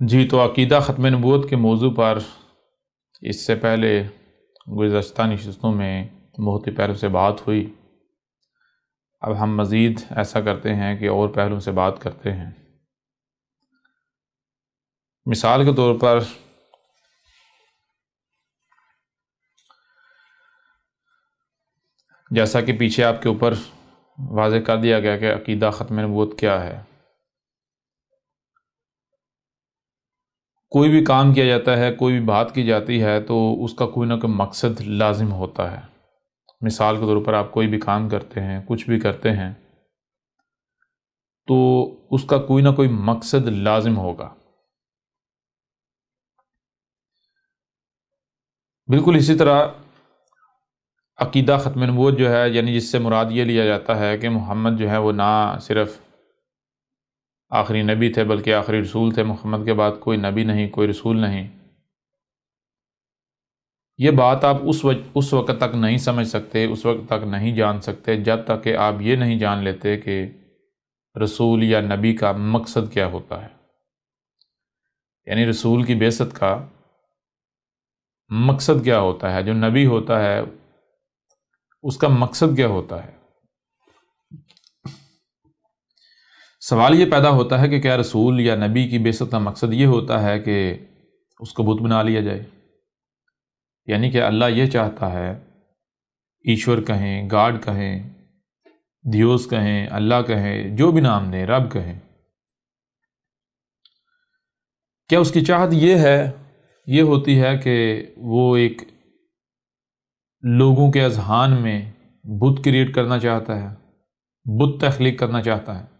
جی، تو عقیدہ ختم نبوت کے موضوع پر اس سے پہلے گزشتہ نشستوں میں بہت ہی پہلو سے بات ہوئی۔ اب ہم مزید ایسا کرتے ہیں کہ اور پہلوں سے بات کرتے ہیں۔ مثال کے طور پر جیسا کہ پیچھے آپ کے اوپر واضح کر دیا گیا کہ عقیدہ ختم نبوت کیا ہے۔ کوئی بھی کام کیا جاتا ہے، کوئی بھی بات کی جاتی ہے تو اس کا کوئی نہ کوئی مقصد لازم ہوتا ہے۔ مثال کے طور پر آپ کوئی بھی کام کرتے ہیں، کچھ بھی کرتے ہیں تو اس کا کوئی نہ کوئی مقصد لازم ہوگا۔ بالکل اسی طرح عقیدہ ختم نبوت جو ہے، یعنی جس سے مراد یہ لیا جاتا ہے کہ محمد جو ہے وہ نہ صرف آخری نبی تھے بلکہ آخری رسول تھے۔ محمد کے بعد کوئی نبی نہیں، کوئی رسول نہیں۔ یہ بات آپ اس وقت تک نہیں سمجھ سکتے، اس وقت تک نہیں جان سکتے جب تک کہ آپ یہ نہیں جان لیتے کہ رسول یا نبی کا مقصد کیا ہوتا ہے۔ یعنی رسول کی بعثت کا مقصد کیا ہوتا ہے، جو نبی ہوتا ہے اس کا مقصد کیا ہوتا ہے۔ سوال یہ پیدا ہوتا ہے کہ کیا رسول یا نبی کی بعثت کا مقصد یہ ہوتا ہے کہ اس کو بت بنا لیا جائے؟ یعنی کہ اللہ یہ چاہتا ہے، ایشور کہیں، گاڈ کہیں، دیوس کہیں، اللہ کہیں، جو بھی نام دیں، رب کہیں، کیا اس کی چاہت یہ ہوتی ہے کہ وہ ایک لوگوں کے اذہان میں بت کریٹ کرنا چاہتا ہے، بت تخلیق کرنا چاہتا ہے؟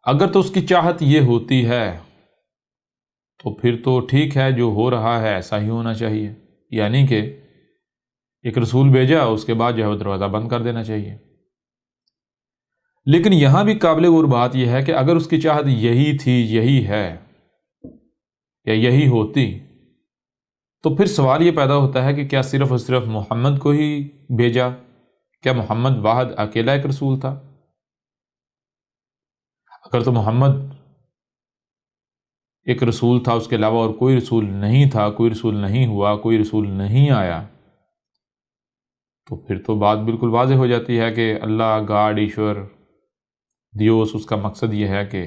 اگر تو اس کی چاہت یہ ہوتی ہے تو پھر تو ٹھیک ہے، جو ہو رہا ہے ایسا ہی ہونا چاہیے۔ یعنی کہ ایک رسول بھیجا، اس کے بعد جو ہے وہ دروازہ بند کر دینا چاہیے۔ لیکن یہاں بھی قابل غور بات یہ ہے کہ اگر اس کی چاہت یہی تھی، یہی ہے یا یہی ہوتی، تو پھر سوال یہ پیدا ہوتا ہے کہ کیا صرف اور صرف محمد کو ہی بھیجا؟ کیا محمد واحد اکیلا ایک رسول تھا؟ اگر تو محمد ایک رسول تھا، اس کے علاوہ اور کوئی رسول نہیں تھا، کوئی رسول نہیں ہوا، کوئی رسول نہیں آیا، تو پھر تو بات بالکل واضح ہو جاتی ہے کہ اللہ، گاڈ، ایشور، دیوس، اس کا مقصد یہ ہے کہ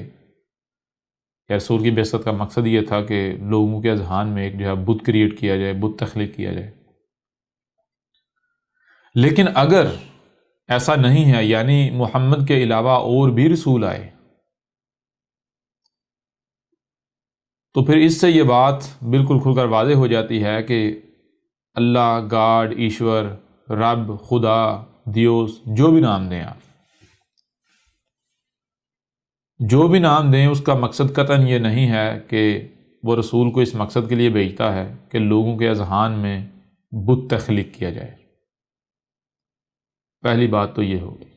رسول کی بعثت کا مقصد یہ تھا کہ لوگوں کے اذہان میں ایک جو ہے بت کریٹ کیا جائے، بت تخلیق کیا جائے۔ لیکن اگر ایسا نہیں ہے، یعنی محمد کے علاوہ اور بھی رسول آئے، تو پھر اس سے یہ بات بالکل کھل کر واضح ہو جاتی ہے کہ اللہ، گاڈ، ایشور، رب، خدا، دیوس، جو بھی نام دیں آپ، جو بھی نام دیں، اس کا مقصد قطعاً یہ نہیں ہے کہ وہ رسول کو اس مقصد کے لیے بھیجتا ہے کہ لوگوں کے اذہان میں بت تخلیق کیا جائے۔ پہلی بات تو یہ ہوگی۔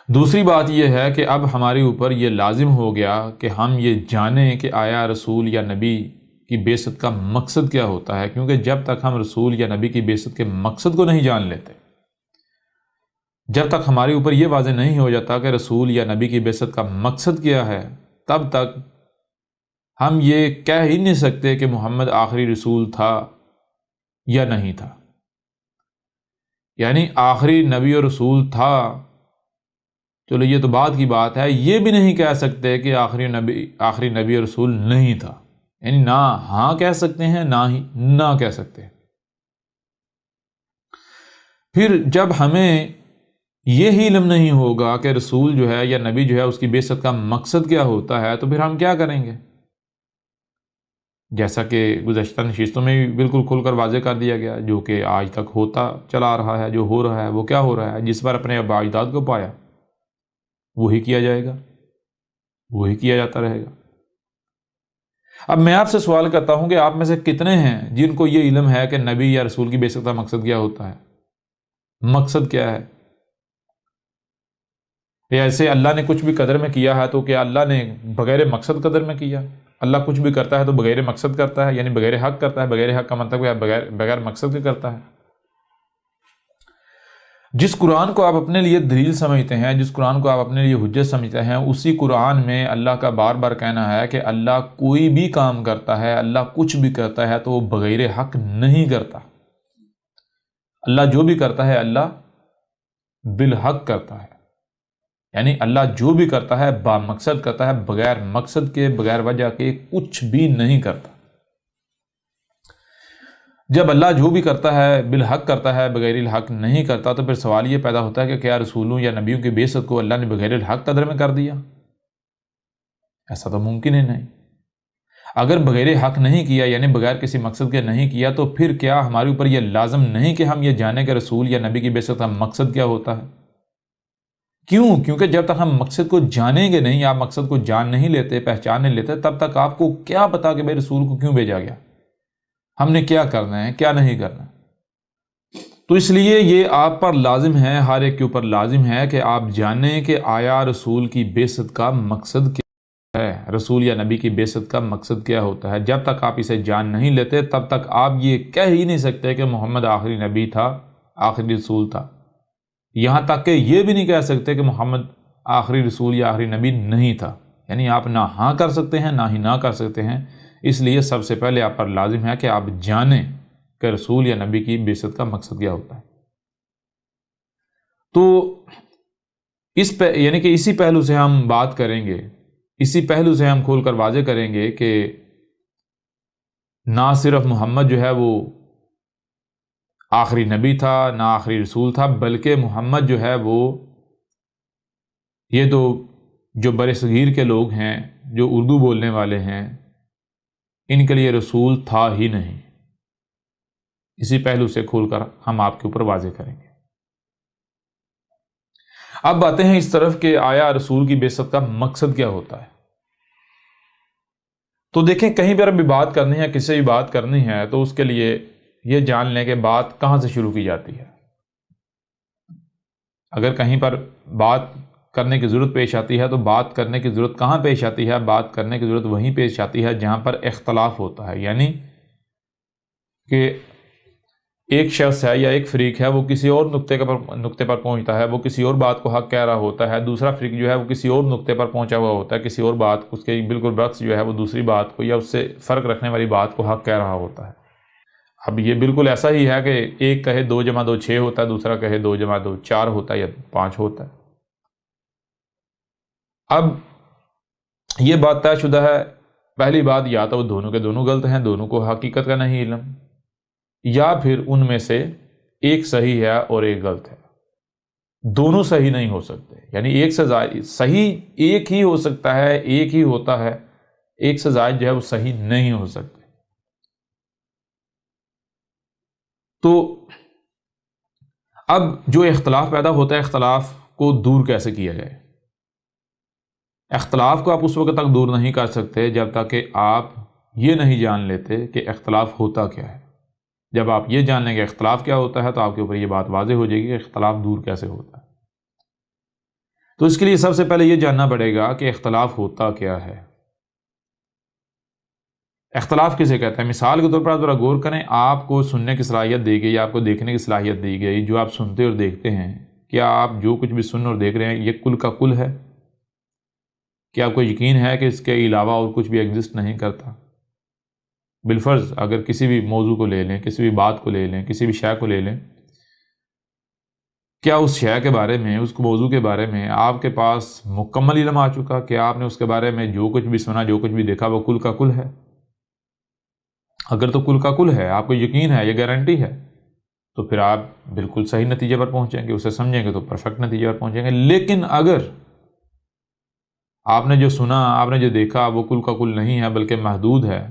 دوسری بات یہ ہے کہ اب ہمارے اوپر یہ لازم ہو گیا کہ ہم یہ جانیں کہ آیا رسول یا نبی کی بعثت کا مقصد کیا ہوتا ہے، کیونکہ جب تک ہم رسول یا نبی کی بعثت کے مقصد کو نہیں جان لیتے، جب تک ہمارے اوپر یہ واضح نہیں ہو جاتا کہ رسول یا نبی کی بعثت کا مقصد کیا ہے، تب تک ہم یہ کہہ ہی نہیں سکتے کہ محمد آخری رسول تھا یا نہیں تھا۔ یعنی آخری نبی اور رسول تھا، چلو یہ تو بعد کی بات ہے، یہ بھی نہیں کہہ سکتے کہ آخری نبی اور رسول نہیں تھا۔ یعنی نہ ہاں کہہ سکتے ہیں، نہ ہی نہ کہہ سکتے۔ پھر جب ہمیں یہی علم نہیں ہوگا کہ رسول جو ہے یا نبی جو ہے اس کی بعثت کا مقصد کیا ہوتا ہے، تو پھر ہم کیا کریں گے؟ جیسا کہ گزشتہ نشستوں میں بھی بالکل کھل کر واضح کر دیا گیا، جو کہ آج تک ہوتا چلا رہا ہے، جو ہو رہا ہے وہ کیا ہو رہا ہے؟ جس پر اپنے آباء اجداد کو پایا وہی کیا جائے گا، وہی کیا جاتا رہے گا۔ اب میں آپ سے سوال کرتا ہوں کہ آپ میں سے کتنے ہیں جن کو یہ علم ہے کہ نبی یا رسول کی بعثت کا مقصد کیا ہوتا ہے؟ مقصد کیا ہے؟ یا ایسے اللہ نے کچھ بھی قدر میں کیا ہے تو کیا اللہ نے بغیر مقصد قدر میں کیا؟ اللہ کچھ بھی کرتا ہے تو بغیر مقصد کرتا ہے، یعنی بغیر حق کرتا ہے۔ بغیر حق کا مطلب ہے بغیر مقصد کے کرتا ہے۔ جس قرآن کو آپ اپنے لیے دلیل سمجھتے ہیں، جس قرآن کو آپ اپنے لیے حجت سمجھتے ہیں، اسی قرآن میں اللہ کا بار بار کہنا ہے کہ اللہ کوئی بھی کام کرتا ہے، اللہ کچھ بھی کرتا ہے تو وہ بغیر حق نہیں کرتا۔ اللہ جو بھی کرتا ہے اللہ بالحق کرتا ہے، یعنی اللہ جو بھی کرتا ہے با مقصد کرتا ہے، بغیر مقصد کے، بغیر وجہ کے کچھ بھی نہیں کرتا۔ جب اللہ جو بھی کرتا ہے بالحق کرتا ہے، بغیر الحق نہیں کرتا، تو پھر سوال یہ پیدا ہوتا ہے کہ کیا رسولوں یا نبیوں کی بعثت کو اللہ نے بغیر الحق قدر میں کر دیا؟ ایسا تو ممکن ہی نہیں۔ اگر بغیر حق نہیں کیا، یعنی بغیر کسی مقصد کے نہیں کیا، تو پھر کیا ہمارے اوپر یہ لازم نہیں کہ ہم یہ جانیں کہ رسول یا نبی کی بعثت کا مقصد کیا ہوتا ہے؟ کیوں؟ کیونکہ جب تک ہم مقصد کو جانیں گے نہیں، آپ مقصد کو جان نہیں لیتے، پہچان نہیں لیتے، تب تک آپ کو کیا پتا کہ بھائی رسول کو کیوں بھیجا گیا، ہم نے کیا کرنا ہے، کیا نہیں کرنا۔ تو اس لیے یہ آپ پر لازم ہے، ہر ایک کے اوپر لازم ہے کہ آپ جانیں کہ آیا رسول کی بعثت کا مقصد کیا ہے، رسول یا نبی کی بعثت کا مقصد کیا ہوتا ہے۔ جب تک آپ اسے جان نہیں لیتے تب تک آپ یہ کہہ ہی نہیں سکتے کہ محمد آخری نبی تھا، آخری رسول تھا۔ یہاں تک کہ یہ بھی نہیں کہہ سکتے کہ محمد آخری رسول یا آخری نبی نہیں تھا، یعنی آپ نہ ہاں کر سکتے ہیں نہ ہی نہ کر سکتے ہیں۔ اس لیے سب سے پہلے آپ پر لازم ہے کہ آپ جانیں کہ رسول یا نبی کی بعثت کا مقصد کیا ہوتا ہے۔ تو یعنی کہ اسی پہلو سے ہم بات کریں گے، اسی پہلو سے ہم کھول کر واضح کریں گے کہ نہ صرف محمد جو ہے وہ آخری نبی تھا، نہ آخری رسول تھا، بلکہ محمد جو ہے وہ یہ تو جو بر صغیر کے لوگ ہیں، جو اردو بولنے والے ہیں، ان کے لیے رسول تھا ہی نہیں۔ اسی پہلو سے کھول کر ہم آپ کے اوپر واضح کریں گے۔ اب باتیں ہیں اس طرف کہ آیا رسول کی بعثت کا مقصد کیا ہوتا ہے۔ تو دیکھیں، کہیں پر بھی بات کرنی ہے، کسی بھی بات کرنی ہے، تو اس کے لیے یہ جان لیں کہ بات کہاں سے شروع کی جاتی ہے۔ اگر کہیں پر بات کرنے کی ضرورت پیش آتی ہے تو بات کرنے کی ضرورت کہاں پیش آتی ہے؟ بات کرنے کی ضرورت وہیں پیش آتی ہے جہاں پر اختلاف ہوتا ہے، یعنی کہ ایک شخص ہے یا ایک فریق ہے، وہ کسی اور نقطے پر پہنچتا ہے، وہ کسی اور بات کو حق کہہ رہا ہوتا ہے، دوسرا فریق جو ہے وہ کسی اور نقطے پر پہنچا ہوا ہوتا ہے، کسی اور بات اس کے بالکل برعکس جو ہے وہ دوسری بات کو یا اس سے فرق رکھنے والی بات کو حق کہہ رہا ہوتا ہے۔ اب یہ بالکل ایسا ہی ہے کہ ایک کہے 2 + 2 6 ہوتا ہے، دوسرا کہے 2 + 2 4 ہوتا ہے یا 5 ہوتا ہے۔ اب یہ بات طے شدہ ہے، پہلی بات یا تو وہ دونوں کے دونوں غلط ہیں، دونوں کو حقیقت کا نہیں علم، یا پھر ان میں سے ایک صحیح ہے اور ایک غلط ہے۔ دونوں صحیح نہیں ہو سکتے، یعنی ایک سے زائد صحیح ایک ہی ہو سکتا ہے، ایک ہی ہوتا ہے، ایک سے زائد جو ہے وہ صحیح نہیں ہو سکتے۔ تو اب جو اختلاف پیدا ہوتا ہے، اختلاف کو دور کیسے کیا جائے؟ اختلاف کو آپ اس وقت تک دور نہیں کر سکتے جب تک کہ آپ یہ نہیں جان لیتے کہ اختلاف ہوتا کیا ہے۔ جب آپ یہ جان لیں کہ اختلاف کیا ہوتا ہے تو آپ کے اوپر یہ بات واضح ہو جائے گی کہ اختلاف دور کیسے ہوتا ہے۔ تو اس کے لیے سب سے پہلے یہ جاننا پڑے گا کہ اختلاف ہوتا کیا ہے، اختلاف کسے کہتے ہیں۔ مثال کے طور پر آپ ذرا غور کریں، آپ کو سننے کی صلاحیت دی گئی، آپ کو دیکھنے کی صلاحیت دی گئی، جو آپ سنتے اور دیکھتے ہیں، کیا آپ جو کچھ بھی سن اور دیکھ رہے ہیں یہ کل کا کل ہے؟ کیا آپ کو یقین ہے کہ اس کے علاوہ اور کچھ بھی ایگزسٹ نہیں کرتا؟ بالفرض اگر کسی بھی موضوع کو لے لیں، کسی بھی بات کو لے لیں، کسی بھی شے کو لے لیں، کیا اس شے کے بارے میں، اس موضوع کے بارے میں آپ کے پاس مکمل علم آ چکا؟ کیا آپ نے اس کے بارے میں جو کچھ بھی سنا، جو کچھ بھی دیکھا وہ کل کا کل ہے؟ اگر تو کل کا کل ہے، آپ کو یقین ہے، یہ گارنٹی ہے، تو پھر آپ بالکل صحیح نتیجے پر پہنچیں گے، اسے سمجھیں گے تو پرفیکٹ نتیجے پر پہنچیں گے۔ لیکن اگر آپ نے جو سنا، آپ نے جو دیکھا وہ کل کا کل نہیں ہے بلکہ محدود ہے،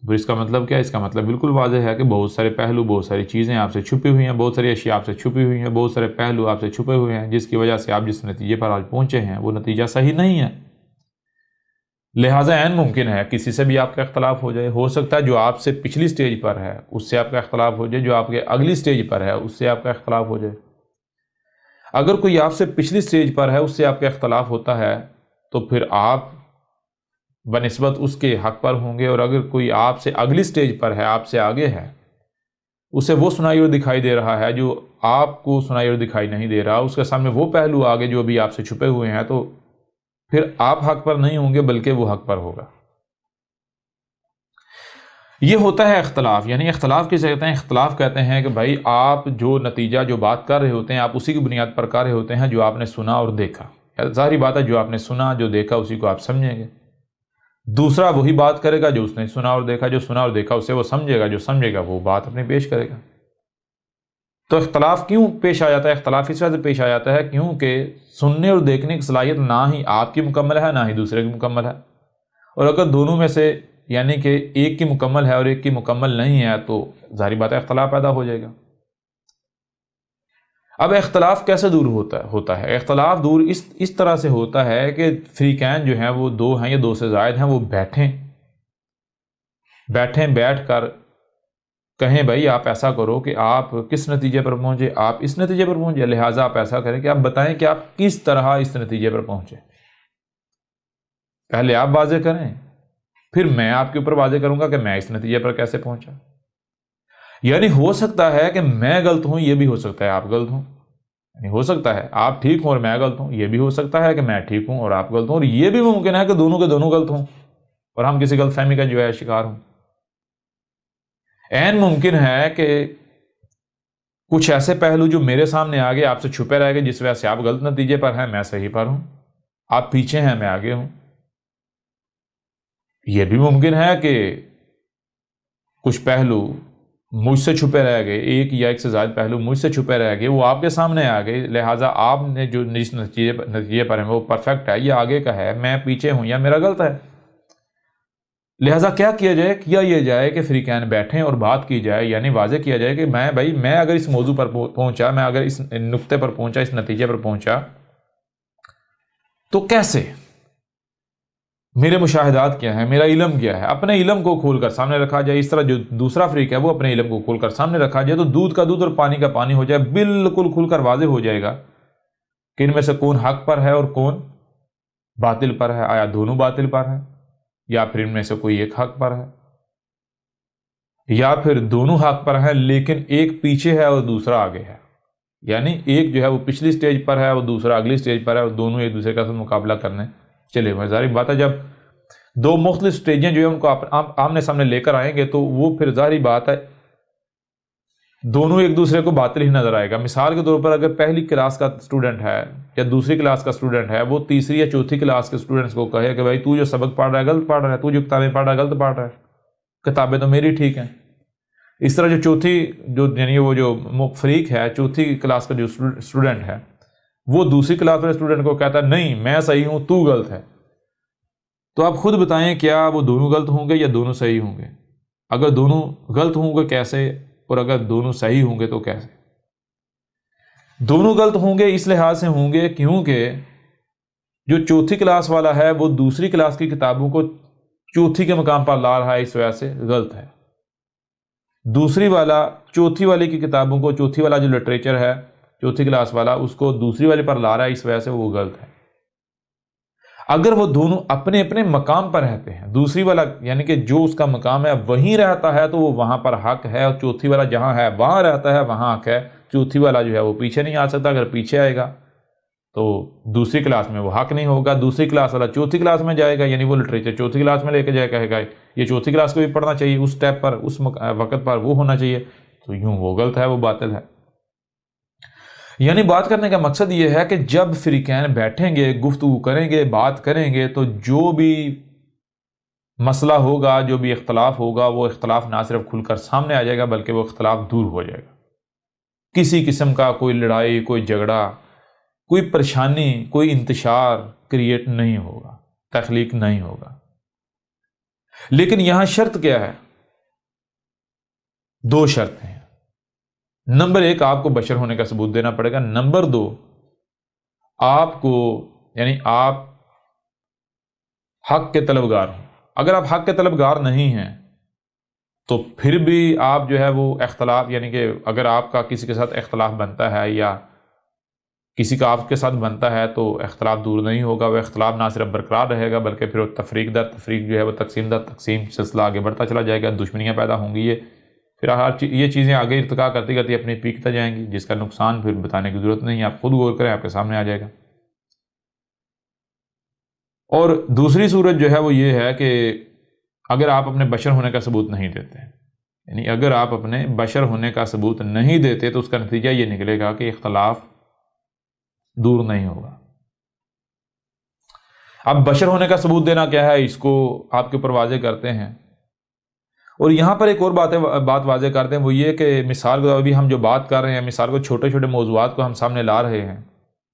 تو پھر اس کا مطلب کیا ہے؟ اس کا مطلب بالکل واضح ہے کہ بہت سارے پہلو، بہت ساری چیزیں آپ سے چھپی ہوئی ہیں، بہت ساری اشیاء آپ سے چھپی ہوئی ہیں، بہت سارے پہلو آپ سے چھپے ہوئے ہیں، جس کی وجہ سے آپ جس نتیجے پر آج پہنچے ہیں وہ نتیجہ صحیح نہیں ہے۔ لہٰذا عین ممکن ہے کسی سے بھی آپ کا اختلاف ہو جائے، ہو سکتا ہے جو آپ سے پچھلی سٹیج پر ہے اس سے آپ کا اختلاف ہو جائے، جو آپ کے اگلی سٹیج پر ہے اس سے آپ کا اختلاف ہو جائے۔ اگر کوئی آپ سے پچھلی سٹیج پر ہے اس سے آپ کا اختلاف ہوتا ہے تو پھر آپ بنسبت اس کے حق پر ہوں گے، اور اگر کوئی آپ سے اگلی سٹیج پر ہے، آپ سے آگے ہے، اسے وہ سنائی اور دکھائی دے رہا ہے جو آپ کو سنائی اور دکھائی نہیں دے رہا، اس کے سامنے وہ پہلو آگے جو ابھی آپ سے چھپے ہوئے ہیں، تو پھر آپ حق پر نہیں ہوں گے بلکہ وہ حق پر ہوگا۔ یہ ہوتا ہے اختلاف، یعنی اختلاف کسے کہتے ہیں؟ اختلاف کہتے ہیں کہ بھائی آپ جو نتیجہ جو بات کر رہے ہوتے ہیں آپ اسی کی بنیاد پر کر رہے ہوتے ہیں جو آپ نے سنا اور دیکھا۔ ظاہری بات ہے جو آپ نے سنا جو دیکھا اسی کو آپ سمجھیں گے، دوسرا وہی بات کرے گا جو اس نے سنا اور دیکھا، جو سنا اور دیکھا اسے وہ سمجھے گا، جو سمجھے گا وہ بات اپنی پیش کرے گا۔ تو اختلاف کیوں پیش آ جاتا ہے؟ اختلاف اس وجہ سے پیش آ جاتا ہے کیونکہ سننے اور دیکھنے کی صلاحیت نہ ہی آپ کی مکمل ہے نہ ہی دوسرے کی مکمل ہے، اور اگر دونوں میں سے یعنی کہ ایک کی مکمل ہے اور ایک کی مکمل نہیں ہے تو ظاہری بات ہے اختلاف پیدا ہو جائے گا۔ اب اختلاف کیسے دور ہوتا ہے؟ اختلاف دور اس طرح سے ہوتا ہے کہ فریقین جو ہیں وہ دو ہیں یا دو سے زائد ہیں، وہ بیٹھ کر کہیں بھائی آپ ایسا کرو کہ آپ کس نتیجے پر پہنچے، آپ اس نتیجے پر پہنچے، لہٰذا آپ ایسا کریں کہ آپ بتائیں کہ آپ کس طرح اس نتیجے پر پہنچے۔ پہلے آپ واضح کریں، پھر میں آپ کے اوپر واضح کروں گا کہ میں اس نتیجے پر کیسے پہنچا۔ یعنی ہو سکتا ہے کہ میں غلط ہوں، یہ بھی ہو سکتا ہے آپ غلط ہوں، یعنی ہو سکتا ہے آپ ٹھیک ہوں اور میں غلط ہوں، یہ بھی ہو سکتا ہے کہ میں ٹھیک ہوں اور آپ غلط ہوں، اور یہ بھی ممکن ہے کہ دونوں کے دونوں غلط ہوں اور ہم کسی غلط فہمی کا جو ہے شکار ہوں۔ عین ممکن ہے کہ کچھ ایسے پہلو جو میرے سامنے آگے آپ سے چھپے رہ گئے جس وجہ سے آپ غلط نتیجے پر ہیں، میں صحیح پر ہوں، آپ پیچھے ہیں میں آگے ہوں۔ یہ بھی ممکن ہے کہ کچھ پہلو مجھ سے چھپے رہ گئے، ایک یا ایک سے زائد پہلو مجھ سے چھپے رہ گئے، وہ آپ کے سامنے آ گئے، لہٰذا آپ نے جو جس نتیجے پر ہیں وہ پرفیکٹ ہے، یہ آگے کا ہے، میں پیچھے ہوں یا میرا غلط ہے۔ لہٰذا کیا کیا جائے؟ یہ جائے کہ فریقین بیٹھیں اور بات کی جائے، یعنی واضح کیا جائے کہ میں اگر اس موضوع پر پہنچا، میں اگر اس نقطے پر پہنچا، اس نتیجے پر پہنچا تو کیسے؟ میرے مشاہدات کیا ہیں، میرا علم کیا ہے، اپنے علم کو کھول کر سامنے رکھا جائے۔ اس طرح جو دوسرا فریق ہے وہ اپنے علم کو کھول کر سامنے رکھا جائے تو دودھ کا دودھ اور پانی کا پانی ہو جائے، بالکل کھل کر واضح ہو جائے گا کہ ان میں سے کون حق پر ہے اور کون باطل پر ہے۔ آیا دونوں باطل پر ہیں یا پھر ان میں سے کوئی ایک حق پر ہے، یا پھر دونوں حق پر ہیں لیکن ایک پیچھے ہے اور دوسرا آگے ہے، یعنی ایک جو ہے وہ پچھلی سٹیج پر ہے اور دوسرا اگلی سٹیج پر ہے اور دونوں ایک دوسرے کا مقابلہ کرنے چلے ہوئے۔ ظاہری بات ہے جب دو مختلف سٹیجیں جو ہیں ان کو آمنے سامنے لے کر آئیں گے تو وہ پھر ظاہری بات ہے دونوں ایک دوسرے کو باطل ہی نظر آئے گا۔ مثال کے طور پر اگر پہلی کلاس کا اسٹوڈنٹ ہے یا دوسری کلاس کا اسٹوڈنٹ ہے، وہ تیسری یا چوتھی کلاس کے اسٹوڈنٹس کو کہے کہ بھائی تو جو سبق پڑھ رہا ہے غلط پڑھ رہا ہے، تو جو کتابیں پڑھ رہا ہے غلط پڑھ رہا ہے، کتابیں تو میری ٹھیک ہیں۔ اس طرح یعنی وہ جو فریق ہے چوتھی کلاس کا جو اسٹوڈنٹ ہے وہ دوسری کلاس والے اسٹوڈنٹ کو کہتا ہے نہیں میں صحیح ہوں تو غلط ہے، تو آپ خود بتائیں کیا وہ دونوں غلط ہوں گے یا دونوں صحیح ہوں گے؟ اگر دونوں غلط ہوں گے کیسے، اور اگر دونوں صحیح ہوں گے تو کیسے؟ دونوں غلط ہوں گے اس لحاظ سے ہوں گے کیونکہ جو چوتھی کلاس والا ہے وہ دوسری کلاس کی کتابوں کو چوتھی کے مقام پر لا رہا ہے، اس وجہ سے غلط ہے۔ دوسری والا چوتھی والے کی کتابوں کو، چوتھی والا جو لٹریچر ہے چوتھی کلاس والا، اس کو دوسری والے پر لا رہا ہے، اس وجہ سے وہ غلط ہے۔ اگر وہ دونوں اپنے اپنے مقام پر رہتے ہیں، دوسری والا یعنی کہ جو اس کا مقام ہے وہیں رہتا ہے تو وہ وہاں پر حق ہے، اور چوتھی والا جہاں ہے وہاں رہتا ہے وہاں حق ہے۔ چوتھی والا جو ہے وہ پیچھے نہیں آ سکتا، اگر پیچھے آئے گا تو دوسری کلاس میں وہ حق نہیں ہوگا، دوسری کلاس والا چوتھی کلاس میں جائے گا، یعنی وہ لٹریچر چوتھی کلاس میں لے کے جائے، کہے گا یہ چوتھی کلاس کو بھی پڑھنا چاہیے، اس سٹیپ پر اس وقت پر وہ ہونا چاہیے، تو یوں وہ غلط ہے، وہ باطل ہے۔ یعنی بات کرنے کا مقصد یہ ہے کہ جب فریقین بیٹھیں گے، گفتگو کریں گے، بات کریں گے، تو جو بھی مسئلہ ہوگا، جو بھی اختلاف ہوگا، وہ اختلاف نہ صرف کھل کر سامنے آ جائے گا بلکہ وہ اختلاف دور ہو جائے گا۔ کسی قسم کا کوئی لڑائی، کوئی جھگڑا، کوئی پریشانی، کوئی انتشار کریٹ نہیں ہوگا، تخلیق نہیں ہوگا۔ لیکن یہاں شرط کیا ہے؟ دو شرطیں ہیں۔ نمبر ایک، آپ کو بشر ہونے کا ثبوت دینا پڑے گا۔ نمبر دو، آپ کو یعنی آپ حق کے طلبگار ہوں۔ اگر آپ حق کے طلبگار نہیں ہیں تو پھر بھی آپ جو ہے وہ اختلاف، یعنی کہ اگر آپ کا کسی کے ساتھ اختلاف بنتا ہے یا کسی کا آپ کے ساتھ بنتا ہے تو اختلاف دور نہیں ہوگا، وہ اختلاف نہ صرف برقرار رہے گا بلکہ پھر تفریق در تفریق جو ہے وہ تقسیم در تقسیم سلسلہ آگے بڑھتا چلا جائے گا، دشمنیاں پیدا ہوں گی، یہ پھر یہ چیزیں آگے ارتقا کرتی کرتی اپنی پیکتا جائیں گی، جس کا نقصان پھر بتانے کی ضرورت نہیں ہے، آپ خود غور کریں، آپ کے سامنے آ جائے گا۔ اور دوسری صورت جو ہے وہ یہ ہے کہ اگر آپ اپنے بشر ہونے کا ثبوت نہیں دیتے، یعنی اگر آپ اپنے بشر ہونے کا ثبوت نہیں دیتے تو اس کا نتیجہ یہ نکلے گا کہ اختلاف دور نہیں ہوگا۔ اب بشر ہونے کا ثبوت دینا کیا ہے، اس کو آپ کے اوپر واضح کرتے ہیں، اور یہاں پر ایک اور بات واضح کرتے ہیں، وہ یہ کہ مثال کو ابھی ہم جو بات کر رہے ہیں، مثال کو چھوٹے چھوٹے موضوعات کو ہم سامنے لا رہے ہیں،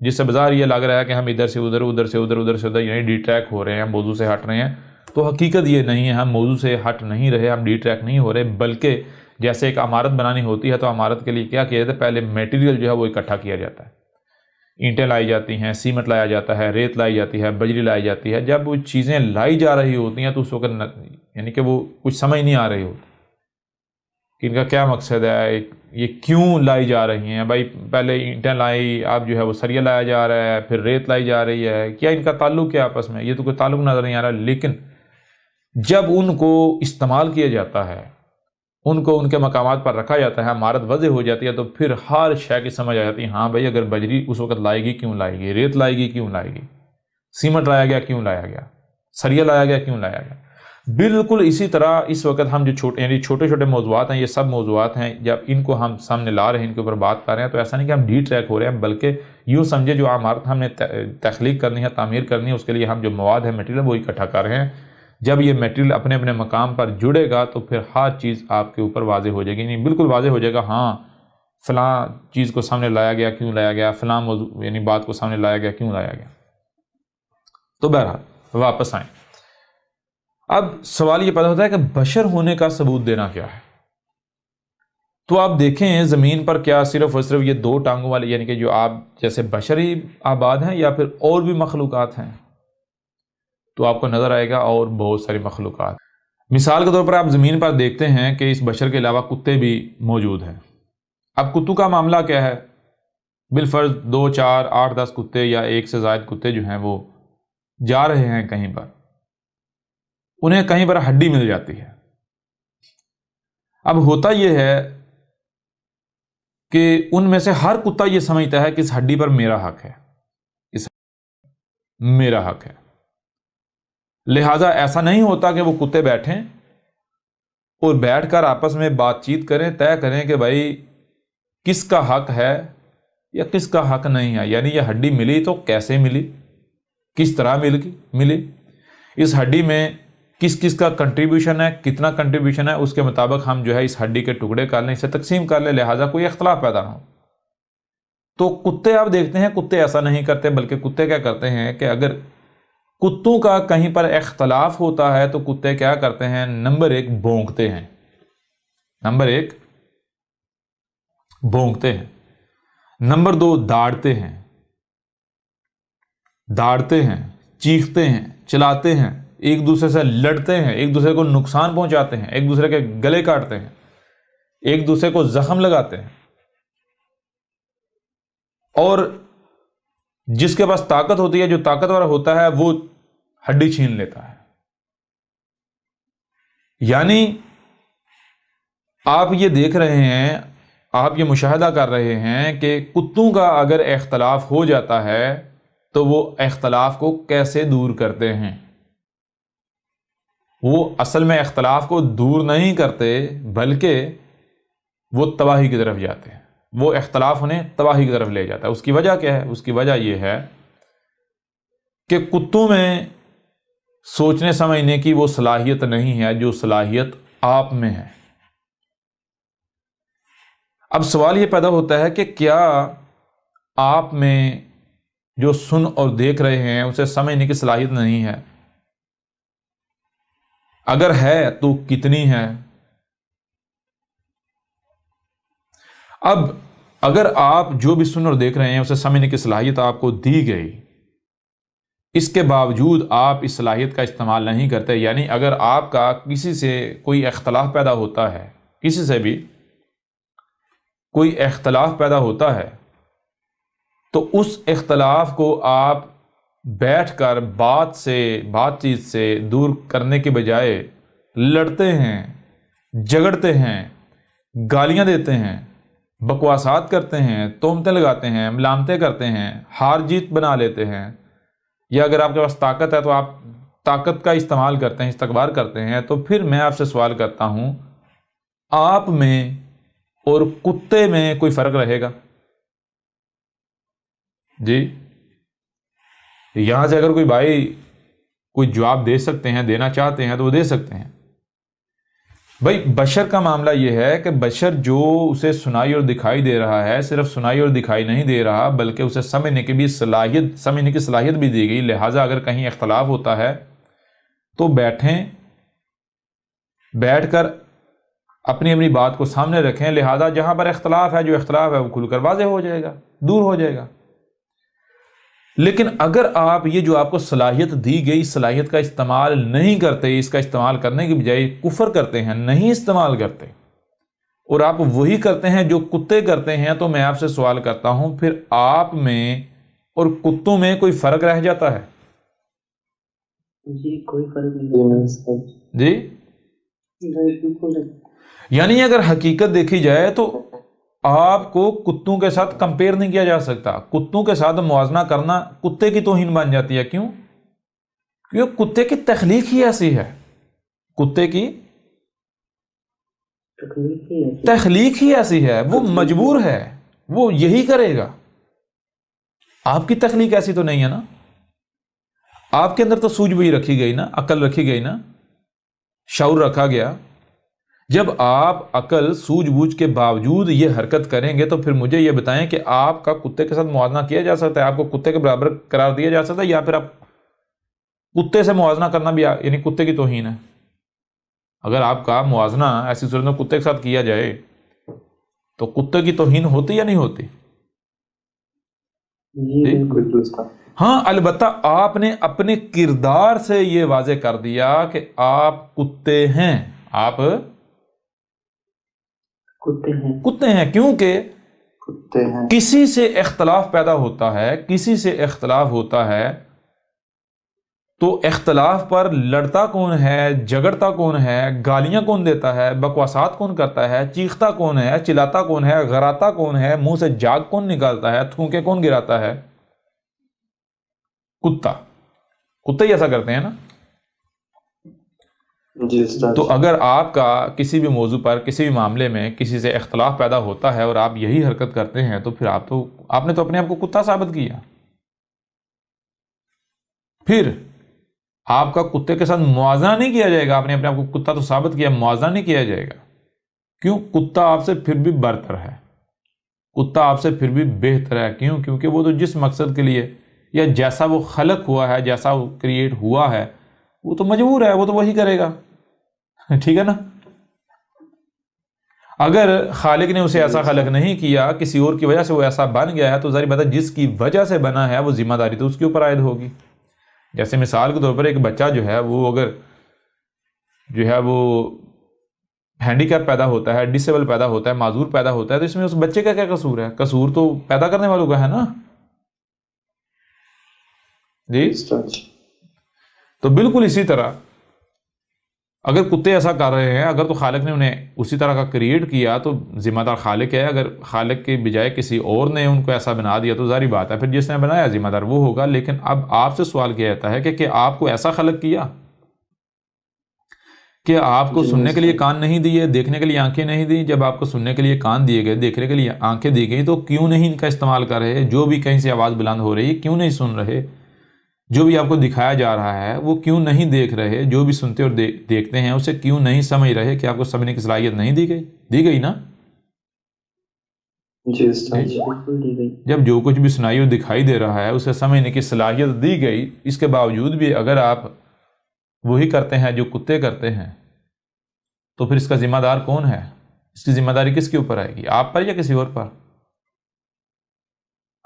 جس سے بظاہر یہ لگ رہا ہے کہ ہم ادھر سے ادھر، ادھر سے ادھر، ادھر سے ادھر، یعنی ڈی ٹریک ہو رہے ہیں، موضوع سے ہٹ رہے ہیں، تو حقیقت یہ نہیں ہے، ہم موضوع سے ہٹ نہیں رہے، ہم ڈی ٹریک نہیں ہو رہے، بلکہ جیسے ایک عمارت بنانی ہوتی ہے تو عمارت کے لیے کیا کیا جاتا ہے، پہلے میٹیریل جو ہے وہ اکٹھا کیا جاتا ہے، اینٹیں لائی جاتی ہیں، سیمنٹ لایا جاتا ہے، ریت لائی جاتی ہے، بجری لائی جاتی ہے۔ جب وہ چیزیں لائی جا رہی ہوتی ہیں تو اس وقت یعنی کہ وہ کچھ سمجھ نہیں آ رہی ہوتی کہ ان کا کیا مقصد ہے، یہ کیوں لائی جا رہی ہیں۔ بھائی پہلے اینٹیں لائی، اب جو ہے وہ سریا لایا جا رہا ہے، پھر ریت لائی جا رہی ہے، کیا ان کا تعلق کیا آپس میں؟ یہ تو کوئی تعلق نظر نہیں آ رہا، لیکن جب ان کو استعمال کیا جاتا ہے، ان کو ان کے مقامات پر رکھا جاتا ہے، عمارت وضع ہو جاتی ہے، تو پھر ہر شے کی سمجھ آ جاتی ہے، ہاں بھائی اگر بجری اس وقت لائے گی کیوں لائے گی، ریت لائے گی کیوں لائے گی، سیمنٹ لایا گیا کیوں لایا گیا، سریا لایا گیا کیوں لایا گیا۔ بالکل اسی طرح اس وقت ہم جو چھوٹے چھوٹے موضوعات ہیں، یہ سب موضوعات ہیں، جب ان کو ہم سامنے لا رہے ہیں، ان کے اوپر بات کر رہے ہیں، تو ایسا نہیں کہ ہم ڈی ٹریک ہو رہے ہیں، بلکہ یوں سمجھے جو عمارت ہم نے تخلیق کرنی ہے، تعمیر کرنی ہے، اس کے لیے ہم جو مواد ہے، میٹیریل، وہ اکٹھا کر رہے ہیں۔ جب یہ میٹیریل اپنے اپنے مقام پر جڑے گا تو پھر ہر چیز آپ کے اوپر واضح ہو جائے گی، نہیں بالکل واضح ہو جائے گا، ہاں فلاں چیز کو سامنے لایا گیا کیوں لایا گیا، فلاں موضوع یعنی بات کو سامنے لایا گیا کیوں لایا گیا۔ تو بہرحال واپس آئیں، اب سوال یہ پیدا ہوتا ہے کہ بشر ہونے کا ثبوت دینا کیا ہے؟ تو آپ دیکھیں زمین پر کیا صرف اور صرف یہ دو ٹانگوں والے یعنی کہ جو آپ جیسے بشری آباد ہیں، یا پھر اور بھی مخلوقات ہیں؟ تو آپ کو نظر آئے گا اور بہت ساری مخلوقات۔ مثال کے طور پر آپ زمین پر دیکھتے ہیں کہ اس بشر کے علاوہ کتے بھی موجود ہیں۔ اب کتوں کا معاملہ کیا ہے؟ بالفرض 2 4 8 10 کتے یا ایک سے زائد کتے جو ہیں وہ جا رہے ہیں کہیں پر، انہیں کہیں پر ہڈی مل جاتی ہے۔ اب ہوتا یہ ہے کہ ان میں سے ہر کتا یہ سمجھتا ہے کہ اس ہڈی پر میرا حق ہے، میرا حق ہے، لہٰذا ایسا نہیں ہوتا کہ وہ کتے بیٹھیں اور بیٹھ کر آپس میں بات چیت کریں، طے کریں کہ بھائی کس کا حق ہے یا کس کا حق نہیں ہے، یعنی یہ ہڈی ملی تو کیسے ملی، کس طرح ملی، اس ہڈی میں کس کس کا کنٹریبیوشن ہے، کتنا کنٹریبیوشن ہے، اس کے مطابق ہم جو ہے اس ہڈی کے ٹکڑے کر لیں، اسے تقسیم کر لیں، لہٰذا کوئی اختلاف پیدا نہ ہو۔ تو کتے آپ دیکھتے ہیں، کتے ایسا نہیں کرتے، بلکہ کتے کیا کرتے ہیں کہ اگر کتوں کا کہیں پر اختلاف ہوتا ہے تو کتے کیا کرتے ہیں، نمبر 1 بھونکتے ہیں، نمبر 1 بھونکتے ہیں، نمبر 2 داڑتے ہیں، چیختے ہیں، چلاتے ہیں، ایک دوسرے سے لڑتے ہیں، ایک دوسرے کو نقصان پہنچاتے ہیں، ایک دوسرے کے گلے کاٹتے ہیں، ایک دوسرے کو زخم لگاتے ہیں، اور جس کے پاس طاقت ہوتی ہے، جو طاقتور ہوتا ہے، وہ ہڈی چھین لیتا ہے۔ یعنی آپ یہ دیکھ رہے ہیں، آپ یہ مشاہدہ کر رہے ہیں کہ کتوں کا اگر اختلاف ہو جاتا ہے تو وہ اختلاف کو کیسے دور کرتے ہیں۔ وہ اصل میں اختلاف کو دور نہیں کرتے، بلکہ وہ تباہی کی طرف جاتے ہیں، وہ اختلاف انہیں تباہی کی طرف لے جاتا ہے۔ اس کی وجہ کیا ہے؟ اس کی وجہ یہ ہے کہ کتوں میں سوچنے سمجھنے کی وہ صلاحیت نہیں ہے جو صلاحیت آپ میں ہے۔ اب سوال یہ پیدا ہوتا ہے کہ کیا آپ میں جو سن اور دیکھ رہے ہیں اسے سمجھنے کی صلاحیت نہیں ہے؟ اگر ہے تو کتنی ہے؟ اب اگر آپ جو بھی سن اور دیکھ رہے ہیں اسے سمجھنے کی صلاحیت آپ کو دی گئی، اس کے باوجود آپ اس صلاحیت کا استعمال نہیں کرتے، یعنی اگر آپ کا کسی سے کوئی اختلاف پیدا ہوتا ہے، کسی سے بھی کوئی اختلاف پیدا ہوتا ہے، تو اس اختلاف کو آپ بیٹھ کر بات چیت سے دور کرنے کے بجائے لڑتے ہیں، جھگڑتے ہیں، گالیاں دیتے ہیں، بکواسات کرتے ہیں، تہمتیں لگاتے ہیں، ملامتیں کرتے ہیں، ہار جیت بنا لیتے ہیں، یا اگر آپ کے پاس طاقت ہے تو آپ طاقت کا استعمال کرتے ہیں، استکبار کرتے ہیں، تو پھر میں آپ سے سوال کرتا ہوں، آپ میں اور کتے میں کوئی فرق رہے گا؟ جی، یہاں سے اگر کوئی بھائی کوئی جواب دے سکتے ہیں، دینا چاہتے ہیں تو وہ دے سکتے ہیں۔ بھائی بشر کا معاملہ یہ ہے کہ بشر جو اسے سنائی اور دکھائی دے رہا ہے، صرف سنائی اور دکھائی نہیں دے رہا بلکہ اسے سمجھنے کی صلاحیت بھی دی گئی، لہٰذا اگر کہیں اختلاف ہوتا ہے تو بیٹھ کر اپنی اپنی بات کو سامنے رکھیں، لہٰذا جہاں پر اختلاف ہے، جو اختلاف ہے وہ کھل کر واضح ہو جائے گا، دور ہو جائے گا۔ لیکن اگر آپ یہ جو آپ کو صلاحیت دی گئی، صلاحیت کا استعمال نہیں کرتے، اس کا استعمال کرنے کی بجائے کفر کرتے ہیں، نہیں استعمال کرتے، اور آپ وہی کرتے ہیں جو کتے کرتے ہیں، تو میں آپ سے سوال کرتا ہوں، پھر آپ میں اور کتوں میں کوئی فرق رہ جاتا ہے؟ جی کوئی فرق نہیں۔ جی، یعنی اگر حقیقت دیکھی جائے تو آپ کو کتوں کے ساتھ کمپیئر نہیں کیا جا سکتا، کتوں کے ساتھ موازنہ کرنا کتے کی توہین بن جاتی ہے۔ کیوں؟ کیونکہ کتے کی تخلیق ہی ایسی ہے، کتے کی تخلیق ہی ایسی ہے، وہ مجبور ہے، وہ یہی کرے گا۔ آپ کی تخلیق ایسی تو نہیں ہے نا، آپ کے اندر تو سوجھ بوجھ رکھی گئی نا، عقل رکھی گئی نا، شعور رکھا گیا۔ جب آپ عقل سوجھ بوجھ کے باوجود یہ حرکت کریں گے تو پھر مجھے یہ بتائیں کہ آپ کا کتے کے ساتھ موازنہ کیا جا سکتا ہے؟ آپ کو کتے کے برابر قرار دیا جا سکتا ہے، یا پھر آپ کتے سے موازنہ کرنا بھی یعنی کتے کی توہین ہے؟ اگر آپ کا موازنہ ایسی صورت میں کتے کے ساتھ کیا جائے تو کتے کی توہین ہوتی یا نہیں ہوتی؟ جی بالکل۔ ہاں، البتہ آپ نے اپنے کردار سے یہ واضح کر دیا کہ آپ کتے ہیں، آپ کتے ہیں، کیونکہ کسی سے اختلاف پیدا ہوتا ہے، کسی سے اختلاف ہوتا ہے تو اختلاف پر لڑتا کون ہے، جھگڑتا کون ہے، گالیاں کون دیتا ہے، بکواسات کون کرتا ہے، چیختا کون ہے، چلاتا کون ہے، غراتا کون ہے، منہ سے جاگ کون نکالتا ہے، تھوکے کون گراتا ہے؟ کتے ہی ایسا کرتے ہیں نا۔ جی تو اگر آپ کا کسی بھی موضوع پر، کسی بھی معاملے میں کسی سے اختلاف پیدا ہوتا ہے اور آپ یہی حرکت کرتے ہیں تو پھر آپ نے تو اپنے آپ کو کتا ثابت کیا۔ پھر آپ کا کتے کے ساتھ موازنہ نہیں کیا جائے گا، آپ نے اپنے آپ کو کتا تو ثابت کیا، موازنہ نہیں کیا جائے گا۔ کیوں؟ کتا آپ سے پھر بھی برتر ہے، کتا آپ سے پھر بھی بہتر ہے۔ کیوں؟ کیونکہ وہ تو جس مقصد کے لیے یا جیسا وہ خلق ہوا ہے، جیسا وہ کریٹ ہوا ہے، وہ تو مجبور ہے، وہ تو وہی کرے گا، ٹھیک ہے نا۔ اگر خالق نے اسے ایسا خلق نہیں کیا، کسی اور کی وجہ سے وہ ایسا بن گیا ہے، تو ظاہر بات ہے جس کی وجہ سے بنا ہے وہ ذمہ داری تو اس کے اوپر عائد ہوگی۔ جیسے مثال کے طور پر ایک بچہ جو ہے وہ اگر وہ ہینڈی کیپ پیدا ہوتا ہے، ڈسیبل پیدا ہوتا ہے، معذور پیدا ہوتا ہے، تو اس میں اس بچے کا کیا قصور ہے؟ قصور تو پیدا کرنے والوں کا ہے نا۔ جی، تو بالکل اسی طرح اگر کتے ایسا کر رہے ہیں، اگر تو خالق نے انہیں اسی طرح کا کریٹ کیا تو ذمہ دار خالق ہے۔ اگر خالق کے بجائے کسی اور نے ان کو ایسا بنا دیا تو ظاہری بات ہے پھر جس نے بنایا ذمہ دار وہ ہوگا۔ لیکن اب آپ سے سوال کیا جاتا ہے کہ آپ کو ایسا خلق کیا کہ آپ کو سننے کے لیے کان نہیں دیے، دیکھنے کے لیے آنکھیں نہیں دی؟ جب آپ کو سننے کے لیے کان دیے گئے، دیکھنے کے لیے آنکھیں دی گئی، تو کیوں نہیں ان کا استعمال کر رہے؟ جو بھی کہیں سے آواز بلند ہو رہی ہے کیوں نہیں سن رہے؟ جو بھی آپ کو دکھایا جا رہا ہے وہ کیوں نہیں دیکھ رہے؟ جو بھی سنتے اور دیکھتے ہیں اسے کیوں نہیں سمجھ رہے؟ کہ آپ کو سمجھنے کی صلاحیت نہیں دی گئی نا؟ جی بالکل دی گئی۔ جب جو کچھ بھی سنائی اور دکھائی دے رہا ہے اسے سمجھنے کی صلاحیت دی گئی، اس کے باوجود بھی اگر آپ وہی کرتے ہیں جو کتے کرتے ہیں تو پھر اس کا ذمہ دار کون ہے؟ اس کی ذمہ داری کس کے اوپر آئے گی؟ آپ پر یا کسی اور پر؟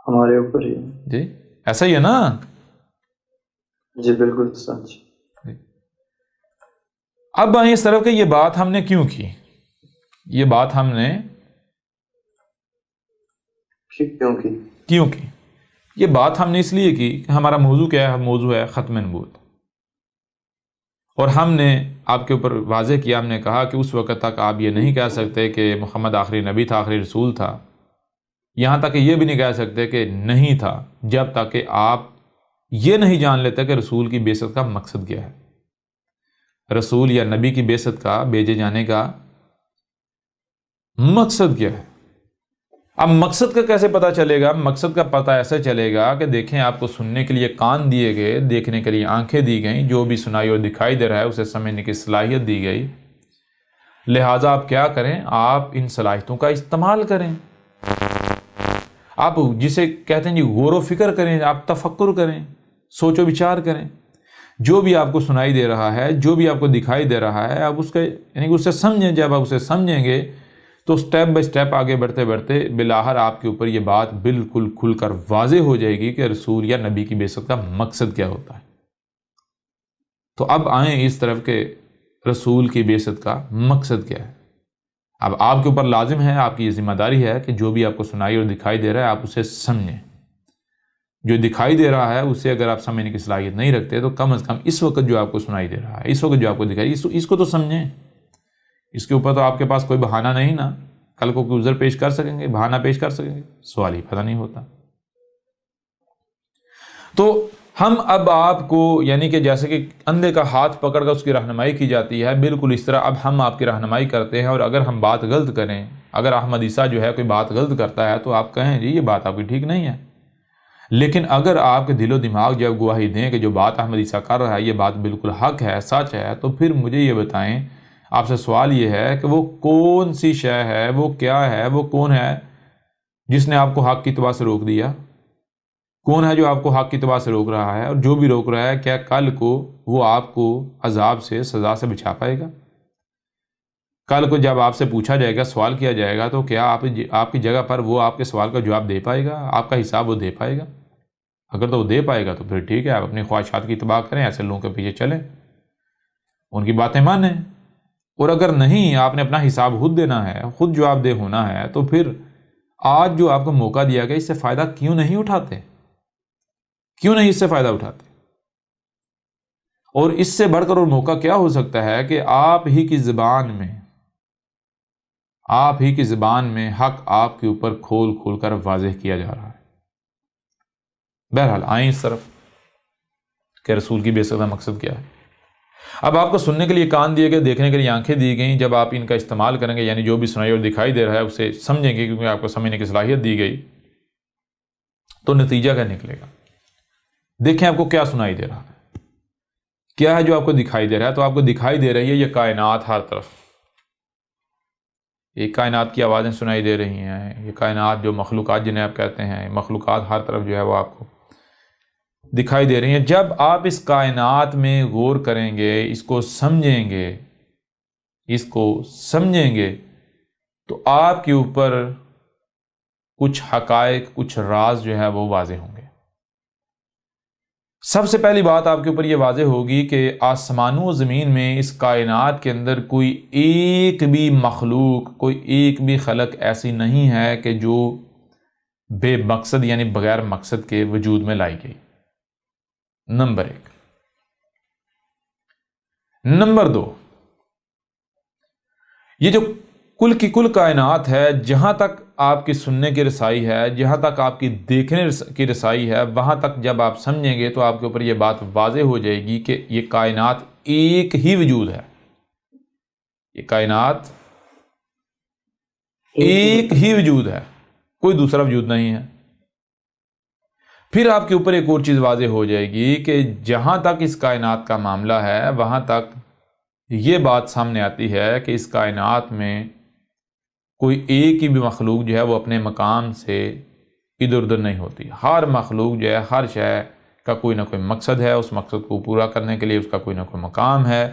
ہمارے اوپر ہی۔ جی ایسا ہی ہے نا؟ جی بالکل سچ۔ اب آئیں اس طرف کہ یہ بات ہم نے کیوں کی؟ یہ بات ہم نے کیوں کی؟ یہ بات ہم نے اس لیے کی کہ ہمارا موضوع کیا ہے؟ موضوع ہے ختم نبوت، اور ہم نے آپ کے اوپر واضح کیا، ہم نے کہا کہ اس وقت تک آپ یہ نہیں کہہ سکتے کہ محمد آخری نبی تھا، آخری رسول تھا، یہاں تک کہ یہ بھی نہیں کہہ سکتے کہ نہیں تھا، جب تک کہ آپ یہ نہیں جان لیتے کہ رسول کی بعثت کا مقصد کیا ہے، رسول یا نبی کی بعثت کا، بھیجے جانے کا مقصد کیا ہے۔ اب مقصد کا کیسے پتہ چلے گا؟ مقصد کا پتہ ایسے چلے گا کہ دیکھیں، آپ کو سننے کے لیے کان دیے گئے، دیکھنے کے لیے آنکھیں دی گئیں، جو بھی سنائی اور دکھائی دے رہا ہے اسے سمجھنے کی صلاحیت دی گئی، لہٰذا آپ کیا کریں؟ آپ ان صلاحیتوں کا استعمال کریں، آپ جسے کہتے ہیں جی غور و فکر کریں، آپ تفکر کریں، سوچ و بچار کریں، جو بھی آپ کو سنائی دے رہا ہے، جو بھی آپ کو دکھائی دے رہا ہے، آپ اس کے یعنی کہ اسے سمجھیں۔ جب آپ اسے سمجھیں گے تو سٹیپ بائی سٹیپ آگے بڑھتے بڑھتے بالآخر آپ کے اوپر یہ بات بالکل کھل کر واضح ہو جائے گی کہ رسول یا نبی کی بعثت کا مقصد کیا ہوتا ہے۔ تو اب آئیں اس طرف کہ رسول کی بعثت کا مقصد کیا ہے۔ اب آپ کے اوپر لازم ہے، آپ کی یہ ذمہ داری ہے کہ جو بھی آپ کو سنائی اور دکھائی دے رہا ہے آپ اسے سمجھیں۔ جو دکھائی دے رہا ہے اسے اگر آپ سمجھنے کی صلاحیت نہیں رکھتے تو کم از کم اس وقت جو آپ کو سنائی دے رہا ہے، اس وقت جو آپ کو دکھائی، اس کو تو سمجھیں۔ اس کے اوپر تو آپ کے پاس کوئی بہانہ نہیں نا، کل کو کوئی عذر پیش کر سکیں گے، بہانہ پیش کر سکیں گے، سوال ہی پتہ نہیں ہوتا۔ تو ہم اب آپ کو یعنی کہ جیسے کہ اندھے کا ہاتھ پکڑ کر اس کی رہنمائی کی جاتی ہے، بالکل اس طرح اب ہم آپ کی رہنمائی کرتے ہیں، اور اگر ہم بات غلط کریں، اگر احمد عیسیٰ جو ہے کوئی بات غلط کرتا ہے تو آپ کہیں جی یہ بات آپ کی ٹھیک نہیں ہے، لیکن اگر آپ کے دل و دماغ جب گواہی دیں کہ جو بات احمد عیسیٰ کر رہا ہے یہ بات بالکل حق ہے، سچ ہے، تو پھر مجھے یہ بتائیں، آپ سے سوال یہ ہے کہ وہ کون سی شے ہے، وہ کیا ہے، وہ کون ہے جس نے آپ کو حق کی اتباع سے روک دیا؟ کون ہے جو آپ کو حق کی اتباع سے روک رہا ہے؟ اور جو بھی روک رہا ہے کیا کل کو وہ آپ کو عذاب سے، سزا سے بچا پائے گا؟ کل کو جب آپ سے پوچھا جائے گا، سوال کیا جائے گا، تو کیا آپ کی جگہ پر وہ آپ کے سوال کا جواب دے پائے گا؟ آپ کا حساب وہ دے پائے گا؟ اگر تو وہ دے پائے گا تو پھر ٹھیک ہے، آپ اپنی خواہشات کی اتباع کریں، ایسے لوگوں کے پیچھے چلیں، ان کی باتیں مانیں۔ اور اگر نہیں، آپ نے اپنا حساب خود دینا ہے، خود جواب دہ ہونا ہے، تو پھر آج جو آپ کو موقع دیا گیا اس سے فائدہ کیوں نہیں اٹھاتے؟ کیوں نہیں اس سے فائدہ اٹھاتے؟ اور اس سے بڑھ کر اور موقع کیا ہو سکتا ہے کہ آپ ہی کی زبان میں حق آپ کے اوپر کھول کھول کر واضح کیا جا رہا ہے۔ بہرحال آئیں اس طرف کہ رسول کی بعثت کا مقصد کیا ہے۔ اب آپ کو سننے کے لیے کان دیے گئے، دیکھنے کے لیے آنکھیں دی گئیں، جب آپ ان کا استعمال کریں گے، یعنی جو بھی سنائی اور دکھائی دے رہا ہے اسے سمجھیں گے، کیونکہ آپ کو سمجھنے کی صلاحیت دی گئی، تو نتیجہ کیا نکلے گا؟ دیکھیں آپ کو کیا سنائی دے رہا ہے، کیا ہے جو آپ کو دکھائی دے رہا ہے؟ تو آپ کو دکھائی دے رہی ہے یہ کائنات، ہر طرف یہ کائنات کی آوازیں سنائی دے رہی ہیں، یہ کائنات جو مخلوقات جنہیں آپ کہتے ہیں، مخلوقات ہر طرف جو ہے وہ آپ کو دکھائی دے رہی ہیں۔ جب آپ اس کائنات میں غور کریں گے، اس کو سمجھیں گے تو آپ کے اوپر کچھ حقائق، کچھ راز جو ہے وہ واضح ہوں گے۔ سب سے پہلی بات آپ کے اوپر یہ واضح ہوگی کہ آسمانوں و زمین میں، اس کائنات کے اندر کوئی ایک بھی مخلوق، کوئی ایک بھی خلق ایسی نہیں ہے کہ جو بے مقصد یعنی بغیر مقصد کے وجود میں لائی گئی، نمبر 1۔ نمبر 2، یہ جو کل کی کل کائنات ہے، جہاں تک آپ کی سننے کی رسائی ہے، جہاں تک آپ کی دیکھنے کی رسائی ہے، وہاں تک جب آپ سمجھیں گے تو آپ کے اوپر یہ بات واضح ہو جائے گی کہ یہ کائنات ایک ہی وجود ہے، یہ کائنات ایک ہی وجود ہے، کوئی دوسرا وجود نہیں ہے۔ پھر آپ کے اوپر ایک اور چیز واضح ہو جائے گی کہ جہاں تک اس کائنات کا معاملہ ہے، وہاں تک یہ بات سامنے آتی ہے کہ اس کائنات میں کوئی ایک ہی بھی مخلوق جو ہے وہ اپنے مقام سے ادھر ادھر نہیں ہوتی۔ ہر مخلوق جو ہے، ہر شے کا کوئی نہ کوئی مقصد ہے، اس مقصد کو پورا کرنے کے لیے اس کا کوئی نہ کوئی مقام ہے،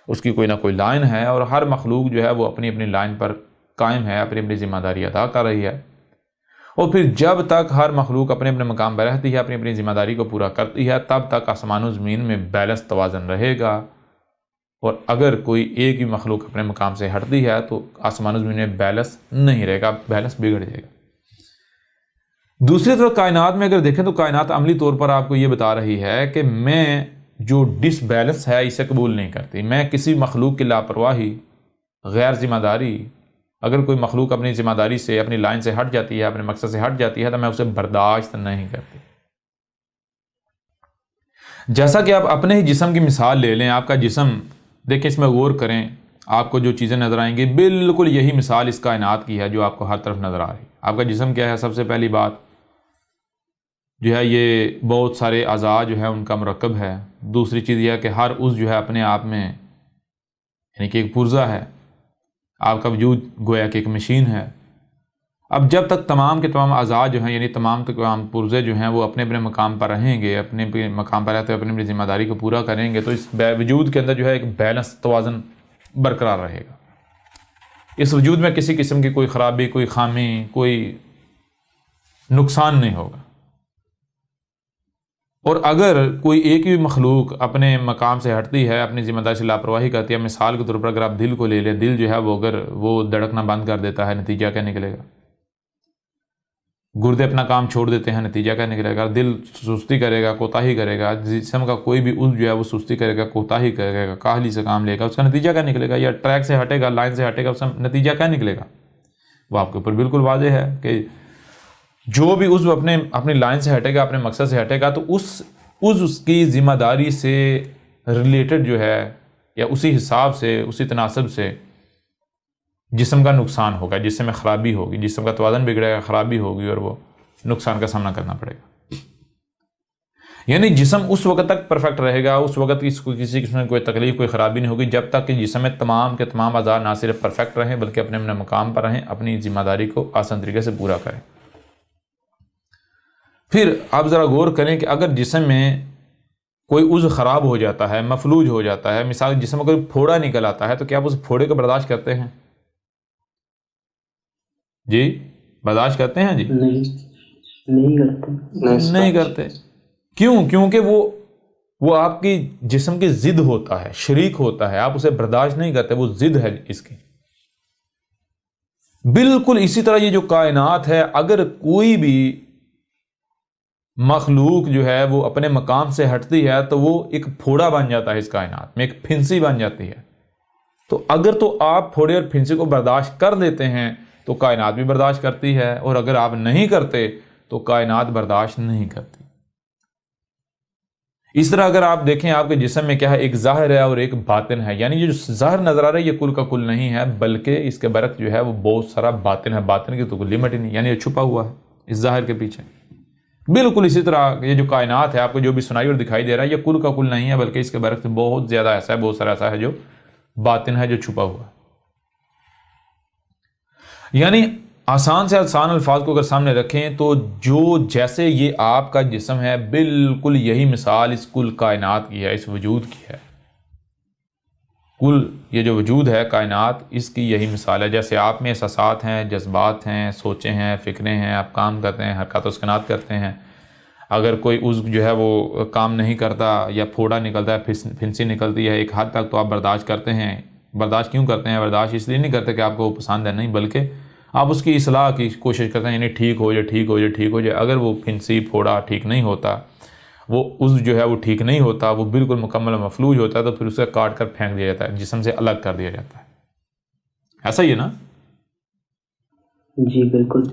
اس کی کوئی نہ کوئی لائن ہے، اور ہر مخلوق جو ہے وہ اپنی اپنی لائن پر قائم ہے، اپنی اپنی ذمہ داری ادا کر رہی ہے۔ اور پھر جب تک ہر مخلوق اپنے اپنے مقام پر رہتی ہے، اپنی اپنی ذمہ داری کو پورا کرتی ہے، تب تک آسمان و زمین میں بیلنس، توازن رہے گا۔ اور اگر کوئی ایک بھی مخلوق اپنے مقام سے ہٹتی ہے تو آسمان و زمین میں بیلنس نہیں رہے گا، بیلنس بگڑ جائے گا۔ دوسری طرف کائنات میں اگر دیکھیں تو کائنات عملی طور پر آپ کو یہ بتا رہی ہے کہ میں جو ڈس بیلنس ہے اسے قبول نہیں کرتی. میں کسی مخلوق کی لاپرواہی، غیر ذمہ داری، اگر کوئی مخلوق اپنی ذمہ داری سے، اپنی لائن سے ہٹ جاتی ہے، اپنے مقصد سے ہٹ جاتی ہے، تو میں اسے برداشت نہیں کرتی. جیسا کہ آپ اپنے ہی جسم کی مثال لے لیں. آپ کا جسم دیکھیں، اس میں غور کریں، آپ کو جو چیزیں نظر آئیں گی بالکل یہی مثال اس کائنات کی ہے جو آپ کو ہر طرف نظر آ رہی ہے. آپ کا جسم کیا ہے؟ سب سے پہلی بات جو ہے یہ بہت سارے اعضاء جو ہے ان کا مرکب ہے. دوسری چیز یہ ہے کہ ہر عضو جو ہے اپنے آپ میں یعنی کہ ایک پرزہ ہے. آپ کا وجود گویا کہ ایک مشین ہے. اب جب تک تمام کے تمام اعضاء جو ہیں یعنی تمام کے تمام پرزے جو ہیں وہ اپنے اپنے مقام پر رہیں گے، اپنے اپنے مقام پر رہتے ہوئے اپنی اپنی ذمہ داری کو پورا کریں گے، تو اس وجود کے اندر جو ہے ایک بیلنس، توازن برقرار رہے گا. اس وجود میں کسی قسم کی کوئی خرابی، کوئی خامی، کوئی نقصان نہیں ہوگا. اور اگر کوئی ایک بھی مخلوق اپنے مقام سے ہٹتی ہے، اپنی ذمہ داری سے لاپرواہی کرتی ہے، مثال کے طور پر اگر آپ دل کو لے لیں، دل جو ہے وہ اگر وہ دھڑکنا بند کر دیتا ہے، نتیجہ کیا نکلے گا؟ گردے اپنا کام چھوڑ دیتے ہیں، نتیجہ کیا نکلے گا؟ دل سستی کرے گا، کوتاہی کرے گا. جسم کا کوئی بھی عضو جو ہے وہ سستی کرے گا، کوتاہی کرے گا، کاہلی سے کام لے گا، اس کا نتیجہ کیا نکلے گا؟ یا ٹریک سے ہٹے گا، لائن سے ہٹے گا، اس کا نتیجہ کیا نکلے گا؟ وہ آپ کے اوپر بالکل واضح ہے کہ جو بھی عضو اپنی لائن سے ہٹے گا، اپنے مقصد سے ہٹے گا، تو اس کی ذمہ داری سے ریلیٹڈ جو ہے یا اسی حساب سے، اسی تناسب سے جسم کا نقصان ہوگا، جسم میں خرابی ہوگی، جسم کا توازن بگڑے گا، خرابی ہوگی اور وہ نقصان کا سامنا کرنا پڑے گا. یعنی جسم اس وقت تک پرفیکٹ رہے گا، اس وقت کسی قسم میں کوئی تکلیف، کوئی خرابی نہیں ہوگی، جب تک کہ جسم میں تمام کے تمام اعضاء نہ صرف پرفیکٹ رہیں بلکہ اپنے اپنے مقام پر رہیں، اپنی ذمہ داری کو آسان طریقے سے پورا کریں. پھر آپ ذرا غور کریں کہ اگر جسم میں کوئی عضو خراب ہو جاتا ہے، مفلوج ہو جاتا ہے، مثال جسم میں کوئی پھوڑا نکل آتا ہے، تو کیا آپ اس پھوڑے کو برداشت کرتے ہیں؟ جی برداشت کرتے ہیں؟ جی نہیں کرتے. نہیں کرتے. کیوں؟ کیونکہ وہ آپ کی جسم کی ضد ہوتا ہے، شریک ہوتا ہے، آپ اسے برداشت نہیں کرتے، وہ ضد ہے اس کی. بالکل اسی طرح یہ جو کائنات ہے، اگر کوئی بھی مخلوق جو ہے وہ اپنے مقام سے ہٹتی ہے تو وہ ایک پھوڑا بن جاتا ہے، اس کائنات میں ایک پھنسی بن جاتی ہے. تو اگر تو آپ پھوڑے اور پھنسی کو برداشت کر لیتے ہیں تو کائنات بھی برداشت کرتی ہے، اور اگر آپ نہیں کرتے تو کائنات برداشت نہیں کرتی. اس طرح اگر آپ دیکھیں آپ کے جسم میں کیا ہے، ایک ظاہر ہے اور ایک باطن ہے. یعنی یہ جو ظاہر نظر آ رہا ہے یہ کل کا کل نہیں ہے، بلکہ اس کے برعکس جو ہے وہ بہت سارا باطن ہے. باطن کی تو کوئی لمٹ ہی نہیں، یعنی یہ چھپا ہوا ہے اس ظاہر کے پیچھے. بالکل اسی طرح یہ جو کائنات ہے، آپ کو جو بھی سنائی اور دکھائی دے رہا ہے، یہ کل کا کل نہیں ہے، بلکہ اس کے برعکس بہت زیادہ ایسا ہے، بہت سارا ایسا ہے جو باطن ہے، جو چھپا ہوا ہے. یعنی آسان سے آسان الفاظ کو اگر سامنے رکھیں تو جو جیسے یہ آپ کا جسم ہے، بالکل یہی مثال اس کل کائنات کی ہے، اس وجود کی ہے. کل یہ جو وجود ہے کائنات، اس کی یہی مثال ہے. جیسے آپ میں احساسات ہیں، جذبات ہیں، سوچیں ہیں، فکریں ہیں، آپ کام کرتے ہیں، حرکات و سکنات کرتے ہیں. اگر کوئی عضو جو ہے وہ کام نہیں کرتا یا پھوڑا نکلتا ہے، پھنسی نکلتی ہے، ایک حد تک تو آپ برداشت کرتے ہیں. برداشت کیوں کرتے ہیں؟ برداشت اس لیے نہیں کرتے کہ آپ کو وہ پسند ہے، نہیں، بلکہ آپ اس کی اصلاح کی کوشش کرتے ہیں، یعنی ٹھیک ہو جائے، ٹھیک ہو جائے، ٹھیک ہو جائے. اگر وہ پھنسی پھوڑا ٹھیک نہیں ہوتا، وہ عضو جو ہے وہ ٹھیک نہیں ہوتا، وہ بالکل مکمل مفلوج ہوتا ہے، تو پھر اسے کاٹ کر پھینک دیا جاتا ہے، جسم سے الگ کر دیا جاتا ہے. ایسا ہی ہے نا؟ جی بالکل.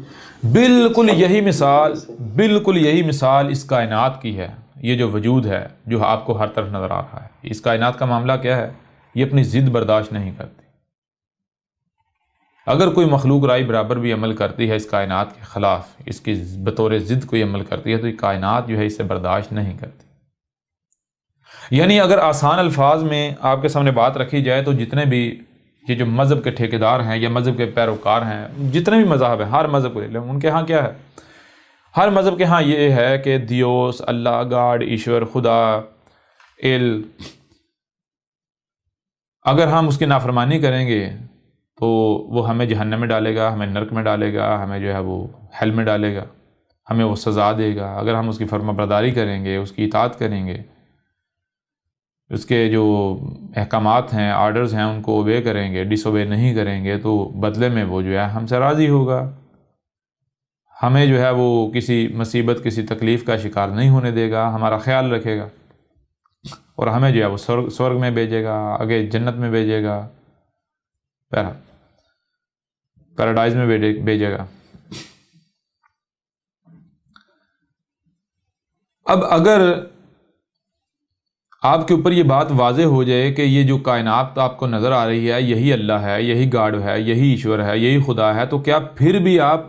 بالکل یہی مثال اس کائنات کی ہے. یہ جو وجود ہے جو آپ کو ہر طرف نظر آ رہا ہے، اس کائنات کا معاملہ کیا ہے؟ یہ اپنی ضد برداشت نہیں کرتی. اگر کوئی مخلوق رائے برابر بھی عمل کرتی ہے اس کائنات کے خلاف، اس کی بطور ضد کوئی عمل کرتی ہے، تو یہ کائنات جو ہے اسے برداشت نہیں کرتی. یعنی اگر آسان الفاظ میں آپ کے سامنے بات رکھی جائے تو جتنے بھی یہ جو مذہب کے ٹھیکیدار ہیں یا مذہب کے پیروکار ہیں، جتنے بھی مذاہب ہیں، ہر مذہب کو لے لیں، ان کے ہاں کیا ہے؟ ہر مذہب کے ہاں یہ ہے کہ دیوس، اللہ، گاڈ، ایشور، خدا، اگر ہم اس کی نافرمانی کریں گے تو وہ ہمیں جہنم میں ڈالے گا، ہمیں نرک میں ڈالے گا، ہمیں جو ہے وہ ہیل میں ڈالے گا، ہمیں وہ سزا دے گا. اگر ہم اس کی فرما برداری کریں گے، اس کی اطاعت کریں گے، اس کے جو احکامات ہیں، آرڈرز ہیں، ان کو اوبے کریں گے، ڈس اوبے نہیں کریں گے، تو بدلے میں وہ جو ہے ہم سے راضی ہوگا، ہمیں جو ہے وہ کسی مصیبت، کسی تکلیف کا شکار نہیں ہونے دے گا، ہمارا خیال رکھے گا. اور ہمیں جو ہے وہ سورگ میں بھیجے گا، آگے جنت میں بھیجے گا، پیراڈائز میں بھیجے گا۔ اب اگر آپ کے اوپر یہ بات واضح ہو جائے کہ یہ جو کائنات آپ کو نظر آ رہی ہے یہی اللہ ہے، یہی گاڈ ہے، یہی ایشور ہے، یہی خدا ہے، تو کیا پھر بھی آپ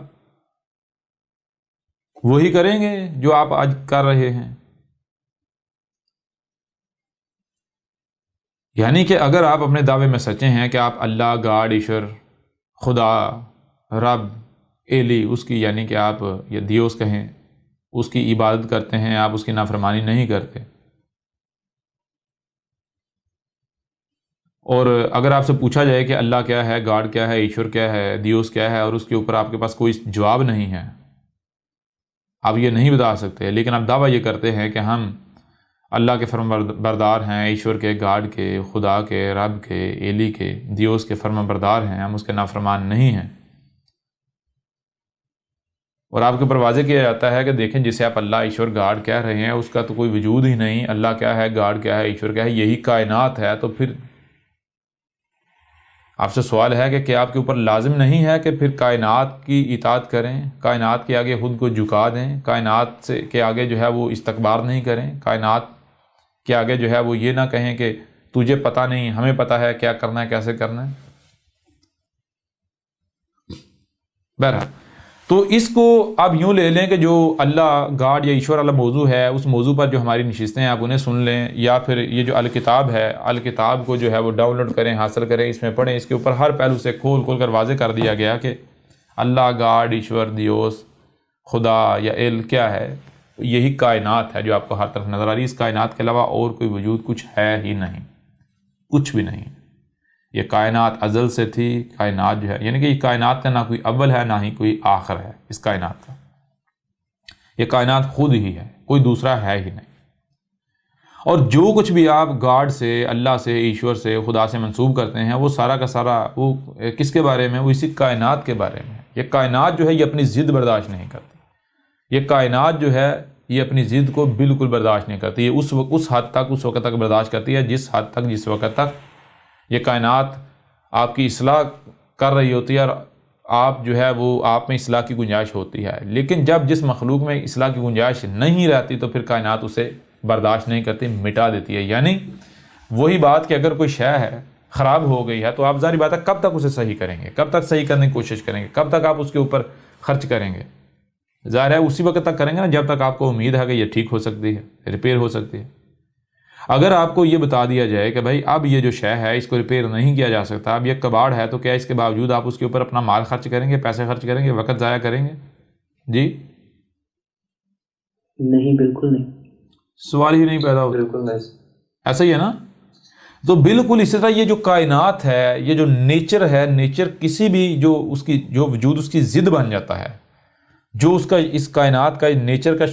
وہی کریں گے جو آپ آج کر رہے ہیں؟ یعنی کہ اگر آپ اپنے دعوے میں سچے ہیں کہ آپ اللہ، گاڈ، ایشور، خدا، رب، ایلی، اس کی یعنی کہ آپ یا دیوس کہیں، اس کی عبادت کرتے ہیں، آپ اس کی نافرمانی نہیں کرتے، اور اگر آپ سے پوچھا جائے کہ اللہ کیا ہے، گاڈ کیا ہے، ایشور کیا ہے، دیوس کیا ہے، اور اس کے اوپر آپ کے پاس کوئی جواب نہیں ہے، آپ یہ نہیں بتا سکتے، لیکن آپ دعویٰ یہ کرتے ہیں کہ ہم اللہ کے فرما بردار ہیں، ایشور کے، گاڈ کے، خدا کے، رب کے، ایلی کے، دیوس کے فرما بردار ہیں، ہم اس کے نافرمان نہیں ہیں، اور آپ کے اوپر واضح کیا جاتا ہے کہ دیکھیں جسے آپ اللہ، ایشور، گاڈ کہہ رہے ہیں اس کا تو کوئی وجود ہی نہیں، اللہ کیا ہے، گاڈ کیا ہے، ایشور کیا ہے، یہی کائنات ہے، تو پھر آپ سے سوال ہے کہ کیا آپ کے اوپر لازم نہیں ہے کہ پھر کائنات کی اطاعت کریں، کائنات کے آگے خود کو جھکا دیں، کائنات سے کے آگے جو ہے وہ استکبار نہیں کریں، کائنات کے آگے جو ہے وہ یہ نہ کہیں کہ تجھے پتہ نہیں، ہمیں پتہ ہے کیا کرنا ہے، کیسے کرنا ہے۔ بہرحال تو اس کو آپ یوں لے لیں کہ جو اللہ، گاڈ یا ایشور والا موضوع ہے، اس موضوع پر جو ہماری نشستیں ہیں آپ انہیں سن لیں، یا پھر یہ جو الکتاب ہے، الکتاب کو جو ہے وہ ڈاؤن لوڈ کریں، حاصل کریں، اس میں پڑھیں، اس کے اوپر ہر پہلو سے کھول کر واضح کر دیا گیا کہ اللہ، گاڈ، ایشور، دیوس، خدا یا ایل کیا ہے، یہی کائنات ہے جو آپ کو ہر طرف نظر آ رہی ہے، اس کائنات کے علاوہ اور کوئی وجود کچھ ہے ہی نہیں، کچھ بھی نہیں۔ یہ کائنات ازل سے تھی، کائنات جو ہے یعنی کہ یہ کائنات کا نہ کوئی اول ہے نہ ہی کوئی آخر ہے، اس کائنات کا یہ کائنات خود ہی ہے، کوئی دوسرا ہے ہی نہیں، اور جو کچھ بھی آپ گاڈ سے، اللہ سے، ایشور سے، خدا سے منسوب کرتے ہیں وہ سارا کا سارا وہ کس کے بارے میں؟ وہ اسی کائنات کے بارے میں۔ یہ کائنات جو ہے یہ اپنی ضد برداشت نہیں کرتی، یہ کائنات جو ہے یہ اپنی ضد کو بالکل برداشت نہیں کرتی، یہ اس حد تک، اس وقت تک برداشت کرتی ہے جس حد تک، جس وقت تک یہ کائنات آپ کی اصلاح کر رہی ہوتی ہے، اور آپ جو ہے وہ آپ میں اصلاح کی گنجائش ہوتی ہے، لیکن جب جس مخلوق میں اصلاح کی گنجائش نہیں رہتی تو پھر کائنات اسے برداشت نہیں کرتی، مٹا دیتی ہے۔ یعنی وہی بات کہ اگر کوئی شے ہے خراب ہو گئی ہے تو آپ ظاہر بات ہے کب تک اسے صحیح کریں گے، کب تک صحیح کرنے کی کوشش کریں گے، کب تک آپ اس کے اوپر خرچ کریں گے؟ ظاہر ہے اسی وقت تک کریں گے نا جب تک آپ کو امید ہے کہ یہ ٹھیک ہو سکتی ہے، ریپیئر ہو سکتی ہے۔ اگر آپ کو یہ بتا دیا جائے کہ بھائی اب یہ جو شے ہے اس کو ریپیئر نہیں کیا جا سکتا، اب یہ کباڑ ہے، تو کیا اس کے باوجود آپ اس کے اوپر اپنا مال خرچ کریں گے، پیسے خرچ کریں گے، وقت ضائع کریں گے؟ جی نہیں، بالکل نہیں، سوال ہی نہیں پیدا ہوتا، بالکل نہیں۔ ایسا ہی ہے نا؟ تو بالکل اسی طرح یہ جو کائنات ہے، یہ جو نیچر ہے، نیچر کسی بھی جو اس کی جو وجود اس کی ضد بن جاتا ہے، جو اس کا اس کائنات کا نیچر کا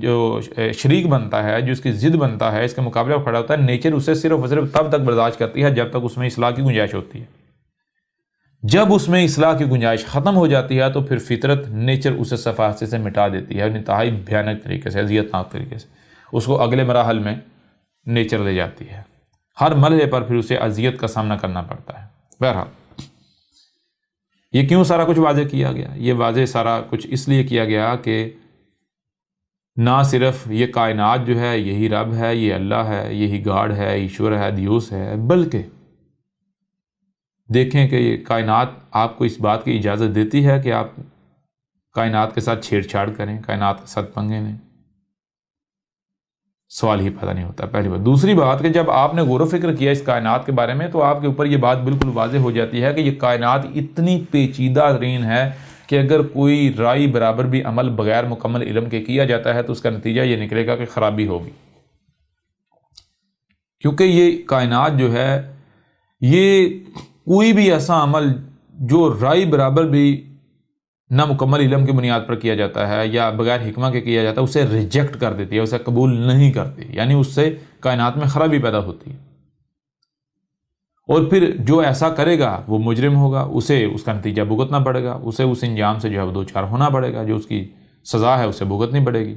جو شریک بنتا ہے، جو اس کی ضد بنتا ہے، اس کے مقابلے میں کھڑا ہوتا ہے، نیچر اسے صرف اور صرف تب تک برداشت کرتی ہے جب تک اس میں اصلاح کی گنجائش ہوتی ہے۔ جب اس میں اصلاح کی گنجائش ختم ہو جاتی ہے تو پھر فطرت، نیچر اسے صفحے سے مٹا دیتی ہے، انتہائی بھیانک طریقے سے، اذیتناک طریقے سے اس کو اگلے مراحل میں نیچر لے جاتی ہے، ہر مرحلے پر پھر اسے اذیت کا سامنا کرنا پڑتا ہے۔ بہرحال یہ کیوں سارا کچھ واضح کیا گیا؟ یہ واضح سارا کچھ اس لیے کیا گیا کہ نہ صرف یہ کائنات جو ہے یہی رب ہے، یہ اللہ ہے، یہی گاڈ ہے، ایشور ہے، دیوس ہے، بلکہ دیکھیں کہ یہ کائنات آپ کو اس بات کی اجازت دیتی ہے کہ آپ کائنات کے ساتھ چھیڑ چھاڑ کریں، کائنات کے ساتھ پنگے لیں، سوال ہی پیدا نہیں ہوتا، پہلی بات۔ دوسری بات کہ جب آپ نے غور و فکر کیا اس کائنات کے بارے میں تو آپ کے اوپر یہ بات بالکل واضح ہو جاتی ہے کہ یہ کائنات اتنی پیچیدہ ترین ہے کہ اگر کوئی رائی برابر بھی عمل بغیر مکمل علم کے کیا جاتا ہے تو اس کا نتیجہ یہ نکلے گا کہ خرابی ہوگی، کیونکہ یہ کائنات جو ہے یہ کوئی بھی ایسا عمل جو رائی برابر بھی نامکمل علم کی بنیاد پر کیا جاتا ہے یا بغیر حکمہ کے کیا جاتا ہے اسے ریجیکٹ کر دیتی ہے، اسے قبول نہیں کرتی، یعنی اس سے کائنات میں خرابی پیدا ہوتی ہے، اور پھر جو ایسا کرے گا وہ مجرم ہوگا، اسے اس کا نتیجہ بھگتنا پڑے گا، اسے اس انجام سے جو ہے وہ دوچار ہونا پڑے گا، جو اس کی سزا ہے اسے بھگتنی پڑے گی۔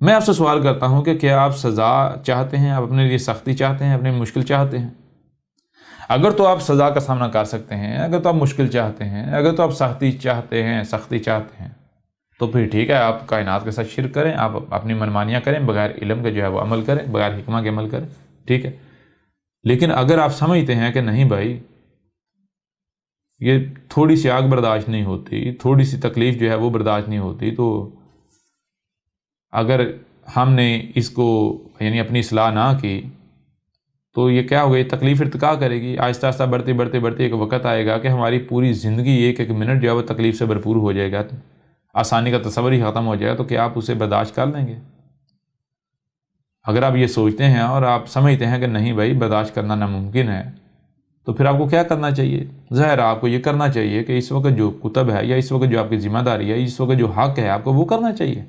میں آپ سے سوال کرتا ہوں کہ کیا آپ سزا چاہتے ہیں، آپ اپنے لیے سختی چاہتے ہیں، اپنے مشکل چاہتے ہیں؟ اگر تو آپ سزا کا سامنا کر سکتے ہیں، اگر تو آپ مشکل چاہتے ہیں، اگر تو آپ سختی چاہتے ہیں تو پھر ٹھیک ہے، آپ کائنات کے ساتھ شرک کریں، آپ اپنی منمانیاں کریں، بغیر علم کے جو ہے وہ عمل کریں، بغیر حکمہ کے عمل کریں، ٹھیک ہے۔ لیکن اگر آپ سمجھتے ہیں کہ نہیں بھائی یہ تھوڑی سی آگ برداشت نہیں ہوتی، تھوڑی سی تکلیف جو ہے وہ برداشت نہیں ہوتی، تو اگر ہم نے اس کو یعنی اپنی اصلاح نہ کی تو یہ کیا ہوگا، یہ تکلیف ارتقا کرے گی، آہستہ آہستہ بڑھتے ایک وقت آئے گا کہ ہماری پوری زندگی ایک منٹ جو ہے وہ تکلیف سے بھرپور ہو جائے گا، آسانی کا تصور ہی ختم ہو جائے گا۔ تو کیا آپ اسے برداشت کر لیں گے؟ اگر آپ یہ سوچتے ہیں اور آپ سمجھتے ہیں کہ نہیں بھائی برداشت کرنا ناممکن ہے، تو پھر آپ کو کیا کرنا چاہیے؟ ظاہر آپ کو یہ کرنا چاہیے کہ اس وقت جو کتب ہے یا اس وقت جو آپ کی ذمہ داری ہے، اس وقت جو حق ہے آپ کو وہ کرنا چاہیے۔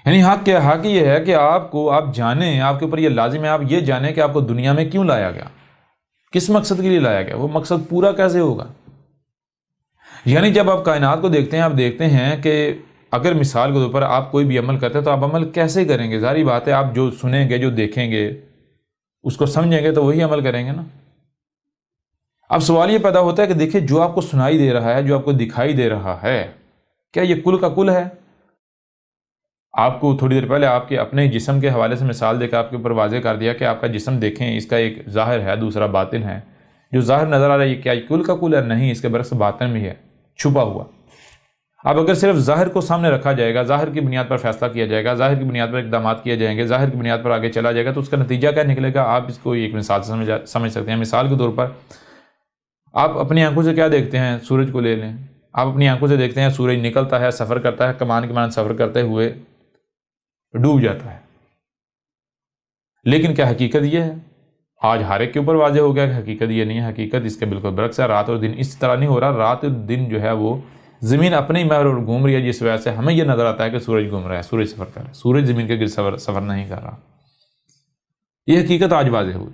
یعنی حق کیا؟ حق یہ ہے کہ آپ جانیں، آپ کے اوپر یہ لازم ہے، آپ یہ جانیں کہ آپ کو دنیا میں کیوں لایا گیا، کس مقصد کے لیے لایا گیا، وہ مقصد پورا کیسے ہوگا۔ یعنی جب آپ کائنات کو دیکھتے ہیں، آپ دیکھتے ہیں کہ اگر مثال کے طور پر آپ کوئی بھی عمل کرتے ہیں تو آپ عمل کیسے کریں گے؟ ظاہری بات ہے آپ جو سنیں گے، جو دیکھیں گے، اس کو سمجھیں گے تو وہی عمل کریں گے نا۔ اب سوال یہ پیدا ہوتا ہے کہ دیکھیں جو آپ کو سنائی دے رہا ہے، جو آپ کو دکھائی دے رہا ہے، کیا یہ کل کا کل ہے؟ آپ کو تھوڑی دیر پہلے آپ کے اپنے جسم کے حوالے سے مثال دے کر آپ کے اوپر واضح کر دیا کہ آپ کا جسم دیکھیں، اس کا ایک ظاہر ہے، دوسرا باطن ہے۔ جو ظاہر نظر آ رہا ہے یہ کیا کل کا کل ہے؟ نہیں، اس کے برعکس باطن بھی ہے، چھپا ہوا۔ اب اگر صرف ظاہر کو سامنے رکھا جائے گا، ظاہر کی بنیاد پر فیصلہ کیا جائے گا، ظاہر کی بنیاد پر اقدامات کیے جائیں گے، ظاہر کی بنیاد پر آگے چلا جائے گا، تو اس کا نتیجہ کیا نکلے گا؟ آپ اس کو ایک مثال سے سمجھ سکتے ہیں۔ مثال کے طور پر آپ اپنی آنکھوں سے کیا دیکھتے ہیں؟ سورج کو لے لیں، آپ اپنی آنکھوں سے دیکھتے ہیں سورج نکلتا ہے، سفر کرتا ہے، کمان کی مانند سفر کرتے ہوئے ڈوب جاتا ہے۔ لیکن کیا حقیقت یہ ہے؟ آج ہر ایک کے اوپر واضح ہو گیا کہ حقیقت یہ نہیں ہے، حقیقت اس کے بالکل برعکس ہے۔ رات اور دن اس طرح نہیں ہو رہا، رات اور دن جو ہے وہ زمین اپنے ہی محور گھوم رہی ہے، جس وجہ سے ہمیں یہ نظر آتا ہے کہ سورج گھوم رہا ہے، سورج سفر کر رہا ہے، سورج زمین کے گرد سفر نہیں کر رہا۔ یہ حقیقت آج واضح ہوئی۔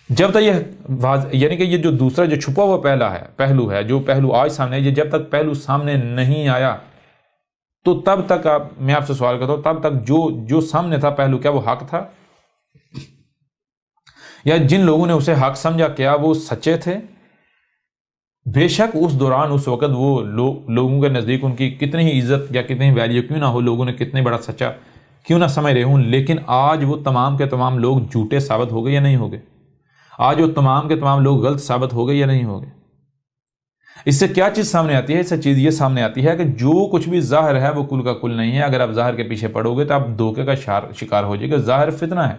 جب تک یعنی کہ یہ جو دوسرا جو چھپا ہوا پہلو ہے، جو پہلو آج سامنے ہے، یہ جب تک پہلو سامنے نہیں آیا تو تب تک میں آپ سے سوال کرتا ہوں، تب تک جو سامنے تھا پہلو، کیا وہ حق تھا؟ یا جن لوگوں نے اسے حق سمجھا کیا وہ سچے تھے؟ بے شک اس دوران، اس وقت وہ لوگوں کے نزدیک ان کی کتنی ہی عزت یا کتنی ویلیو کیوں نہ ہو، لوگوں نے کتنے بڑا سچا کیوں نہ سمجھ رہے ہوں، لیکن آج وہ تمام کے تمام لوگ جھوٹے ثابت ہو گئے یا نہیں ہو گئے؟ آج وہ تمام کے تمام لوگ غلط ثابت ہو گئے یا نہیں ہو گئے؟ اس سے کیا چیز سامنے آتی ہے؟ اس سے چیز یہ سامنے آتی ہے کہ جو کچھ بھی ظاہر ہے وہ کل کا کل نہیں ہے۔ اگر آپ ظاہر کے پیچھے پڑو گے تو آپ دھوکے کا شکار ہو جائے گا۔ ظاہر فتنہ ہے۔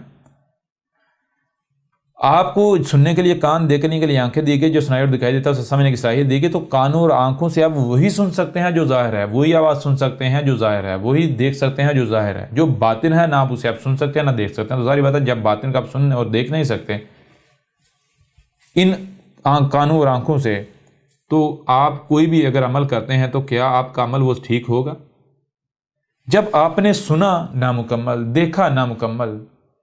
آپ کو سننے کے لیے کان، دیکھنے کے لیے آنکھیں دی گئی، جو سنائی اور دکھائی دیتا ہے اسے سمجھنے کی صلاحیت دی گئی، تو کانوں اور آنکھوں سے آپ وہی سن سکتے ہیں جو ظاہر ہے، وہی آواز سن سکتے ہیں جو ظاہر ہے، وہی دیکھ سکتے ہیں جو ظاہر ہے۔ جو باطن ہے نہ آپ اسے آپ سن سکتے ہیں نہ دیکھ سکتے ہیں۔ تو ظاہر بات ہے جب باطن کا آپ سن اور دیکھ نہیں سکتے ان کانوں اور آنکھوں سے، تو آپ کوئی بھی اگر عمل کرتے ہیں تو کیا آپ کا عمل وہ ٹھیک ہوگا؟ جب آپ نے سنا نامکمل، دیکھا نامکمل،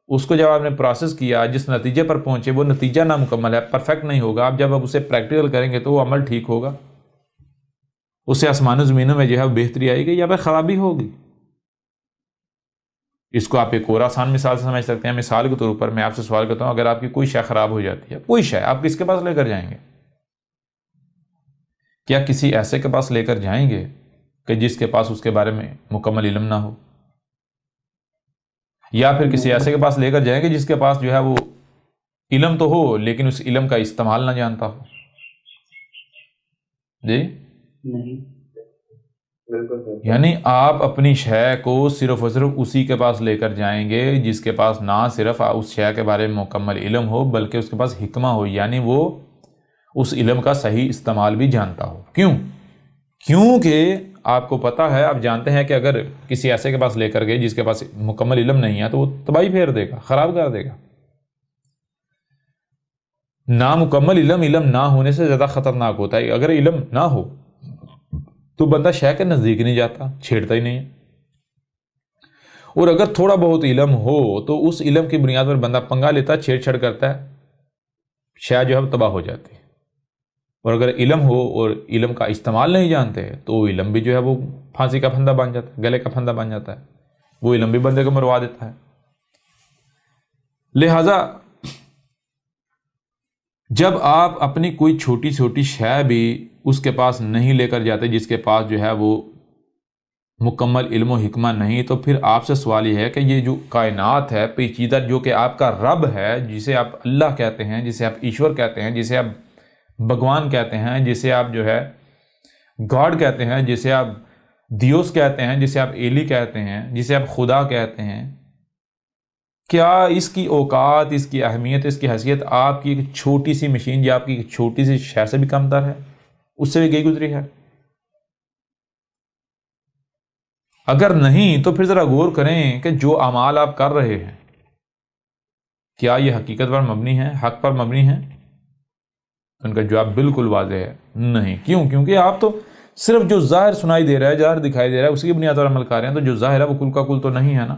اس کو جب آپ نے پروسیس کیا، جس نتیجے پر پہنچے وہ نتیجہ نامکمل ہے، پرفیکٹ نہیں ہوگا۔ جب آپ اسے پریکٹیکل کریں گے تو وہ عمل ٹھیک ہوگا، اس سے آسمان و زمینوں میں جو ہے بہتری آئے گی یا پھر خرابی ہوگی۔ اس کو آپ ایک اور آسان مثال سے سمجھ سکتے ہیں۔ مثال کے طور پر میں آپ سے سوال کرتا ہوں، اگر آپ کی کوئی شے خراب ہو جاتی ہے، کوئی شے، آپ کس کے پاس لے کر جائیں گے؟ کیا کسی ایسے کے پاس لے کر جائیں گے کہ جس کے پاس اس کے بارے میں مکمل علم نہ ہو؟ یا پھر کسی ایسے کے پاس لے کر جائیں گے جس کے پاس جو ہے وہ علم تو ہو لیکن اس علم کا استعمال نہ جانتا ہو؟ جی نہیں، بالکل۔ یعنی آپ اپنی شے کو صرف اور صرف اسی کے پاس لے کر جائیں گے جس کے پاس نہ صرف اس شے کے بارے میں مکمل علم ہو بلکہ اس کے پاس حکمہ ہو، یعنی وہ اس علم کا صحیح استعمال بھی جانتا ہو۔ کیونکہ آپ کو پتا ہے، آپ جانتے ہیں کہ اگر کسی ایسے کے پاس لے کر گئے جس کے پاس مکمل علم نہیں ہے تو وہ تباہی پھیر دے گا، خراب کر دے گا۔ نامکمل علم نہ ہونے سے زیادہ خطرناک ہوتا ہے۔ اگر علم نہ ہو تو بندہ شے کے نزدیک نہیں جاتا، چھیڑتا ہی نہیں ہے، اور اگر تھوڑا بہت علم ہو تو اس علم کی بنیاد پر بندہ پنگا لیتا ہے، چھیڑ چھاڑ کرتا ہے، شے جو ہے تباہ ہو جاتی ہے۔ اور اگر علم ہو اور علم کا استعمال نہیں جانتے تو علم بھی جو ہے وہ پھانسی کا پھندا بن جاتا ہے، گلے کا پھندا بن جاتا ہے، وہ علم بھی بندے کو مروا دیتا ہے۔ لہذا جب آپ اپنی کوئی چھوٹی چھوٹی شے بھی اس کے پاس نہیں لے کر جاتے جس کے پاس جو ہے وہ مکمل علم و حکمہ نہیں، تو پھر آپ سے سوال یہ ہے کہ یہ جو کائنات ہے پیچیدہ، جو کہ آپ کا رب ہے، جسے آپ اللہ کہتے ہیں، جسے آپ ایشور کہتے ہیں، جسے آپ بھگوان کہتے ہیں، جسے آپ جو ہے گاڈ کہتے ہیں، جسے آپ دیوس کہتے ہیں، جسے آپ ایلی کہتے ہیں، جسے آپ خدا کہتے ہیں، کیا اس کی اوقات، اس کی اہمیت، اس کی حیثیت آپ کی ایک چھوٹی سی مشین یا آپ کی ایک چھوٹی سی شے سے بھی کم تر ہے؟ اس سے بھی گئی گزری ہے؟ اگر نہیں تو پھر ذرا غور کریں کہ جو اعمال آپ کر رہے ہیں کیا یہ حقیقت پر مبنی ہے، حق پر مبنی ہے؟ ان کا جواب بالکل واضح ہے، نہیں۔ کیوں؟ کیونکہ آپ تو صرف جو ظاہر سنائی دے رہا ہے، ظاہر دکھائی دے رہا ہے، اسی کی بنیاد پر عمل کر رہے ہیں، تو جو ظاہر ہے وہ کل کا کل تو نہیں ہے نا۔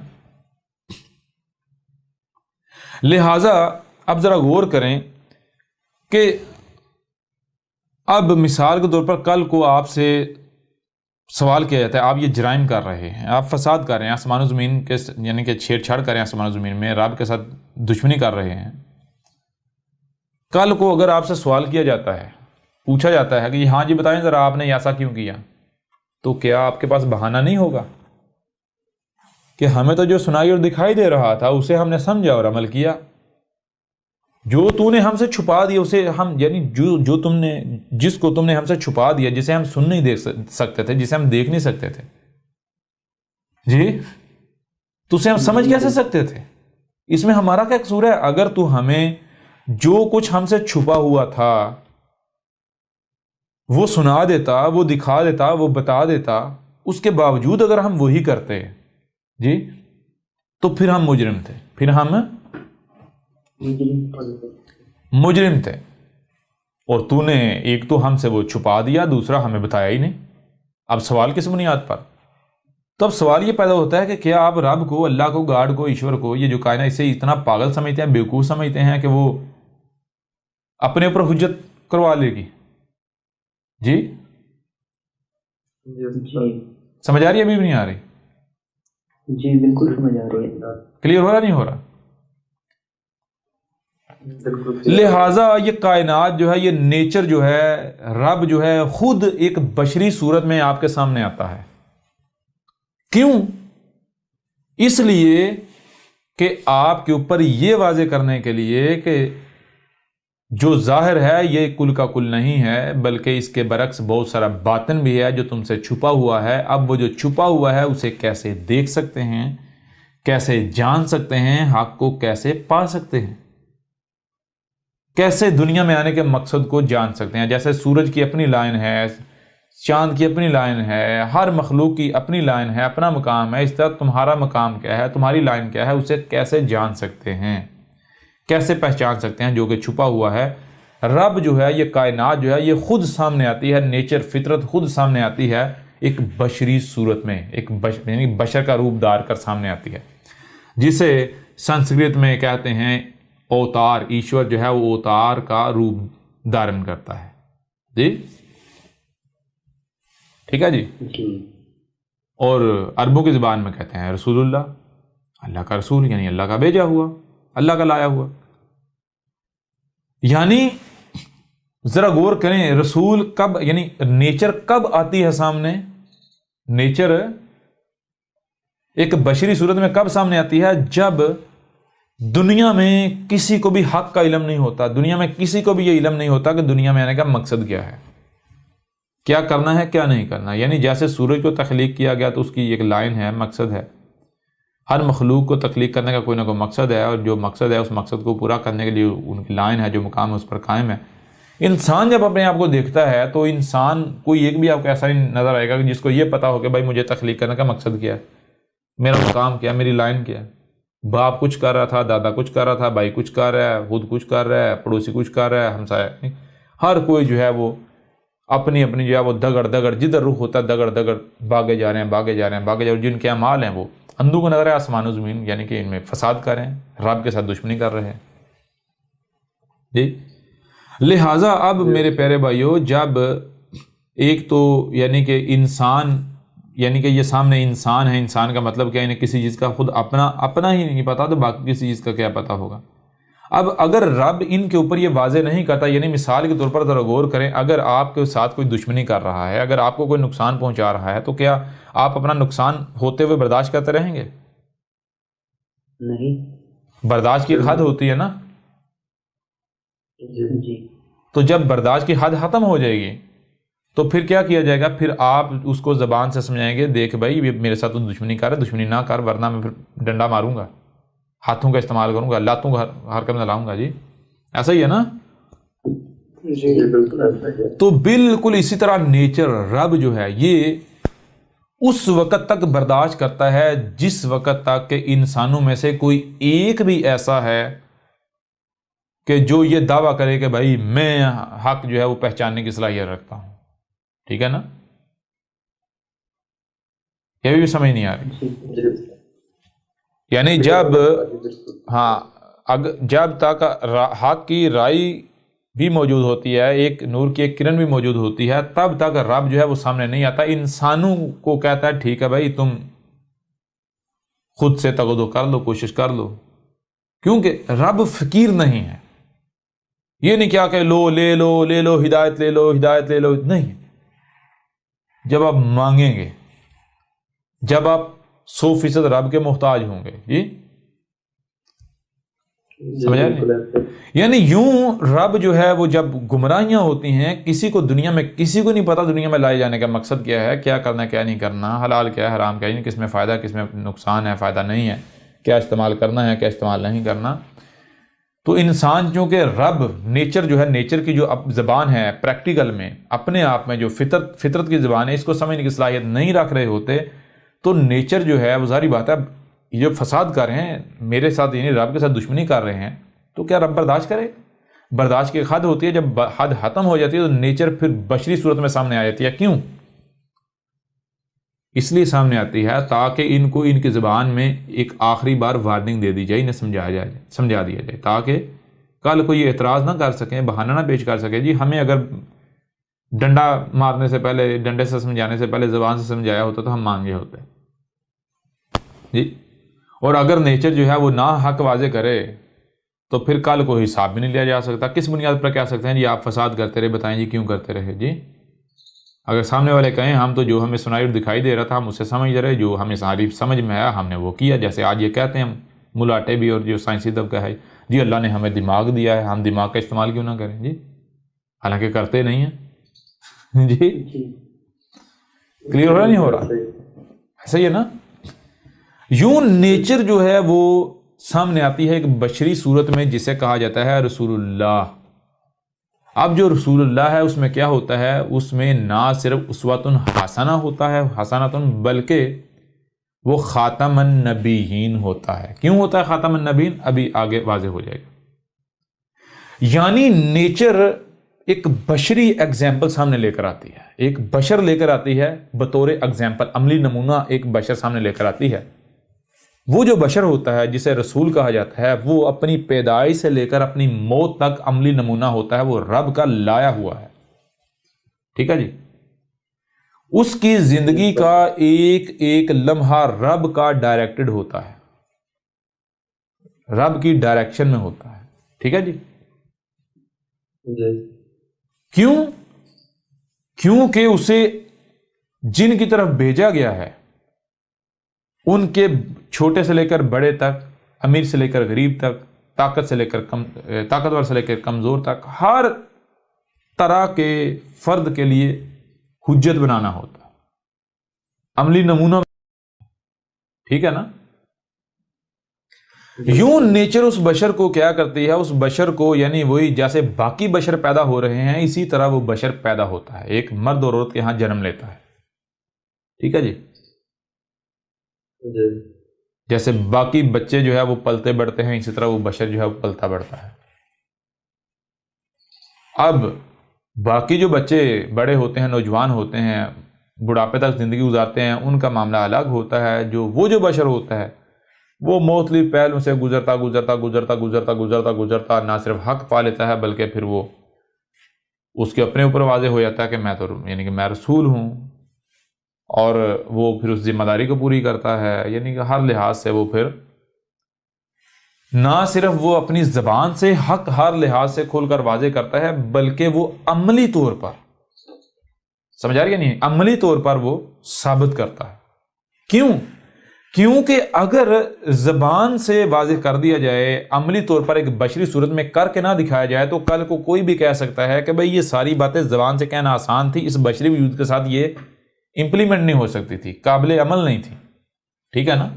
لہٰذا اب ذرا غور کریں کہ اب مثال کے طور پر کل کو آپ سے سوال کیا جاتا ہے، آپ یہ جرائم کر رہے ہیں، آپ فساد کر رہے ہیں، آسمان و زمین کے یعنی کہ چھیڑ چھاڑ کر رہے ہیں، آسمان و زمین میں رب کے ساتھ دشمنی کر رہے ہیں۔ کل کو اگر آپ سے سوال کیا جاتا ہے، پوچھا جاتا ہے کہ ہاں جی بتائیں ذرا آپ نے ایسا کیوں کیا، تو کیا آپ کے پاس بہانہ نہیں ہوگا کہ ہمیں تو جو سنائی اور دکھائی دے رہا تھا اسے ہم نے سمجھا اور عمل کیا، جو تو نے ہم سے چھپا دیا اسے ہم، یعنی جو تم نے، جس کو تم نے ہم سے چھپا دیا، جسے ہم سن نہیں دیکھ سکتے تھے، جسے ہم دیکھ نہیں سکتے تھے، جی تو اسے ہم سمجھ کیسے سکتے تھے؟ اس میں ہمارا کیا قصور ہے؟ اگر تو ہمیں جو کچھ ہم سے چھپا ہوا تھا وہ سنا دیتا، وہ دکھا دیتا، وہ بتا دیتا، اس کے باوجود اگر ہم وہی کرتے جی تو پھر ہم مجرم تھے، پھر ہم مجرم تھے۔ اور تو نے ایک تو ہم سے وہ چھپا دیا، دوسرا ہمیں بتایا ہی نہیں۔ اب سوال کس بنیاد پر؟ تو اب سوال یہ پیدا ہوتا ہے کہ کیا آپ رب کو، اللہ کو، گاڈ کو، ایشور کو، یہ جو کائنات، اسے اتنا پاگل سمجھتے ہیں، بیوقوف سمجھتے ہیں کہ وہ اپنے اوپر حجت کروا لے گی؟ جی سمجھ آ رہی ہے؟ ابھی بھی نہیں آ رہی؟ جی بالکل سمجھ آ رہی ہے، کلیئر ہو رہا نہیں ہو رہا؟ بالکل۔ لہٰذا یہ کائنات جو ہے، یہ نیچر جو ہے، رب جو ہے خود ایک بشری صورت میں آپ کے سامنے آتا ہے۔ کیوں؟ اس لیے کہ آپ کے اوپر یہ واضح کرنے کے لیے کہ جو ظاہر ہے یہ کل کا کل نہیں ہے، بلکہ اس کے برعکس بہت سارا باطن بھی ہے جو تم سے چھپا ہوا ہے۔ اب وہ جو چھپا ہوا ہے اسے کیسے دیکھ سکتے ہیں، کیسے جان سکتے ہیں، حق کو کیسے پا سکتے ہیں، کیسے دنیا میں آنے کے مقصد کو جان سکتے ہیں۔ جیسے سورج کی اپنی لائن ہے، چاند کی اپنی لائن ہے، ہر مخلوق کی اپنی لائن ہے، اپنا مقام ہے، اس طرح تمہارا مقام کیا ہے، تمہاری لائن کیا ہے، اسے کیسے جان سکتے ہیں، کیسے پہچان سکتے ہیں جو کہ چھپا ہوا ہے۔ رب جو ہے، یہ کائنات جو ہے، یہ خود سامنے آتی ہے، نیچر، فطرت خود سامنے آتی ہے ایک بشری صورت میں، ایک یعنی بشر کا روپ دار کر سامنے آتی ہے، جسے سنسکرت میں کہتے ہیں اوتار۔ ایشور جو ہے وہ اوتار کا روپ دھارن کرتا ہے، جی ٹھیک ہے جی۔ اور عربوں کی زبان میں کہتے ہیں رسول اللہ، اللہ کا رسول، یعنی اللہ کا بھیجا ہوا، اللہ کا لایا ہوا۔ یعنی ذرا غور کریں، رسول کب، یعنی نیچر کب آتی ہے سامنے؟ نیچر ایک بشری صورت میں کب سامنے آتی ہے؟ جب دنیا میں کسی کو بھی حق کا علم نہیں ہوتا، دنیا میں کسی کو بھی یہ علم نہیں ہوتا کہ دنیا میں آنے کا مقصد کیا ہے، کیا کرنا ہے، کیا نہیں کرنا۔ یعنی جیسے سورج کو تخلیق کیا گیا تو اس کی ایک لائن ہے، مقصد ہے۔ ہر مخلوق کو تخلیق کرنے کا کوئی نہ کوئی مقصد ہے، اور جو مقصد ہے اس مقصد کو پورا کرنے کے لیے ان کی لائن ہے، جو مقام ہے اس پر قائم ہے۔ انسان جب اپنے آپ کو دیکھتا ہے تو انسان کوئی ایک بھی آپ کو ایسا نہیں نظر آئے گا کہ جس کو یہ پتا ہو کہ بھائی مجھے تخلیق کرنے کا مقصد کیا ہے، میرا مقام کیا ہے، میری لائن کیا ہے۔ باپ کچھ کر رہا تھا، دادا کچھ کر رہا تھا، بھائی کچھ کر رہا ہے، خود کچھ کر رہا ہے، پڑوسی کچھ کر رہا ہے، ہمسایہ، ہر کوئی جو ہے وہ اپنی اپنی جو ہے وہ دگڑ جدھر رخ ہوتا ہے دگڑ بھاگے جا رہے ہیں، جن کے اعمال ہیں وہ اندھوں کو نظر ہے آسمان و زمین، یعنی کہ ان میں فساد کر رہے ہیں، رب کے ساتھ دشمنی کر رہے ہیں، جی۔ لہٰذا اب میرے پیارے بھائیو، جب ایک تو یعنی کہ انسان، یعنی کہ یہ سامنے انسان ہے، انسان کا مطلب کیا، انہیں کسی چیز کا خود اپنا ہی نہیں پتا تو باقی کسی چیز کا کیا پتا ہوگا۔ اب اگر رب ان کے اوپر یہ واضح نہیں کرتا، یعنی مثال کے طور پر ذرا غور کریں، اگر آپ کے ساتھ کوئی دشمنی کر رہا ہے، اگر آپ کو کوئی نقصان پہنچا رہا ہے، تو کیا آپ اپنا نقصان ہوتے ہوئے برداشت کرتے رہیں گے؟ نہیں۔ برداشت کی حد ہوتی ہے نا، جی تو جب برداشت کی حد ختم ہو جائے گی تو پھر کیا کیا جائے گا؟ پھر آپ اس کو زبان سے سمجھائیں گے، دیکھ بھائی یہ میرے ساتھ تو دشمنی کر رہا ہے، دشمنی نہ کر ورنہ میں پھر ڈنڈا ماروں گا، ہاتھوں کا استعمال کروں گا، لاتوں کا حرکت میں لاؤں گا۔ جی ایسا ہی ہے نا؟ جی بالکل ایسا ہے۔ تو بالکل اسی طرح نیچر، رب جو ہے یہ اس وقت تک برداشت کرتا ہے جس وقت تک کہ انسانوں میں سے کوئی ایک بھی ایسا ہے کہ جو یہ دعویٰ کرے کہ بھائی میں حق جو ہے وہ پہچاننے کی صلاحیت رکھتا ہوں۔ ٹھیک ہے نا؟ یہ بھی سمجھ نہیں آ رہی؟ یعنی جب تک حق کی رائے بھی موجود ہوتی ہے، ایک نور کی ایک کرن بھی موجود ہوتی ہے، تب تک رب جو ہے وہ سامنے نہیں آتا۔ انسانوں کو کہتا ہے ٹھیک ہے بھائی تم خود سے تغدو کر لو، کوشش کر لو، کیونکہ رب فقیر نہیں ہے۔ یہ نہیں کیا کہ لو لے لو ہدایت لے لو، نہیں۔ جب آپ مانگیں گے، جب آپ 100% رب کے محتاج ہوں گے۔ جی سمجھا نہیں؟ یعنی یوں رب جو ہے وہ جب گمراہیاں ہوتی ہیں، کسی کو دنیا میں کسی کو نہیں پتا دنیا میں لائے جانے کا مقصد کیا ہے، کیا کرنا ہے کیا نہیں کرنا، حلال کیا ہے حرام کیا ہے، کس میں فائدہ ہے کس میں نقصان ہے، فائدہ نہیں ہے، کیا استعمال کرنا ہے کیا استعمال نہیں کرنا۔ تو انسان چونکہ رب نیچر جو ہے، نیچر کی جو زبان ہے پریکٹیکل میں اپنے آپ میں جو فطرت کی زبان ہے، اس کو سمجھنے کی صلاحیت نہیں رکھ رہے ہوتے، تو نیچر جو ہے وہ ظاہری بات ہے، یہ جو فساد کر رہے ہیں میرے ساتھ، یعنی رب کے ساتھ دشمنی کر رہے ہیں، تو کیا رب برداشت کرے؟ برداشت کی حد ہوتی ہے، جب حد ختم ہو جاتی ہے تو نیچر پھر بشری صورت میں سامنے آ جاتی ہے۔ کیوں؟ اس لیے سامنے آتی ہے تاکہ ان کو ان کی زبان میں ایک آخری بار وارننگ دے دی جائے، انہیں سمجھا دیا جائے، تاکہ کل کوئی اعتراض نہ کر سکیں، بہانہ نہ پیش کر سکے۔ جی ہمیں اگر ڈنڈا مارنے سے پہلے، ڈنڈے سے سمجھانے سے پہلے زبان سے سمجھایا ہوتا تو ہم مان گئے ہوتے۔ جی اور اگر نیچر جو ہے وہ نہ حق واضح کرے تو پھر کل کو حساب بھی نہیں لیا جا سکتا۔ کس بنیاد پر کہہ سکتے ہیں جی آپ فساد کرتے رہے، بتائیں جی کیوں کرتے رہے؟ جی اگر سامنے والے کہیں ہم تو جو ہمیں سنائی اور دکھائی دے رہا تھا ہم اسے سمجھ رہے، جو ہمیں ساری سمجھ میں آیا ہم نے وہ کیا، جیسے آج یہ کہتے ہیں ملاٹے بھی اور جو سائنسی طبقہ ہے جی اللہ نے ہمیں دماغ دیا ہے، ہم دماغ کا استعمال کیوں نہ کریں؟ جی حالانکہ کرتے نہیں ہیں۔ جی کلیئر ہو رہا نہیں ہو رہا؟ ایسا ہی ہے نا؟ یوں نیچر جو ہے وہ سامنے آتی ہے ایک بشری صورت میں، جسے کہا جاتا ہے رسول اللہ۔ اب جو رسول اللہ ہے اس میں کیا ہوتا ہے؟ اس میں نہ صرف اسوۃ حسنہ ہوتا ہے، حسنۃ، بلکہ وہ خاتم النبیین ہوتا ہے۔ کیوں ہوتا ہے خاتم النبیین؟ ابھی آگے واضح ہو جائے گا۔ یعنی نیچر ایک بشری ایگزامپل سامنے لے کر آتی ہے، ایک بشر لے کر آتی ہے بطور ایگزامپل، عملی نمونہ ایک بشر سامنے لے کر آتی ہے۔ وہ جو بشر ہوتا ہے جسے رسول کہا جاتا ہے، وہ اپنی پیدائش سے لے کر اپنی موت تک عملی نمونہ ہوتا ہے، وہ رب کا لایا ہوا ہے۔ ٹھیک ہے جی؟ اس کی زندگی کا ایک ایک لمحہ رب کا ڈائریکٹڈ ہوتا ہے، رب کی ڈائریکشن میں ہوتا ہے۔ ٹھیک ہے جی؟ کیوں؟ کیونکہ اسے جن کی طرف بھیجا گیا ہے، ان کے چھوٹے سے لے کر بڑے تک، امیر سے لے کر غریب تک، طاقتور سے لے کر کمزور تک، ہر طرح کے فرد کے لیے حجت بنانا ہوتا ہے، عملی نمونہ۔ ٹھیک ہے نا؟ یوں نیچر اس بشر کو کیا کرتی ہے؟ اس بشر کو، یعنی وہی جیسے باقی بشر پیدا ہو رہے ہیں اسی طرح وہ بشر پیدا ہوتا ہے، ایک مرد اور عورت کے ہاں جنم لیتا ہے۔ ٹھیک ہے جی؟ جیسے باقی بچے جو ہے وہ پلتے بڑھتے ہیں، اسی طرح وہ بشر جو ہے وہ پلتا بڑھتا ہے۔ اب باقی جو بچے بڑے ہوتے ہیں، نوجوان ہوتے ہیں، بڑھاپے تک زندگی گزارتے ہیں، ان کا معاملہ الگ ہوتا ہے۔ وہ جو بشر ہوتا ہے وہ مختلف پہلوں سے گزرتا نہ صرف حق پا لیتا ہے بلکہ پھر وہ اس کے اپنے اوپر واضح ہو جاتا ہے کہ میں تو یعنی کہ میں رسول ہوں، اور وہ پھر اس ذمہ داری کو پوری کرتا ہے، یعنی کہ ہر لحاظ سے وہ پھر نہ صرف وہ اپنی زبان سے حق ہر لحاظ سے کھول کر واضح کرتا ہے، بلکہ وہ عملی طور پر، سمجھ آ رہی ہے نہیں، عملی طور پر وہ ثابت کرتا ہے۔ کیوں؟ کیونکہ اگر زبان سے واضح کر دیا جائے، عملی طور پر ایک بشری صورت میں کر کے نہ دکھایا جائے، تو کل کو کوئی بھی کہہ سکتا ہے کہ بھئی یہ ساری باتیں زبان سے کہنا آسان تھی، اس بشری وجود کے ساتھ یہ امپلیمنٹ نہیں ہو سکتی تھی، قابل عمل نہیں تھی، ٹھیک ہے نا؟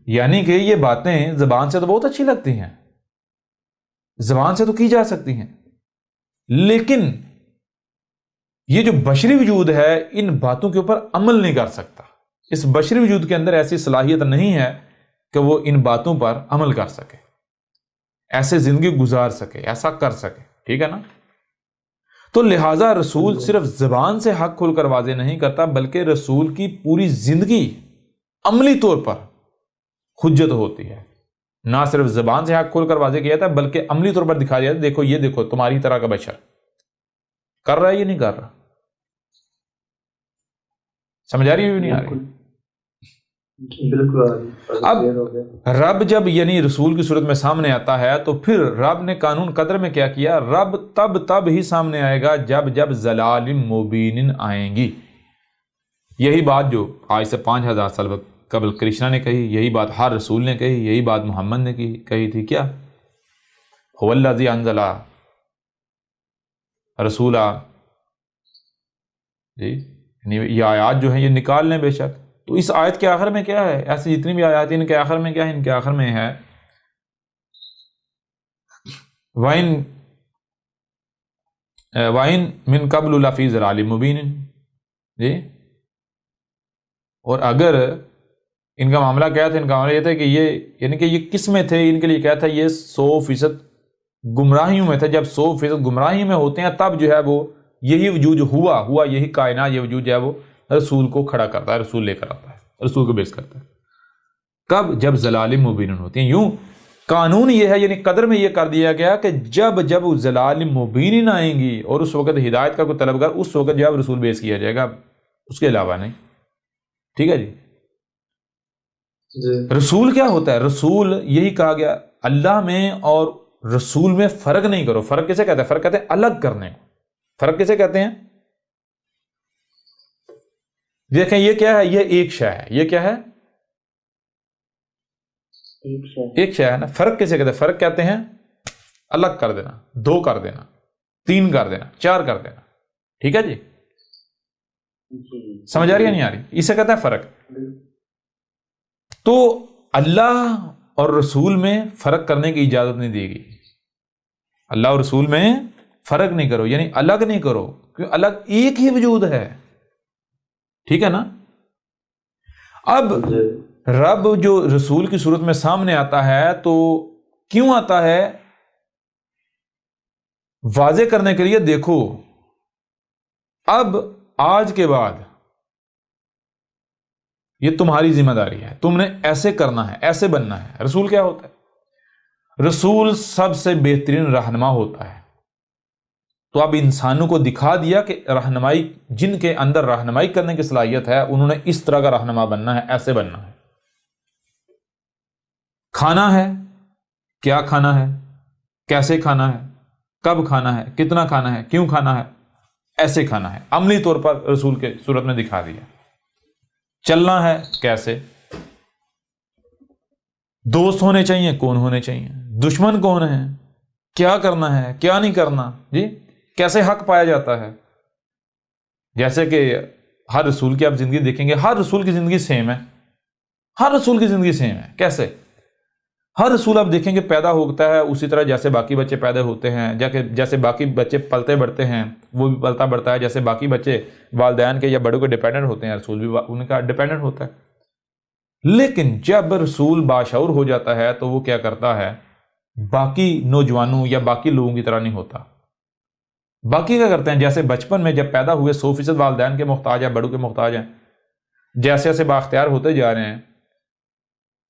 یعنی کہ یہ باتیں زبان سے تو بہت اچھی لگتی ہیں، زبان سے تو کی جا سکتی ہیں، لیکن یہ جو بشری وجود ہے ان باتوں کے اوپر عمل نہیں کر سکتا۔ اس بشری وجود کے اندر ایسی صلاحیت نہیں ہے کہ وہ ان باتوں پر عمل کر سکے، ایسے زندگی گزار سکے، ایسا کر سکے، ٹھیک ہے نا؟ تو لہٰذا رسول صرف زبان سے حق کھول کر واضح نہیں کرتا، بلکہ رسول کی پوری زندگی عملی طور پر حجت ہوتی ہے۔ نہ صرف زبان سے حق کھول کر واضح کیا جاتا ہے، بلکہ عملی طور پر دکھایا جاتا ہے، دیکھو یہ دیکھو تمہاری طرح کا بشر کر رہا ہے یہ نہیں کر رہا۔ سمجھ آ رہی ہے نہیں آ رہی؟ بالکل۔ اب رب جب یعنی رسول کی صورت میں سامنے آتا ہے تو پھر رب نے قانون قدر میں کیا کیا؟ رب تب ہی سامنے آئے گا جب ضلال مبین آئیں گی۔ یہی بات جو آج سے 5000 سال قبل کرشنا نے کہی، یہی بات ہر رسول نے کہی، یہی بات محمد نے کہی تھی، کیا؟ هو الذی انزل رسولا، جی یہ آیات جو ہیں یہ نکال لیں بے شک۔ تو اس آیت کے آخر میں کیا ہے؟ ایسی جتنی بھی آیات ہیں ان کے آخر میں کیا ہے؟ ان کے آخر میں ہے وَإِن مِّن قَبْلُ لَفِي ضَلَالٍ مُّبِينٍ، جی، اور اگر ان کا معاملہ کیا تھا؟ ان کا معاملہ یہ تھا کہ یہ یعنی کہ یہ کس میں تھے؟ ان کے لیے کیا تھا؟ یہ 100% گمراہیوں میں تھے۔ جب 100% گمراہی میں ہوتے ہیں تب جو ہے وہ یہی وجود ہوا یہی کائنات، یہ وجود جو ہے وہ رسول کو کھڑا کرتا ہے، رسول لے کر آتا ہے، رسول کو بیس کرتا ہے۔ کب؟ جب ضلال مبین ہوتی ہیں۔ یوں قانون یہ ہے، یعنی قدر میں یہ کر دیا گیا کہ جب ضلال مبین آئیں گی اور اس وقت ہدایت کا کوئی طلبگار، اس وقت جب رسول بیس کیا جائے گا، اس کے علاوہ نہیں، ٹھیک ہے جی؟ رسول کیا ہوتا ہے؟ رسول یہی کہا گیا اللہ میں اور رسول میں فرق نہیں کرو۔ فرق کسے کہتے ہیں؟ فرق کہتے ہیں الگ کرنے کو۔ فرق کسے کہتے ہیں؟ دیکھیں یہ کیا ہے؟ یہ ایک شے ہے۔ یہ کیا ہے؟ ایک شے ہے نا۔ فرق کسے کہتے ہیں؟ فرق کہتے ہیں الگ کر دینا، 2 کر دینا، 3 کر دینا، 4 کر دینا، ٹھیک ہے جی؟ سمجھ آ رہی ہے نہیں آ رہی؟ اسے کہتے ہیں فرق۔ تو اللہ اور رسول میں فرق کرنے کی اجازت نہیں دی گئی۔ اللہ اور رسول میں فرق نہیں کرو، یعنی الگ نہیں کرو، کیونکہ الگ ایک ہی وجود ہے، ٹھیک ہے نا؟ اب رب جو رسول کی صورت میں سامنے آتا ہے تو کیوں آتا ہے؟ واضح کرنے کے لیے، دیکھو اب آج کے بعد یہ تمہاری ذمہ داری ہے، تم نے ایسے کرنا ہے، ایسے بننا ہے۔ رسول کیا ہوتا ہے؟ رسول سب سے بہترین رہنما ہوتا ہے۔ تو اب انسانوں کو دکھا دیا کہ رہنمائی، جن کے اندر رہنمائی کرنے کی صلاحیت ہے، انہوں نے اس طرح کا رہنما بننا ہے، ایسے بننا ہے۔ کھانا ہے، کیا کھانا ہے، کیسے کھانا ہے، کب کھانا ہے، کتنا کھانا ہے، کیوں کھانا ہے، ایسے کھانا ہے، عملی طور پر رسول کے صورت میں دکھا دیا۔ چلنا ہے کیسے، دوست ہونے چاہیے، کون ہونے چاہیے، دشمن کون ہے، کیا کرنا ہے، کیا نہیں کرنا، جی کیسے حق پایا جاتا ہے۔ جیسے کہ ہر رسول کی آپ زندگی دیکھیں گے، ہر رسول کی زندگی سیم ہے، ہر رسول کی زندگی سیم ہے۔ کیسے؟ ہر رسول آپ دیکھیں گے پیدا ہوتا ہے اسی طرح جیسے باقی بچے پیدا ہوتے ہیں، جیسے باقی بچے پلتے بڑھتے ہیں وہ بھی پلتا بڑھتا ہے، جیسے باقی بچے والدین کے یا بڑوں کے ڈیپینڈنٹ ہوتے ہیں، رسول بھی ان کا ڈیپینڈنٹ ہوتا ہے۔ لیکن جب رسول باشعور ہو جاتا ہے تو وہ کیا کرتا ہے؟ باقی نوجوانوں یا باقی لوگوں کی طرح نہیں ہوتا۔ باقی کیا کرتے ہیں؟ جیسے بچپن میں جب پیدا ہوئے 100% والدین کے محتاج ہیں، بڑوں کے محتاج ہیں، جیسے جیسے بااختیار ہوتے جا رہے ہیں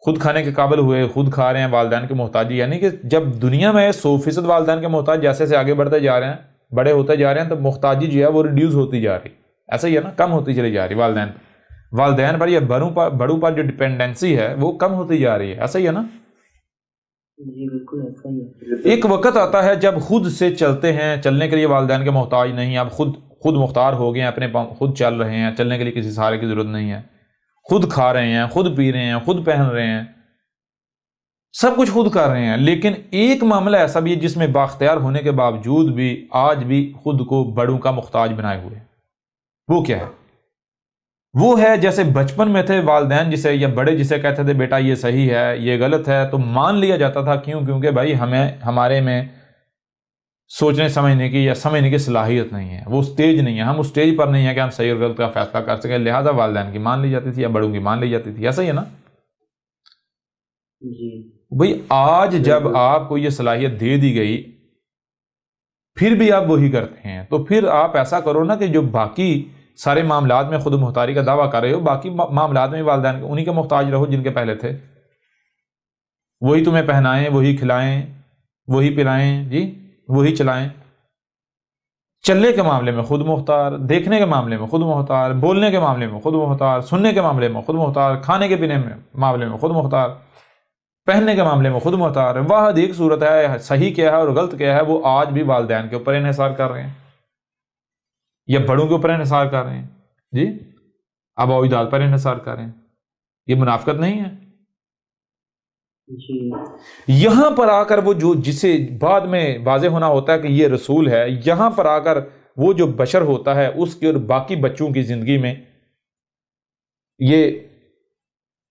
خود کھانے کے قابل ہوئے، خود کھا رہے ہیں، والدین کی محتاجی، یعنی کہ جب دنیا میں 100% والدین کے محتاج جیسے جیسے آگے بڑھتے جا رہے ہیں، بڑے ہوتے جا رہے ہیں، تو محتاجی جو ہے وہ ریڈیوس ہوتی جا رہی، ایسا ہی ہے نا، کم ہوتی چلی جا رہی والدین پر یا بڑوں پر جو ڈپینڈنسی ہے وہ کم ہوتی جا رہی ہے، ایسا ہی ہے نا؟ جی بالکل ایسا ہی ہے۔ ایک وقت آتا ہے جب خود سے چلتے ہیں، چلنے کے لیے والدین کے محتاج نہیں، اب خود مختار ہو گئے ہیں، اپنے خود چل رہے ہیں، چلنے کے لیے کسی سہارے کی ضرورت نہیں ہے، خود کھا رہے ہیں، خود پی رہے ہیں، خود پہن رہے ہیں، سب کچھ خود کر رہے ہیں۔ لیکن ایک معاملہ ایسا بھی ہے جس میں بااختیار ہونے کے باوجود بھی آج بھی خود کو بڑوں کا محتاج بنائے ہوئے۔ وہ کیا ہے؟ وہ ہے جیسے بچپن میں تھے والدین جسے یا بڑے جسے کہتے تھے بیٹا یہ صحیح ہے یہ غلط ہے، تو مان لیا جاتا تھا، کیونکہ بھائی ہمارے میں سوچنے سمجھنے کی یا سمجھنے کی صلاحیت نہیں ہے، وہ سٹیج نہیں ہے، ہم اس سٹیج پر نہیں ہے کہ ہم صحیح اور غلط کا فیصلہ کر سکیں، لہذا والدین کی مان لی جاتی تھی یا بڑوں کی مان لی جاتی تھی، ایسا ہی ہے نا؟ جی بھئی آج جب آپ کو یہ صلاحیت دے دی گئی پھر بھی آپ وہی کرتے ہیں، تو پھر آپ ایسا کرو نا کہ جو باقی سارے معاملات میں خود مختاری کا دعویٰ کر رہے ہو، باقی معاملات میں والدین انہی کے محتاج رہو جن کے پہلے تھے، وہی تمہیں پہنائیں، وہی کھلائیں، وہی پلائیں، جی وہی چلائیں۔ چلنے کے معاملے میں خود مختار، دیکھنے کے معاملے میں خود مختار، بولنے کے معاملے میں خود مختار، سننے کے معاملے میں خود مختار، کھانے کے پینے میں معاملے میں خود مختار، پہننے کے معاملے میں خود مختار۔ واحد ایک صورت ہے، صحیح کیا ہے اور غلط کیا ہے وہ آج بھی والدین کے اوپر انحصار کر رہے ہیں یا بڑوں کے اوپر انحصار کر رہے ہیں، جی آباء و اجداد پر انحصار کر رہے ہیں۔ یہ منافقت نہیں ہے؟ جی یہاں پر آ کر وہ جسے بعد میں واضح ہونا ہوتا ہے کہ یہ رسول ہے، یہاں پر آ کر وہ جو بشر ہوتا ہے اس کے اور باقی بچوں کی زندگی میں یہ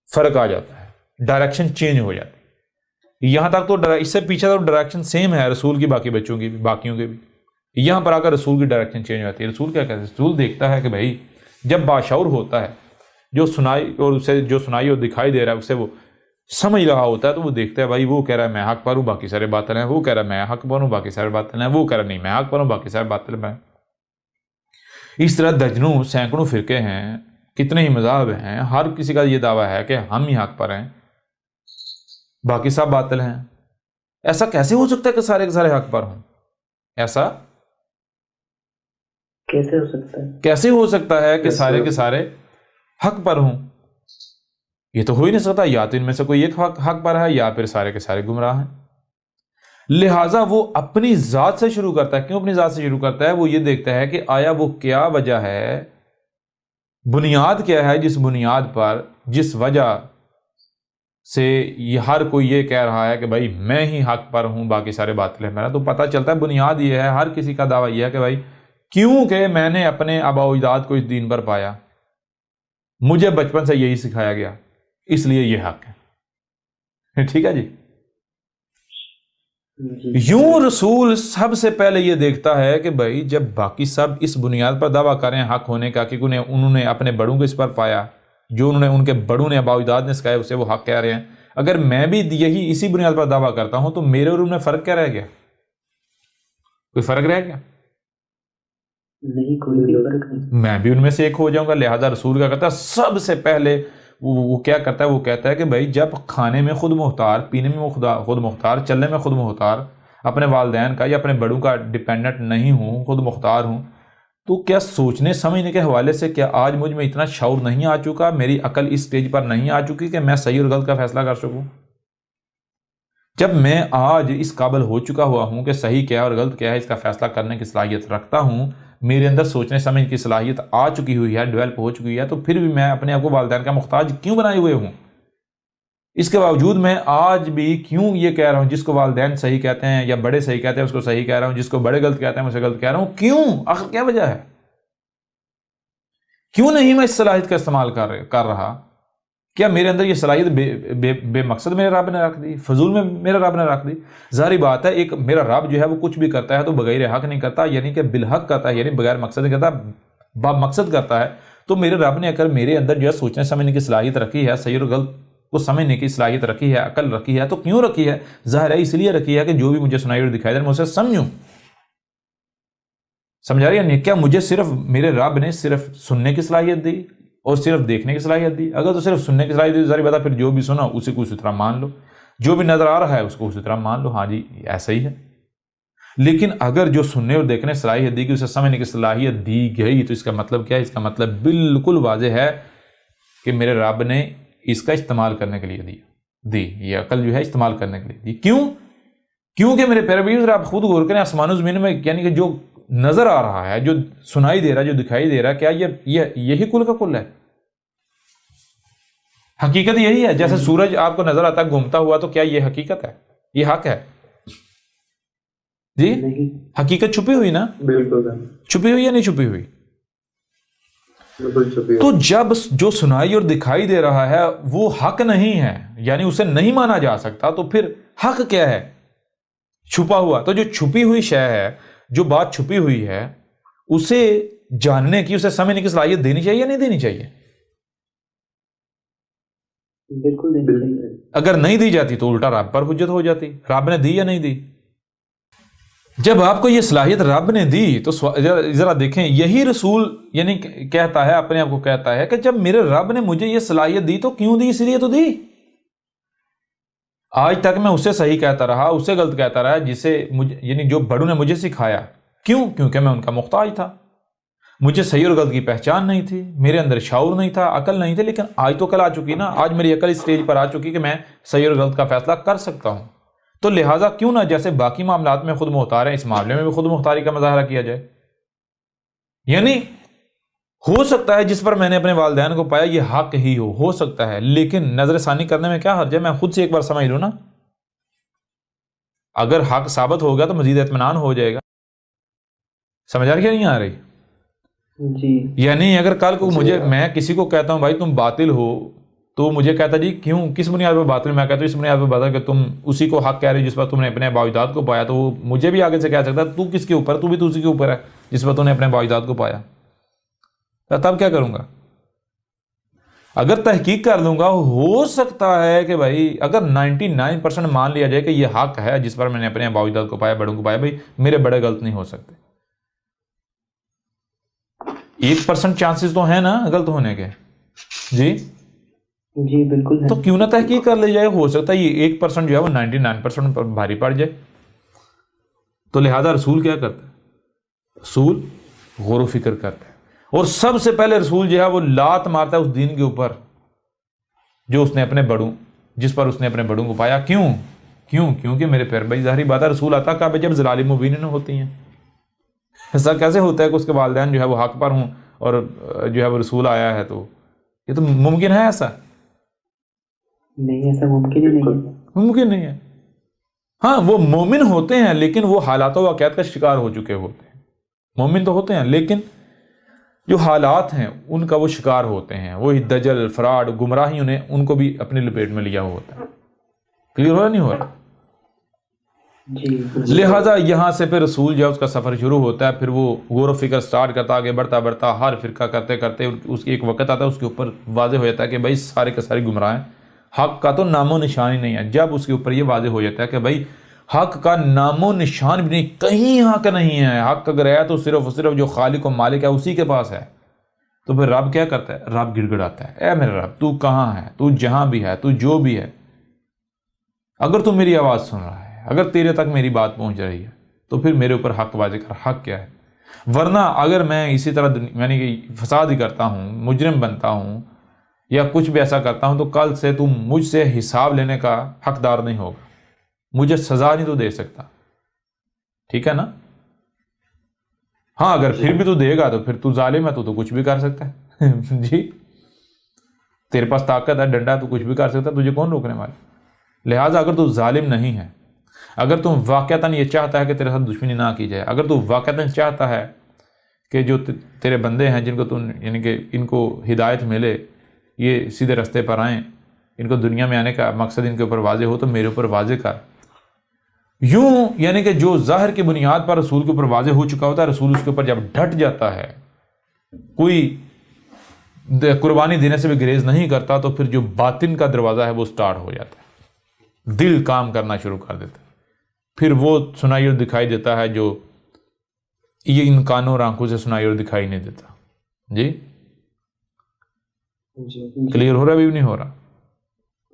فرق آ جاتا ہے، ڈائریکشن چینج ہو جاتی ہے۔ یہاں تک تو اس سے پیچھے تو ڈائریکشن سیم ہے رسول کی، باقی بچوں کی بھی، باقیوں کے بھی، یہاں پر آ کر رسول کی ڈائریکشن چینج ہو جاتی ہے۔ رسول کیا کہتے ہیں؟ رسول دیکھتا ہے کہ بھائی جب باشعور ہوتا ہے، جو سنائی اور اسے جو سنائی اور دکھائی دے رہا ہے اسے وہ سمجھ رہا ہوتا ہے، تو وہ دیکھتا ہے بھائی وہ کہہ رہا ہے میں حق پر ہوں باقی سارے باطل ہیں، وہ کہہ رہا ہے میں حق پر ہوں باقی سارے باطل ہیں، وہ کہہ رہا نہیں میں حق پر ہوں باقی سارے باطل ہیں۔ اس طرح درجنوں سینکڑوں فرقے ہیں، کتنے ہی مذاہب ہیں، ہر کسی کا یہ دعویٰ ہے کہ ہم ہی حق پر ہیں باقی سب باطل ہیں۔ ایسا کیسے ہو سکتا ہے کہ سارے کے سارے حق پر ہوں؟ ایسا کیسے ہو سکتا ہے؟ کیسے ہو سکتا ہے کہ سارے کے سارے حق پر ہوں؟ یہ تو ہو ہی نہیں سکتا، یا تو ان میں سے کوئی ایک حق پر ہے یا پھر سارے کے سارے گمراہ ہیں۔ لہٰذا وہ اپنی ذات سے شروع کرتا ہے۔ کیوں اپنی ذات سے شروع کرتا ہے؟ وہ یہ دیکھتا ہے کہ آیا وہ کیا وجہ ہے، بنیاد کیا ہے جس بنیاد پر، جس وجہ سے یہ ہر کوئی یہ کہہ رہا ہے کہ بھائی میں ہی حق پر ہوں باقی سارے باطل ہیں۔ میرا تو پتہ چلتا ہے بنیاد یہ ہے، ہر کسی کا دعویٰ یہ ہے کہ بھائی کیونکہ میں نے اپنے آباء و اجداد کو اس دین پر پایا، مجھے بچپن سے یہی سکھایا گیا، اس لیے یہ حق ہے۔ ٹھیک ہے جی؟ یوں رسول سب سے پہلے یہ دیکھتا ہے کہ بھائی جب باقی سب اس بنیاد پر دعویٰ کریں حق ہونے کا کہ انہوں نے اپنے بڑوں کو اس پر پایا، جو ان کے بڑوں نے آباء و اجداد نے سکھایا اسے وہ حق کہہ رہے ہیں، اگر میں بھی یہی اسی بنیاد پر دعویٰ کرتا ہوں تو میرے اور ان میں فرق کیا رہ گیا؟ کوئی فرق رہ گیا؟ نہیں، کوئی فرق نہیں۔ میں بھی ان میں سے ایک ہو جاؤں گا۔ لہذا رسول کا کہتا ہے سب سے پہلے وہ کیا کرتا ہے؟ وہ کہتا ہے کہ بھائی جب کھانے میں خود مختار، پینے میں خود مختار، چلنے میں خود مختار، اپنے والدین کا یا اپنے بڑوں کا ڈیپینڈنٹ نہیں ہوں، خود مختار ہوں، تو کیا سوچنے سمجھنے کے حوالے سے کیا آج مجھ میں اتنا شعور نہیں آ چکا، میری عقل اس سٹیج پر نہیں آ چکی کہ میں صحیح اور غلط کا فیصلہ کر سکوں؟ جب میں آج اس قابل ہو چکا ہوا ہوں کہ صحیح کیا ہے اور غلط کیا ہے اس کا فیصلہ کرنے کی صلاحیت رکھتا ہوں، میرے اندر سوچنے سمجھنے کی صلاحیت آ چکی ہوئی ہے، ڈیولپ ہو چکی ہے، تو پھر بھی میں اپنے آپ کو والدین کا محتاج کیوں بنائے ہوئے ہوں؟ اس کے باوجود میں آج بھی کیوں یہ کہہ رہا ہوں جس کو والدین صحیح کہتے ہیں یا بڑے صحیح کہتے ہیں اس کو صحیح کہہ رہا ہوں، جس کو بڑے غلط کہتے ہیں اسے غلط کہہ رہا ہوں؟ کیوں؟ آخر کیا وجہ ہے؟ کیوں نہیں میں اس صلاحیت کا استعمال کر رہا؟ کیا میرے اندر یہ صلاحیت بے مقصد میرے رب نے رکھ دی، فضول میں میرے رب نے رکھ دی؟ ظاہری بات ہے ایک میرا رب جو ہے وہ کچھ بھی کرتا ہے تو بغیر حق نہیں کرتا، یعنی کہ بالحق کرتا ہے، یعنی بغیر مقصد نہیں کرتا، با مقصد کرتا ہے۔ تو میرے رب نے اگر میرے اندر جو ہے سوچنے سمجھنے کی صلاحیت رکھی ہے، صحیح اور غلط کو سمجھنے کی صلاحیت رکھی ہے، عقل رکھی ہے، تو کیوں رکھی ہے؟ ظاہر ہے اس لیے رکھی ہے کہ جو بھی مجھے سنائی اور دکھائی دے میں اسے سمجھوں۔ سمجھا رہی ہے؟ کیا مجھے صرف میرے رب نے صرف سننے کی صلاحیت دی، اور صرف دیکھنے کی صلاحیت دی. اگر تو صرف سننے کی صلاحیت دی ظاہر بات ہے پھر جو بھی سنا اسی کو اسی طرح مان لو, جو بھی نظر آ رہا ہے اس کو اسی طرح مان لو, ہاں جی ایسا ہی ہے. لیکن اگر جو سننے اور دیکھنے صلاحیت دی کہ اسے سمجھنے کی صلاحیت دی گئی تو اس کا مطلب کیا ہے؟ اس کا مطلب بالکل واضح ہے کہ میرے رب نے اس کا استعمال کرنے کے لیے دی یہ عقل جو ہے استعمال کرنے کے لیے دی. کیونکہ میرے پیارے بھائی آپ خود غور کریں, آسمان و زمین میں یعنی کہ جو نظر آ رہا ہے, جو سنائی دے رہا ہے, جو دکھائی دے رہا ہے, کیا یہی کل کا کل ہے؟ حقیقت یہی ہے. جیسے سورج آپ کو نظر آتا ہے گھومتا ہوا, تو کیا یہ حقیقت ہے؟ یہ حق ہے جی؟ حقیقت چھپی ہوئی نا, بالکل چھپی ہوئی یا نہیں چھپی ہوئی؟ بالکل چھپی تو جب جو سنائی اور دکھائی دے رہا ہے وہ حق نہیں ہے, یعنی اسے نہیں مانا جا سکتا, تو پھر حق کیا ہے؟ چھپا ہوا. تو جو چھپی ہوئی شے ہے, جو بات چھپی ہوئی ہے, اسے جاننے کی, اسے سمجھنے کی صلاحیت دینی چاہیے یا نہیں دینی چاہیے؟ بالکل دینی چاہیے. اگر نہیں دی جاتی تو الٹا رب پر حجت ہو جاتی. رب نے دی یا نہیں دی؟ جب آپ کو یہ صلاحیت رب نے دی تو ذرا دیکھیں, یہی رسول یعنی کہتا ہے, اپنے آپ کو کہتا ہے کہ جب میرے رب نے مجھے یہ صلاحیت دی تو کیوں دی؟ اس لیے تو دی. آج تک میں اسے صحیح کہتا رہا, اسے غلط کہتا رہا جسے مجھے یعنی جو بڑوں نے مجھے سکھایا. کیوں؟ کیونکہ میں ان کا محتاج تھا. مجھے صحیح اور غلط کی پہچان نہیں تھی, میرے اندر شعور نہیں تھا, عقل نہیں تھی. لیکن آج تو کل آ چکی نا, آج میری عقل اس سٹیج پر آ چکی کہ میں صحیح اور غلط کا فیصلہ کر سکتا ہوں. تو لہٰذا کیوں نہ جیسے باقی معاملات میں خود مختار ہیں, اس معاملے میں بھی خود مختاری کا مظاہرہ کیا جائے. یعنی ہو سکتا ہے جس پر میں نے اپنے والدین کو پایا یہ حق ہی ہو سکتا ہے, لیکن نظر ثانی کرنے میں کیا حرج ہے؟ میں خود سے ایک بار سمجھ لوں نا, اگر حق ثابت ہوگا تو مزید اطمینان ہو جائے گا. سمجھ آ رہی ہے نہیں آ رہی؟ جی. یعنی اگر کل کو میں کسی کو کہتا ہوں بھائی تم باطل ہو, تو مجھے کہتا جی کیوں, کس بنیاد پر باطل؟ میں کہتا ہوں اس بنیاد پر باطل کہ تم اسی کو حق کہہ رہے جس پر تم نے اپنے باوجداد کو پایا. تو وہ مجھے بھی آگے سے کہہ سکتا ہے تو کس کے اوپر؟ تو بھی تو اسی کے اوپر ہے جس پر تم نے اپنے باوجداد کو پایا. تب کیا کروں گا؟ اگر تحقیق کر لوں گا, ہو سکتا ہے کہ بھائی اگر 99% مان لیا جائے کہ یہ حق ہے جس پر میں نے اپنے باوجداد کو پایا, بڑوں کو پایا, بھائی میرے بڑے غلط نہیں ہو سکتے. 1% چانسز تو ہیں نا غلط ہونے کے. جی جی بالکل ہے. تو کیوں نہ تحقیق کر لی جائے؟ ہو سکتا ہے یہ 1% جو ہے وہ 99% پر بھاری پڑ جائے. تو لہذا رسول کیا کرتا ہے؟ رسول غور و فکر کرتا ہے, اور سب سے پہلے رسول جو ہے وہ لات مارتا ہے اس دین کے اوپر جو اس نے اپنے بڑوں, جس پر اس نے اپنے بڑوں کو پایا. کیونکہ میرے پیر بھائی ظاہری بات ہے رسول آتا کعبے جب ضلال مبین ہوتی ہیں. ایسا کیسے ہوتا ہے کہ اس کے والدین جو ہے وہ حق پر ہوں اور جو ہے وہ رسول آیا ہے؟ تو یہ تو ممکن ہے؟ ایسا نہیں, ایسا ممکن ہی نہیں ہے. ممکن نہیں ہے. ہاں وہ مومن ہوتے ہیں لیکن وہ حالات و واقعات کا شکار ہو چکے ہوتے ہیں. مومن تو ہوتے ہیں لیکن جو حالات ہیں ان کا وہ شکار ہوتے ہیں. وہی دجل, فراڈ, گمراہی ان کو بھی اپنی لپیٹ میں لیا ہوا ہوتا ہے. کلیئر ہو رہا نہیں ہو رہا؟ جی. لہٰذا یہاں سے پھر رسول جو ہے اس کا سفر شروع ہوتا ہے. پھر وہ غور و فکر سٹارٹ کرتا, آگے بڑھتا ہر فرقہ کرتے کرتے اس ایک وقت آتا ہے اس کے اوپر واضح ہو جاتا ہے کہ بھائی سارے کے سارے گمراہ ہیں, حق کا تو نام و نشان ہی نہیں ہے. جب اس کے اوپر یہ واضح ہو جاتا ہے کہ بھائی حق کا نام و نشان بھی نہیں, کہیں حق نہیں ہے, حق اگر ہے تو صرف جو خالق و مالک ہے اسی کے پاس ہے. تو پھر رب کیا کرتا ہے؟ رب گڑ گڑاتا ہے, اے میرے رب تو کہاں ہے؟ تو جہاں بھی ہے, تو جو بھی ہے, اگر تو میری آواز سن رہا ہے, اگر تیرے تک میری بات پہنچ رہی ہے تو پھر میرے اوپر حق واضح کر. حق کیا ہے؟ ورنہ اگر میں اسی طرح یعنی کہ فساد ہی کرتا ہوں, مجرم بنتا ہوں یا کچھ بھی ایسا کرتا ہوں, تو کل سے تم مجھ سے حساب لینے کا حقدار نہیں ہوگا, مجھے سزا نہیں تو دے سکتا. ٹھیک ہے نا؟ ہاں اگر پھر بھی تو دے گا تو پھر تو ظالم ہے, تو کچھ بھی کر سکتا ہے. جی تیرے پاس طاقت ہے, ڈنڈا ہے, تو کچھ بھی کر سکتا ہے, تجھے کون روکنے والا؟ لہٰذا اگر تو ظالم نہیں ہے, اگر تم واقعتاً یہ چاہتا ہے کہ تیرے ساتھ دشمنی نہ کی جائے, اگر تو واقعتاً چاہتا ہے کہ جو تیرے بندے ہیں جن کو تم یعنی کہ ان کو ہدایت ملے, یہ سیدھے رستے پر آئیں, ان کو دنیا میں آنے کا مقصد ان کے اوپر واضح ہو, تو میرے اوپر واضح کر. یوں یعنی کہ جو ظاہر کی بنیاد پر رسول کے اوپر واضح ہو چکا ہوتا ہے, رسول اس کے اوپر جب ڈٹ جاتا ہے, کوئی قربانی دینے سے بھی گریز نہیں کرتا, تو پھر جو باطن کا دروازہ ہے وہ سٹارٹ ہو جاتا ہے, دل کام کرنا شروع کر دیتا ہے. پھر وہ سنائی اور دکھائی دیتا ہے جو یہ ان کانوں اور آنکھوں سے سنائی اور دکھائی نہیں دیتا. جی جی کلیئر ہو رہا ہے ابھی بھی نہیں ہو رہا؟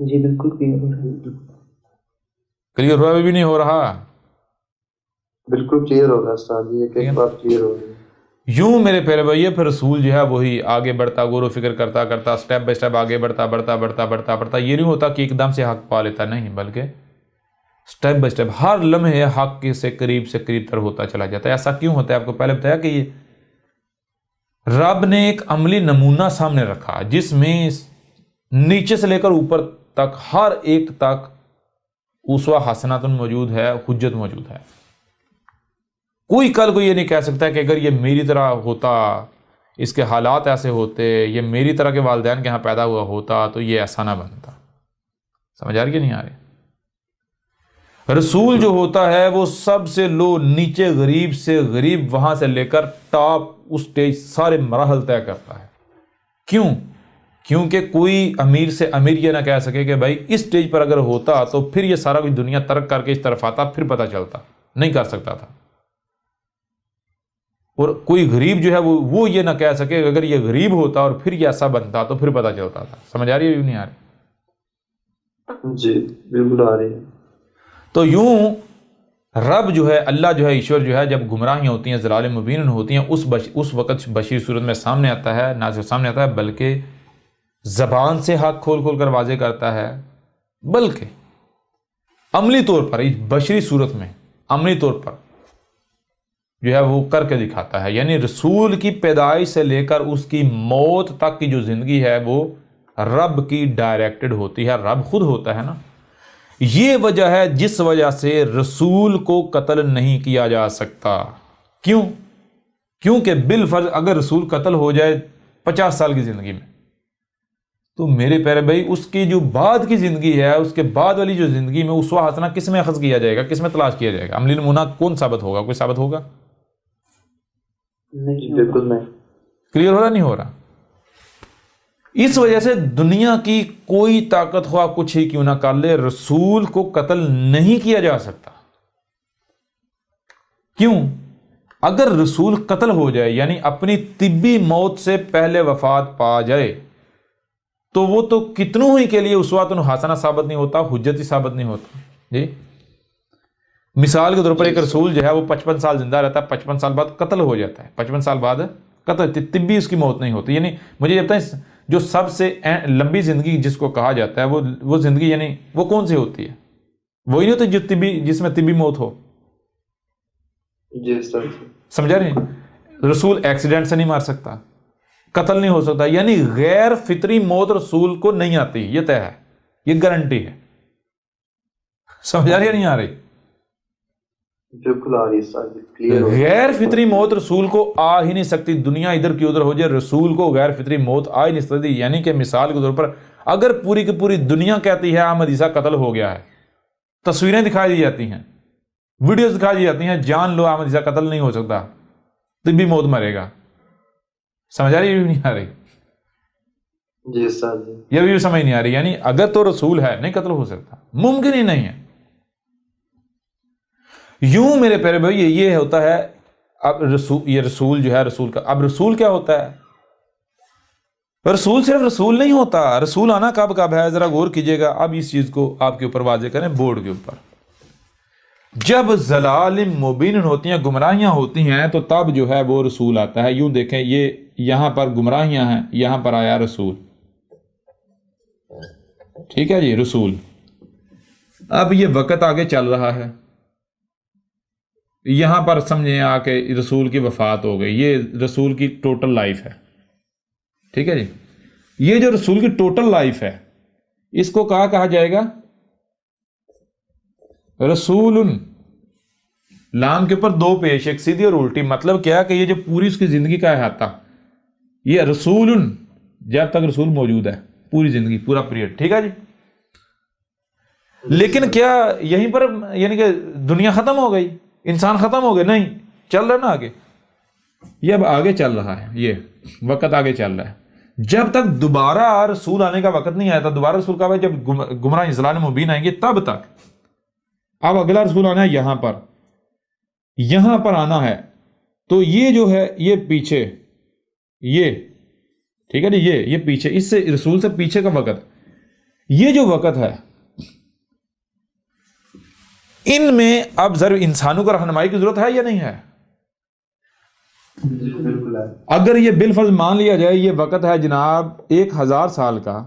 جی بالکل کلیئر ہو رہا ہے. کلیئر ہو رہا ہے ابھی بھی نہیں ہو رہا؟ بالکل کلیئر ہوگا استاد جی، ایک ایک بات کلیئر ہو رہی ہے. یوں میرے پیارے بھائی پھر رسول جو ہے وہی آگے بڑھتا، غور و فکر کرتا کرتا سٹیپ بائی سٹیپ آگے بڑھتا بڑھتا بڑھتا بڑھتا بڑھتا. یہ نہیں ہوتا کہ ایک دم سے حق پا لیتا، نہیں، بلکہ سٹیپ بائی سٹیپ ہر لمحے حق سے قریب تر ہوتا چلا جاتا ہے. ایسا کیوں ہوتا ہے؟ آپ کو پہلے بتایا کہ یہ رب نے ایک عملی نمونہ سامنے رکھا جس میں نیچے سے لے کر اوپر تک ہر ایک تک اسوہ حسنۃ موجود ہے، حجت موجود ہے. کوئی کل کو یہ نہیں کہہ سکتا کہ اگر یہ میری طرح ہوتا، اس کے حالات ایسے ہوتے، یہ میری طرح کے والدین کے ہاں پیدا ہوا ہوتا تو یہ ایسا نہ بنتا. سمجھ آ رہی کہ نہیں آ رہی؟ رسول جو ہوتا ہے وہ سب سے لو، نیچے غریب سے غریب، وہاں سے لے کر ٹاپ اس سٹیج سارے مراحل طے کرتا ہے. کیوں؟ کیونکہ کوئی امیر سے امیر یہ نہ کہہ سکے کہ بھائی اس سٹیج پر اگر ہوتا تو پھر یہ سارا کچھ دنیا ترک کر کے اس طرف آتا، پھر پتہ چلتا. نہیں کر سکتا تھا. اور کوئی غریب جو ہے وہ یہ نہ کہہ سکے اگر یہ غریب ہوتا اور پھر یہ ایسا بنتا تو پھر پتہ چلتا تھا. سمجھ آ رہی ہے یا نہیں آ رہی؟ جی بالکل آ رہی ہے. تو یوں رب جو ہے، اللہ جو ہے، ایشور جو ہے، جب گمراہیاں ہوتی ہیں، ضلال مبین ہوتی ہیں، اس وقت بشیر صورت میں سامنے آتا ہے، نہ صرف سامنے آتا ہے بلکہ زبان سے حق کھول کھول کر واضح کرتا ہے، بلکہ عملی طور پر بشری صورت میں عملی طور پر جو ہے وہ کر کے دکھاتا ہے. یعنی رسول کی پیدائش سے لے کر اس کی موت تک کی جو زندگی ہے وہ رب کی ڈائریکٹڈ ہوتی ہے. رب خود ہوتا ہے نا. یہ وجہ ہے جس وجہ سے رسول کو قتل نہیں کیا جا سکتا. کیوں؟ کیونکہ بالفرض اگر رسول قتل ہو جائے 50 سال کی زندگی میں، تو میرے پیارے بھائی اس کی جو بعد کی زندگی ہے، اس کے بعد والی جو زندگی میں اسوہ حسنہ کس میں اخذ کیا جائے گا، کس میں تلاش کیا جائے گا؟ عملی نمونہ کون ثابت ہوگا؟ کوئی ثابت ہوگا؟ نہیں بالکل نہیں. کلیئر ہو رہا نہیں ہو رہا؟ اس وجہ سے دنیا کی کوئی طاقت خواہ کچھ ہی کیوں نہ کر لے، رسول کو قتل نہیں کیا جا سکتا. کیوں؟ اگر رسول قتل ہو جائے یعنی اپنی طبی موت سے پہلے وفات پا جائے تو وہ تو کتنوں ہی کے لیے اسوۃ حسنہ ثابت نہیں ہوتا، حجتی ثابت نہیں ہوتا. جی مثال کے طور پر ایک رسول جو ہے وہ 55 سال زندہ رہتا ہے، 55 سال بعد قتل ہو جاتا ہے، 55 سال بعد قتل، طبی اس کی موت نہیں ہوتی. یعنی مجھے یہ بتائیں جو سب سے لمبی زندگی جس کو کہا جاتا ہے وہ زندگی یعنی وہ کون سی ہوتی ہے؟ وہی نہیں ہوتی جو جس میں طبی موت ہو. جی سر. سمجھا نہیں؟ رسول ایکسیڈنٹ سے نہیں مار سکتا، قتل نہیں ہو سکتا. یعنی غیر فطری موت رسول کو نہیں آتی، یہ طے ہے، یہ گارنٹی ہے. سمجھا رہی ہے نہیں آ رہی؟ بالکل آ رہی ہے سر. کلیئر. غیر فطری موت رسول کو آ ہی نہیں سکتی. دنیا ادھر کی ادھر ہو جائے، رسول کو غیر فطری موت آ ہی نہیں سکتی. یعنی کہ مثال کے طور پر اگر پوری کی پوری دنیا کہتی ہے احمد عیسیٰ قتل ہو گیا ہے، تصویریں دکھائی دی جاتی ہیں، ویڈیوز دکھائی دی جاتی ہیں، جان لو احمد عیسیٰ قتل نہیں ہو سکتا، طبی موت مرے گا. سمجھ آ رہی ہے نہیں آ رہی؟ جی سر. جی یہ بھی سمجھ نہیں آ رہی. یعنی اگر تو رسول ہے نہیں قتل ہو سکتا، ممکن ہی نہیں ہے. یوں میرے پیارے بھائی یہ ہوتا ہے. اب یہ رسول جو ہے، رسول کا اب رسول کیا ہوتا ہے؟ رسول صرف رسول نہیں ہوتا. رسول آنا کب ہے ذرا غور کیجئے گا. اب اس چیز کو آپ کے اوپر واضح کریں بورڈ کے اوپر. جب ضلال مبین ہوتی ہیں، گمراہیاں ہوتی ہیں، تو تب جو ہے وہ رسول آتا ہے. یوں دیکھیں یہ یہاں پر گمراہیاں ہیں، یہاں پر آیا رسول. ٹھیک ہے جی، رسول. اب یہ وقت آگے چل رہا ہے، یہاں پر سمجھیں آ کے رسول کی وفات ہو گئی. یہ رسول کی ٹوٹل لائف ہے. ٹھیک ہے جی. یہ جو رسول کی ٹوٹل لائف ہے اس کو کہا جائے گا رسول. لام کے اوپر دو پیش، ایک سیدھی اور الٹی. مطلب کیا کہ یہ جو پوری اس کی زندگی کا احاطہ، یہ رسول جب تک رسول موجود ہے، پوری زندگی، پورا پیریڈ. ٹھیک ہے جی. لیکن کیا یہیں پر یعنی کہ دنیا ختم ہو گئی، انسان ختم ہو گئے؟ نہیں، چل رہا نا آگے. یہ اب آگے چل رہا ہے، یہ وقت آگے چل رہا ہے. جب تک دوبارہ رسول آنے کا وقت نہیں آیا تھا. دوبارہ رسول کا جب گمراہ ضلال مبین آئیں گے تب تک. اب اگلا رسول آنا ہے یہاں پر آنا ہے. تو یہ جو ہے یہ پیچھے، یہ ٹھیک ہے جی، یہ پیچھے، اس سے رسول سے پیچھے کا وقت، یہ جو وقت ہے ان میں اب ضرور انسانوں کو رہنمائی کی ضرورت ہے یا نہیں ہے؟ بالکل ہے. اگر یہ بالفرض مان لیا جائے یہ وقت ہے جناب 1000 سال کا،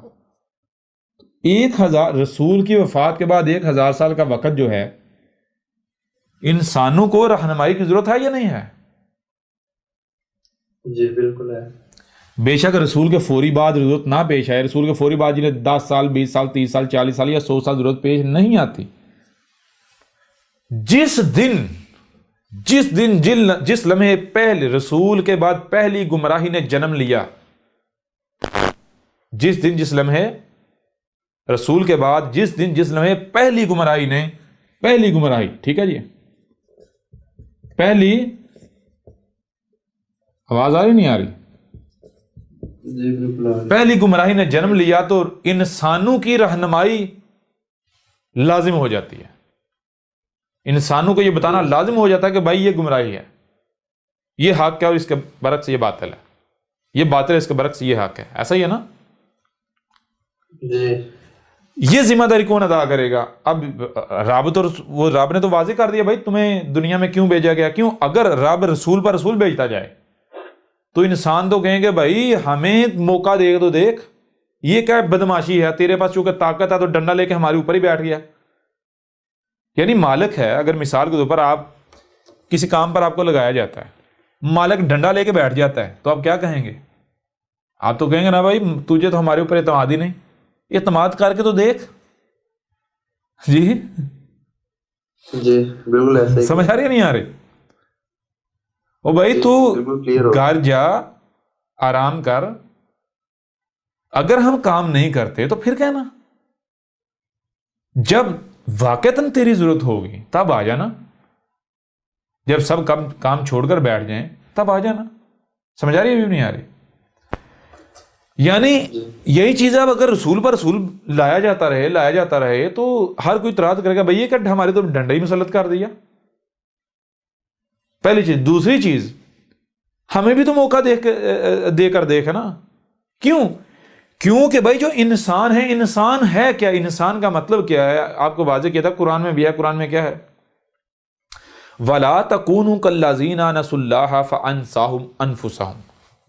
1000 رسول کی وفات کے بعد 1000 سال کا وقت جو ہے، انسانوں کو رہنمائی کی ضرورت ہے یا نہیں ہے؟ جی بالکل ہے. بے شک رسول کے فوری بعد ضرورت نہ پیش آئے، رسول کے فوری بعد جنہیں 10 سال 20 سال 30 سال 40 سال یا 100 سال ضرورت پیش نہیں آتی، جس لمحے پہلے رسول کے بعد پہلی گمراہی نے جنم لیا، جس لمحے رسول کے بعد جس لمحے پہلی گمراہی، ٹھیک ہے جی، پہلی، آواز آ رہی نہیں آ رہی؟ جی بالکل. پہلی گمراہی نے جنم لیا تو انسانوں کی رہنمائی لازم ہو جاتی ہے، انسانوں کو یہ بتانا لازم ہو جاتا ہے کہ بھائی یہ گمراہی ہے، یہ حق ہے اور اس کے برعکس یہ باطل ہے، یہ باطل ہے اس کے برعکس یہ حق ہے، ایسا ہی ہے نا؟ جی. یہ ذمہ داری کون ادا کرے گا؟ اب رب نے تو واضح کر دیا بھائی تمہیں دنیا میں کیوں بھیجا گیا، کیوں؟ اگر رب رسول پر رسول بھیجتا جائے تو انسان تو کہیں گے بھائی ہمیں موقع دے تو دیکھ، یہ کیا بدماشی ہے، تیرے پاس چونکہ طاقت ہے تو ڈنڈا لے کے ہمارے اوپر ہی بیٹھ گیا. یعنی مالک ہے، اگر مثال کے طور پر آپ کسی کام پر آپ کو لگایا جاتا ہے، مالک ڈنڈا لے کے بیٹھ جاتا ہے تو آپ کیا کہیں گے؟ آپ تو کہیں گے نا بھائی تجھے تو ہمارے اوپر اعتماد ہی نہیں، اعتماد کر کے تو دیکھ. جی بالکل ایسا ہی. سمجھ آ رہی ہے نہیں آ رہی؟ او بھائی تو گھر جا، آرام کر، اگر ہم کام نہیں کرتے تو پھر کہنا، جب واقعتاً تیری ضرورت ہوگی تب آ جانا، جب سب کام چھوڑ کر بیٹھ جائیں تب آ جانا. سمجھ آ رہی ہے بھی نہیں آ رہی؟ یعنی یہی چیز ہے، اب اگر رسول پر رسول لایا جاتا رہے تو ہر کوئی اعتراض کرے گا بھائی یہ کہ ہمارے تو ڈنڈا ہی مسلط کر دیا. پہلی چیز. دوسری چیز، ہمیں بھی تو موقع دے کر دیکھ نا. کیوں کہ بھائی جو انسان ہے کیا؟ انسان کا مطلب کیا ہے؟ آپ کو واضح کیا تھا، قرآن میں بھی ہے. قرآن میں کیا ہے؟ وَلَا تَكُونُوا كَالَّذِينَ نَسُوا اللَّهَ فَأَنسَاهُمْ أَنفُسَهُمْ،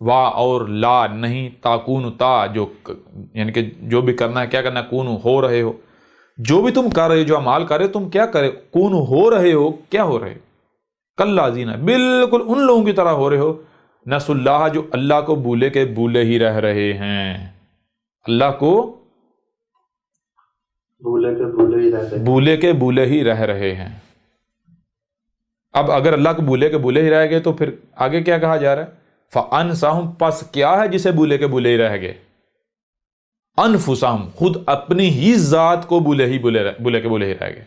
وا اور لا نہیں، تاکون تا، جو یعنی کہ جو بھی کرنا ہے، کیا کرنا ہے؟ کونو، ہو رہے ہو، جو بھی تم کر رہے ہو، جو اعمال کر رہے ہو، تم کیا کرے؟ کونو، ہو رہے ہو. کیا ہو رہے؟ کالذین، بالکل ان لوگوں کی طرح ہو رہے ہو، نسوا اللہ، جو اللہ کو بھولے کے بھولے ہی رہ رہے ہیں. اللہ کو بھولے کے بھولے ہی رہ رہے ہیں. اب اگر اللہ کو بھولے کے بھولے ہی رہ گئے تو پھر آگے کیا کہا جا رہا ہے؟ فَأَنْسَاهُمْ، پس کیا ہے جسے بھولے کے بھولے ہی رہ گئے؟ انفسہم، خود اپنی ہی ذات کو بھولے کے بھولے ہی رہ گئے.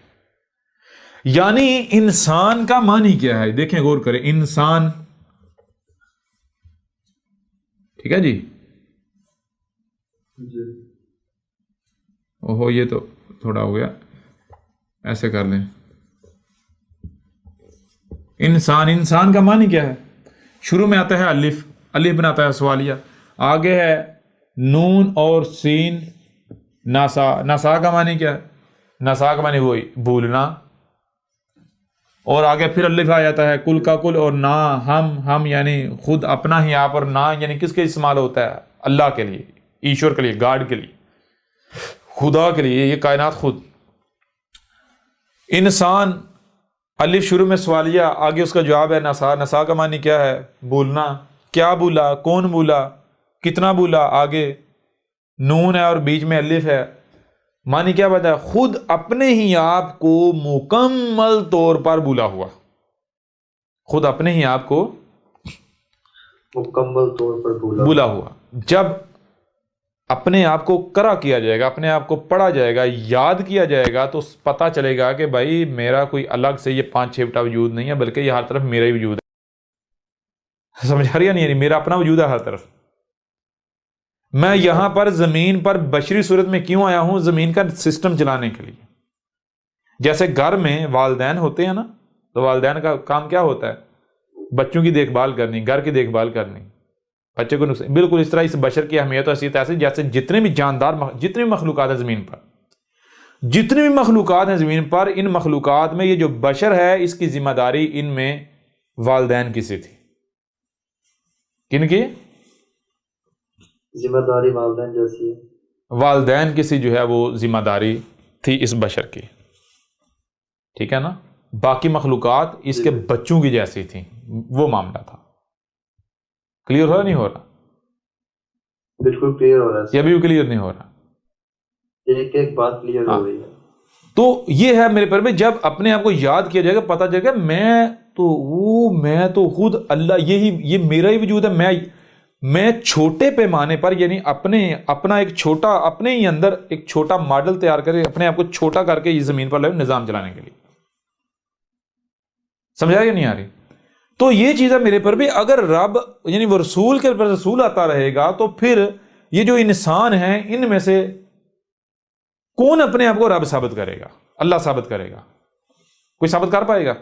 یعنی انسان کا معنی کیا ہے؟ دیکھیں، غور کریں. انسان، ٹھیک ہے جی. اوہو یہ تو تھوڑا ہو گیا، ایسے کر لیں. انسان کا معنی کیا ہے؟ شروع میں آتا ہے الف بناتا ہے سوالیہ، آگے ہے نون اور سین، ناسا کا معنی کیا ہے؟ ناسا کا معنی وہی بھولنا، اور آگے پھر الف آ جاتا ہے کل کا کل، اور نا، ہم یعنی خود اپنا ہی آپ، اور نا یعنی کس کے استعمال ہوتا ہے؟ اللہ کے لیے، ایشور کے لیے، گاڈ کے لیے، خدا کے لیے، یہ کائنات خود. انسان، الف شروع میں سوالیہ، آگے اس کا جواب ہے نسا کا معنی کیا ہے؟ بھولنا. کیا بھولا؟ کون بھولا؟ کتنا بھولا؟ آگے نون ہے اور بیچ میں الف ہے، معنی کیا بتا ہے؟ خود اپنے ہی آپ کو مکمل طور پر بھولا ہوا. خود اپنے ہی آپ کو مکمل طور پر بھولا ہوا. جب اپنے آپ کو کرا کیا جائے گا، اپنے آپ کو پڑھا جائے گا، یاد کیا جائے گا، تو پتا چلے گا کہ بھائی میرا کوئی الگ سے یہ 5-6 بٹا وجود نہیں ہے، بلکہ یہ ہر طرف میرا ہی وجود ہے. سمجھ آ رہی ہے نہیں؟ یعنی میرا اپنا وجود ہے ہر طرف. میں یہاں پر زمین پر بشری صورت میں کیوں آیا ہوں؟ زمین کا سسٹم چلانے کے لیے. جیسے گھر میں والدین ہوتے ہیں نا، تو والدین کا کام کیا ہوتا ہے؟ بچوں کی دیکھ بھال کرنی، گھر کی دیکھ بھال کرنی. بچے کو نقصان، بالکل اس طرح اس بشر کی اہمیت و حیثیت ایسی جیسے جتنے بھی جاندار، جتنی بھی مخلوقات ہیں زمین پر، جتنی بھی مخلوقات ہیں زمین پر، ان مخلوقات میں یہ جو بشر ہے اس کی ذمہ داری ان میں والدین کی سی تھی. کن کی ذمہ داری والدین جیسی ہے. والدین کی سی جو ہے وہ ذمہ داری تھی اس بشر کی. ٹھیک ہے نا. باقی مخلوقات اس کے بچوں کی جیسی تھیں، وہ معاملہ تھا. کلیئر ہو رہا نہیں ہو رہا؟ بالکل کلیئر ہو رہا ہے. یہ بھی کلیئر نہیں ہو رہا؟ ایک بات کلیئر ہو رہی ہے. تو یہ ہے میرے پر میں، جب اپنے آپ کو یاد کیا جائے گا، پتہ چلے گا میں تو خود اللہ، یہ میرا ہی وجود ہے. میں چھوٹے پیمانے پر، یعنی اپنا ایک چھوٹا، اپنے ہی اندر ایک چھوٹا ماڈل تیار کرے، اپنے آپ کو چھوٹا کر کے یہ زمین پر نظام چلانے کے لیے. سمجھا یا نہیں آ رہی؟ تو یہ چیز ہے میرے پر بھی. اگر رب یعنی وہ رسول کے پر رسول آتا رہے گا تو پھر یہ جو انسان ہیں ان میں سے کون اپنے آپ کو رب ثابت کرے گا؟ اللہ ثابت کرے گا. کوئی ثابت کر پائے گا؟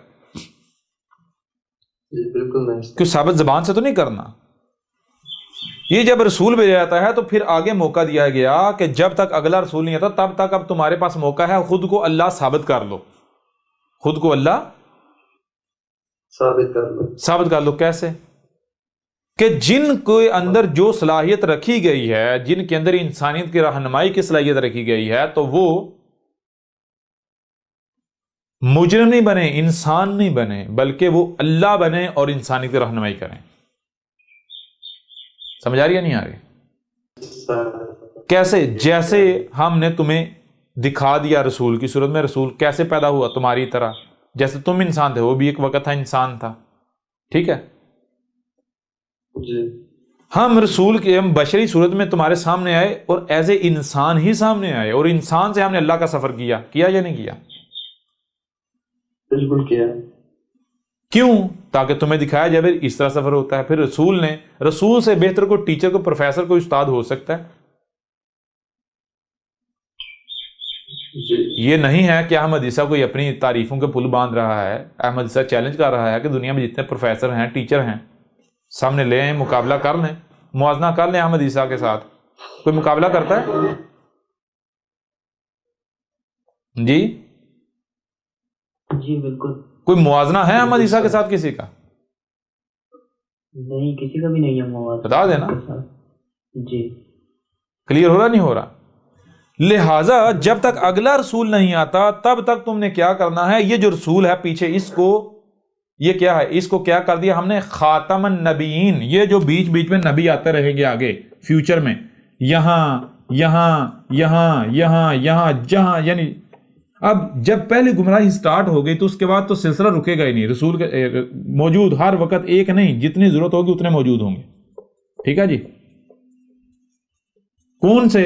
بالکل نہیں. کوئی ثابت زبان سے تو نہیں کرنا. یہ جب رسول بھیجا جاتا ہے تو پھر آگے موقع دیا گیا کہ جب تک اگلا رسول نہیں آتا تب تک اب تمہارے پاس موقع ہے، خود کو اللہ ثابت کر لو. خود کو اللہ ثابت کر لو. کیسے؟ کہ جن کے اندر جو صلاحیت رکھی گئی ہے، جن کے اندر انسانیت کی رہنمائی کی صلاحیت رکھی گئی ہے، تو وہ مجرم نہیں بنے، انسان نہیں بنے، بلکہ وہ اللہ بنے اور انسانیت کی رہنمائی کریں. سمجھ آ رہی ہے نہیں آ رہی؟ کیسے؟ جیسے ہم نے تمہیں دکھا دیا رسول کی صورت میں، رسول کیسے پیدا ہوا تمہاری طرح، جیسے تم انسان تھے، وہ بھی ایک وقت تھا انسان تھا. ٹھیک ہے جی. ہم رسول کے، ہم بشری صورت میں تمہارے سامنے آئے اور ایز اے انسان ہی سامنے آئے، اور انسان سے ہم نے اللہ کا سفر کیا یا نہیں کیا؟ بالکل کیا. کیوں؟ تاکہ تمہیں دکھایا جائے اس طرح سفر ہوتا ہے. پھر رسول سے بہتر کو ٹیچر کو پروفیسر کو استاد ہو سکتا ہے؟ جی. یہ نہیں ہے کہ احمد عیسیٰ کوئی اپنی تعریفوں کے پل باندھ رہا ہے. احمد عیسیٰ چیلنج کر رہا ہے کہ دنیا میں جتنے پروفیسر ہیں، ٹیچر ہیں، سامنے لے آئیں، مقابلہ کر لیں، موازنہ کر لیں احمد عیسیٰ کے ساتھ. کوئی مقابلہ کرتا ہے؟ جی جی بالکل. کوئی موازنہ ہے احمد عیسیٰ کے ساتھ کسی کا؟ نہیں، کسی کا بھی نہیں ہے موازنہ. بتا دینا. جی. کلیئر ہو رہا نہیں ہو رہا؟ لہٰذا جب تک اگلا رسول نہیں آتا تب تک تم نے کیا کرنا ہے؟ یہ جو رسول ہے پیچھے، اس کو یہ کیا ہے؟ اس کو کیا کر دیا ہم نے؟ خاتم النبیین. یہ جو بیچ بیچ میں نبی آتے رہیں گے آگے فیوچر میں، یہاں جہاں، یعنی اب جب پہلے گمراہی سٹارٹ ہو گئی تو اس کے بعد تو سلسلہ رکے گا ہی نہیں. رسول کے موجود ہر وقت ایک نہیں، جتنی ضرورت ہوگی اتنے موجود ہوں گے. ٹھیک ہے جی. کون سے؟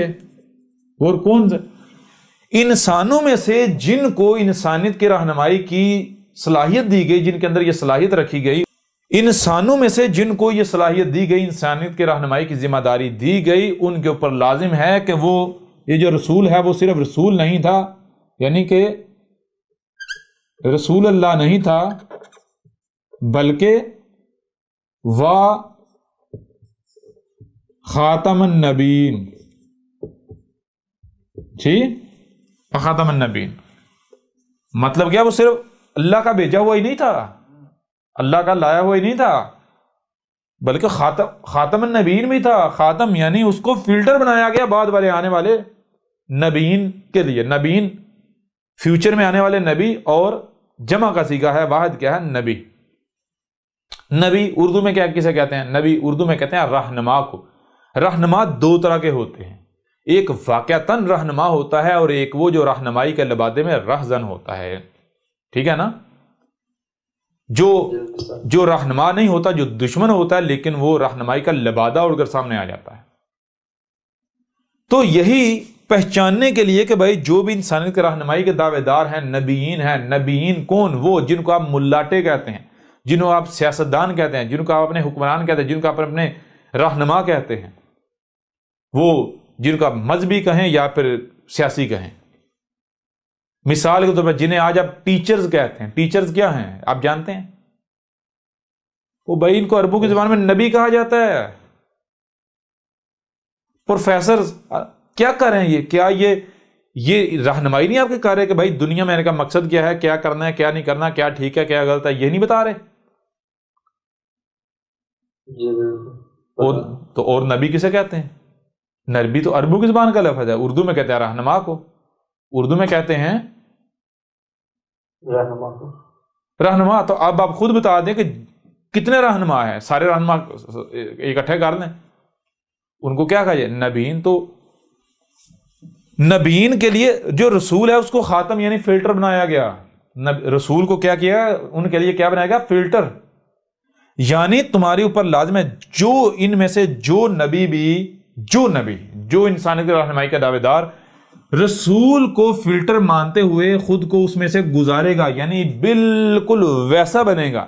اور کون سے؟ انسانوں میں سے جن کو انسانیت کی رہنمائی کی صلاحیت دی گئی، جن کے اندر یہ صلاحیت رکھی گئی، انسانوں میں سے جن کو یہ صلاحیت دی گئی، انسانیت کی رہنمائی کی ذمہ داری دی گئی، ان کے اوپر لازم ہے کہ وہ یہ جو رسول ہے وہ صرف رسول نہیں تھا، یعنی کہ رسول اللہ نہیں تھا، بلکہ خاتم النبیین. ٹھیک، خاتم النبیین مطلب کیا؟ وہ صرف اللہ کا بھیجا ہوا ہی نہیں تھا، اللہ کا لایا ہوا ہی نہیں تھا، بلکہ خاتم النبیین بھی تھا. خاتم یعنی اس کو فلٹر بنایا گیا بعد والے آنے والے نبیین کے لیے. نبیین فیوچر میں آنے والے نبی، اور جمع کا صیغہ ہے، واحد کیا ہے؟ نبی. نبی اردو میں کیا کسے کہتے ہیں؟ نبی اردو میں کہتے ہیں رہنما کو. رہنما دو طرح کے ہوتے ہیں، ایک واقعتاً رہنما ہوتا ہے، اور ایک وہ جو رہنمائی کے لبادے میں رہزن ہوتا ہے. ٹھیک ہے نا؟ جو رہنما نہیں ہوتا، جو دشمن ہوتا ہے، لیکن وہ رہنمائی کا لبادہ اڑ کر سامنے آ جاتا ہے. تو یہی پہچاننے کے لیے کہ بھائی جو بھی انسانیت کے رہنمائی کے دعوے دار ہیں، نبیین ہیں. نبیین کون؟ وہ جن کو آپ ملاٹے کہتے ہیں، جن کو آپ سیاستدان کہتے ہیں، جن کو آپ اپنے حکمران کہتے ہیں، جن کو آپ اپنے رہنما کہتے ہیں، وہ جن کو آپ مذہبی کہیں یا پھر سیاسی کہیں. مثال کے طور پر جنہیں آج آپ ٹیچرز کہتے ہیں. ٹیچرز کیا ہیں آپ جانتے ہیں؟ وہ بھائی ان کو عربوں کی زبان میں نبی کہا جاتا ہے. پروفیسر کیا کریں؟ یہ کیا یہ رہنمائی نہیں آپ کے کر رہے کہ بھائی دنیا میں آنے کا مقصد کیا ہے، کیا کرنا ہے، کیا نہیں کرنا، کیا ٹھیک ہے، کیا غلط ہے، یہ نہیں بتا رہے؟ جی بالکل۔ اور نبی کسے کہتے ہیں؟ نبی تو عربوں کی زبان کا لفظ ہے، اردو میں کہتے ہیں رہنما کو، اردو میں کہتے ہیں رہنما کو۔ رہنما۔ تو اب آپ خود بتا دیں کہ کتنے رہنما ہیں؟ سارے رہنما اکٹھے کر لیں، ان کو کیا کہا جائے؟ نبیین۔ تو نبیین کے لیے جو رسول ہے اس کو خاتم یعنی فلٹر بنایا گیا۔ رسول کو کیا کیا؟ ان کے لیے کیا بنایا گیا؟ فلٹر۔ یعنی تمہارے اوپر لازم ہے جو ان میں سے جو نبی جو انسانیت کی رہنمائی کا دعوے دار رسول کو فلٹر مانتے ہوئے خود کو اس میں سے گزارے گا، یعنی بالکل ویسا بنے گا،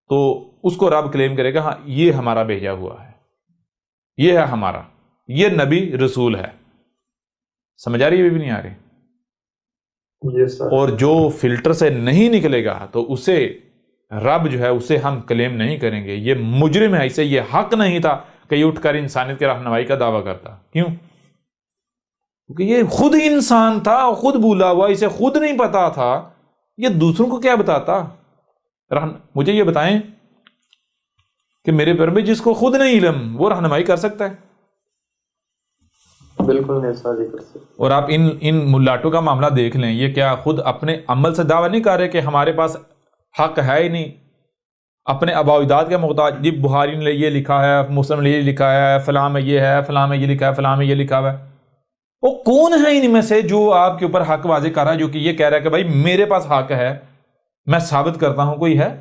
تو اس کو رب کلیم کرے گا ہاں یہ ہمارا بھیجا ہوا ہے، یہ ہے ہمارا، یہ نبی رسول ہے۔ سمجھ آ رہی ہے بھی نہیں آ رہی؟ جی سر۔ اور جو فلٹر سے نہیں نکلے گا تو اسے رب جو ہے اسے ہم کلیم نہیں کریں گے، یہ مجرم ہے، اسے یہ حق نہیں تھا کہ یہ اٹھ کر انسانیت کی رہنمائی کا دعویٰ کرتا۔ کیوں؟ کیونکہ یہ خود انسان تھا، خود بھولا ہوا، اسے خود نہیں پتا تھا، یہ دوسروں کو کیا بتاتا؟ مجھے یہ بتائیں کہ میرے پر میں جس کو خود نہیں علم وہ رہنمائی کر سکتا ہے؟ بالکل نہیں سر، کر سکتے۔ اور آپ ان ملاٹوں کا معاملہ دیکھ لیں، یہ کیا خود اپنے عمل سے دعویٰ نہیں کر رہے کہ ہمارے پاس حق ہے ہی نہیں، اپنے آباء و اجداد کا محتاج؟ جی بخاری نے یہ لکھا ہے، مسلم نے یہ لکھا ہے، فلاں میں یہ ہے، فلاں میں یہ لکھا ہے، فلاں میں یہ لکھا ہوا ہے۔ وہ کون ہے ان میں سے جو آپ کے اوپر حق واضح کر رہا ہے، جو کہ یہ کہہ رہا ہے کہ بھائی میرے پاس حق ہے، میں ثابت کرتا ہوں؟ کوئی ہے؟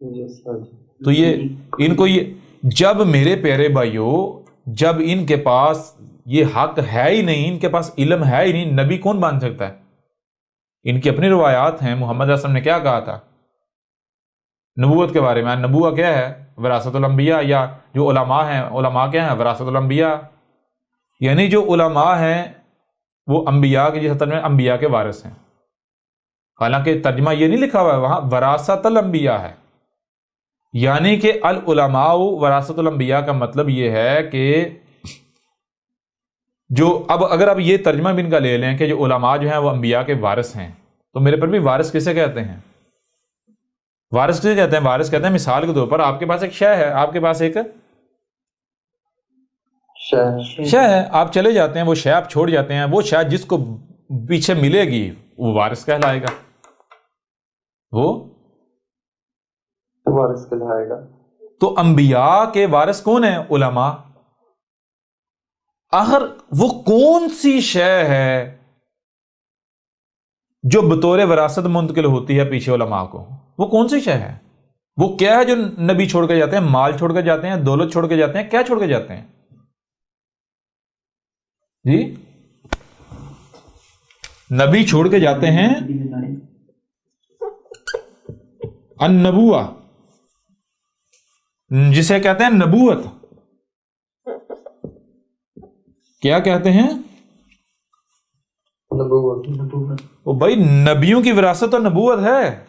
جی سر۔ تو یہ ان کو یہ جب میرے پیارے بھائیوں جب ان کے پاس یہ حق ہے ہی نہیں، ان کے پاس علم ہے ہی نہیں، نبی کون بن سکتا ہے؟ ان کی اپنی روایات ہیں۔ محمد صلی اللہ علیہ وسلم نے کیا کہا تھا نبوت کے بارے میں؟ نبوت کیا ہے؟ وراثت الانبیاء، یا جو علماء ہیں، علماء کیا ہیں؟ وراثت الانبیاء۔ یعنی جو علماء ہیں وہ انبیاء کے جس میں انبیاء کے وارث ہیں، حالانکہ ترجمہ یہ نہیں لکھا ہوا ہے وہاں، وراثت الانبیاء ہے، یعنی کہ العلماء وراثت الانبیاء کا مطلب یہ ہے کہ جو اب اگر آپ یہ ترجمہ بھی ان کا لے لیں کہ جو علماء جو ہیں وہ انبیاء کے وارث ہیں، تو میرے پر بھی وارث کسے کہتے ہیں؟ وارث کسے کہتے ہیں؟ وارث کہتے ہیں مثال کے طور پر آپ کے پاس ایک شے ہے، آپ کے پاس ایک شے ہے، آپ چلے جاتے ہیں، وہ شے آپ چھوڑ جاتے ہیں، وہ شے جس کو پیچھے ملے گی وہ وارث کہلائے گا، وہ وارث کہلائے گا۔ تو انبیاء کے وارث کون ہیں؟ علماء۔ آخر وہ کون سی شے ہے جو بطور وراثت منتقل ہوتی ہے پیچھے علماء کو؟ وہ کون سی شے ہے؟ وہ کیا ہے جو نبی چھوڑ کے جاتے ہیں؟ مال چھوڑ کے جاتے ہیں، دولت چھوڑ کے جاتے ہیں، کیا چھوڑ کے جاتے ہیں؟ جی نبی چھوڑ کے جاتے ہیں النبوہ، جسے کہتے ہیں نبوت۔ کیا کہتے ہیں؟ نبوت۔ وہ بھائی نبیوں کی وراثت اور نبوت ہے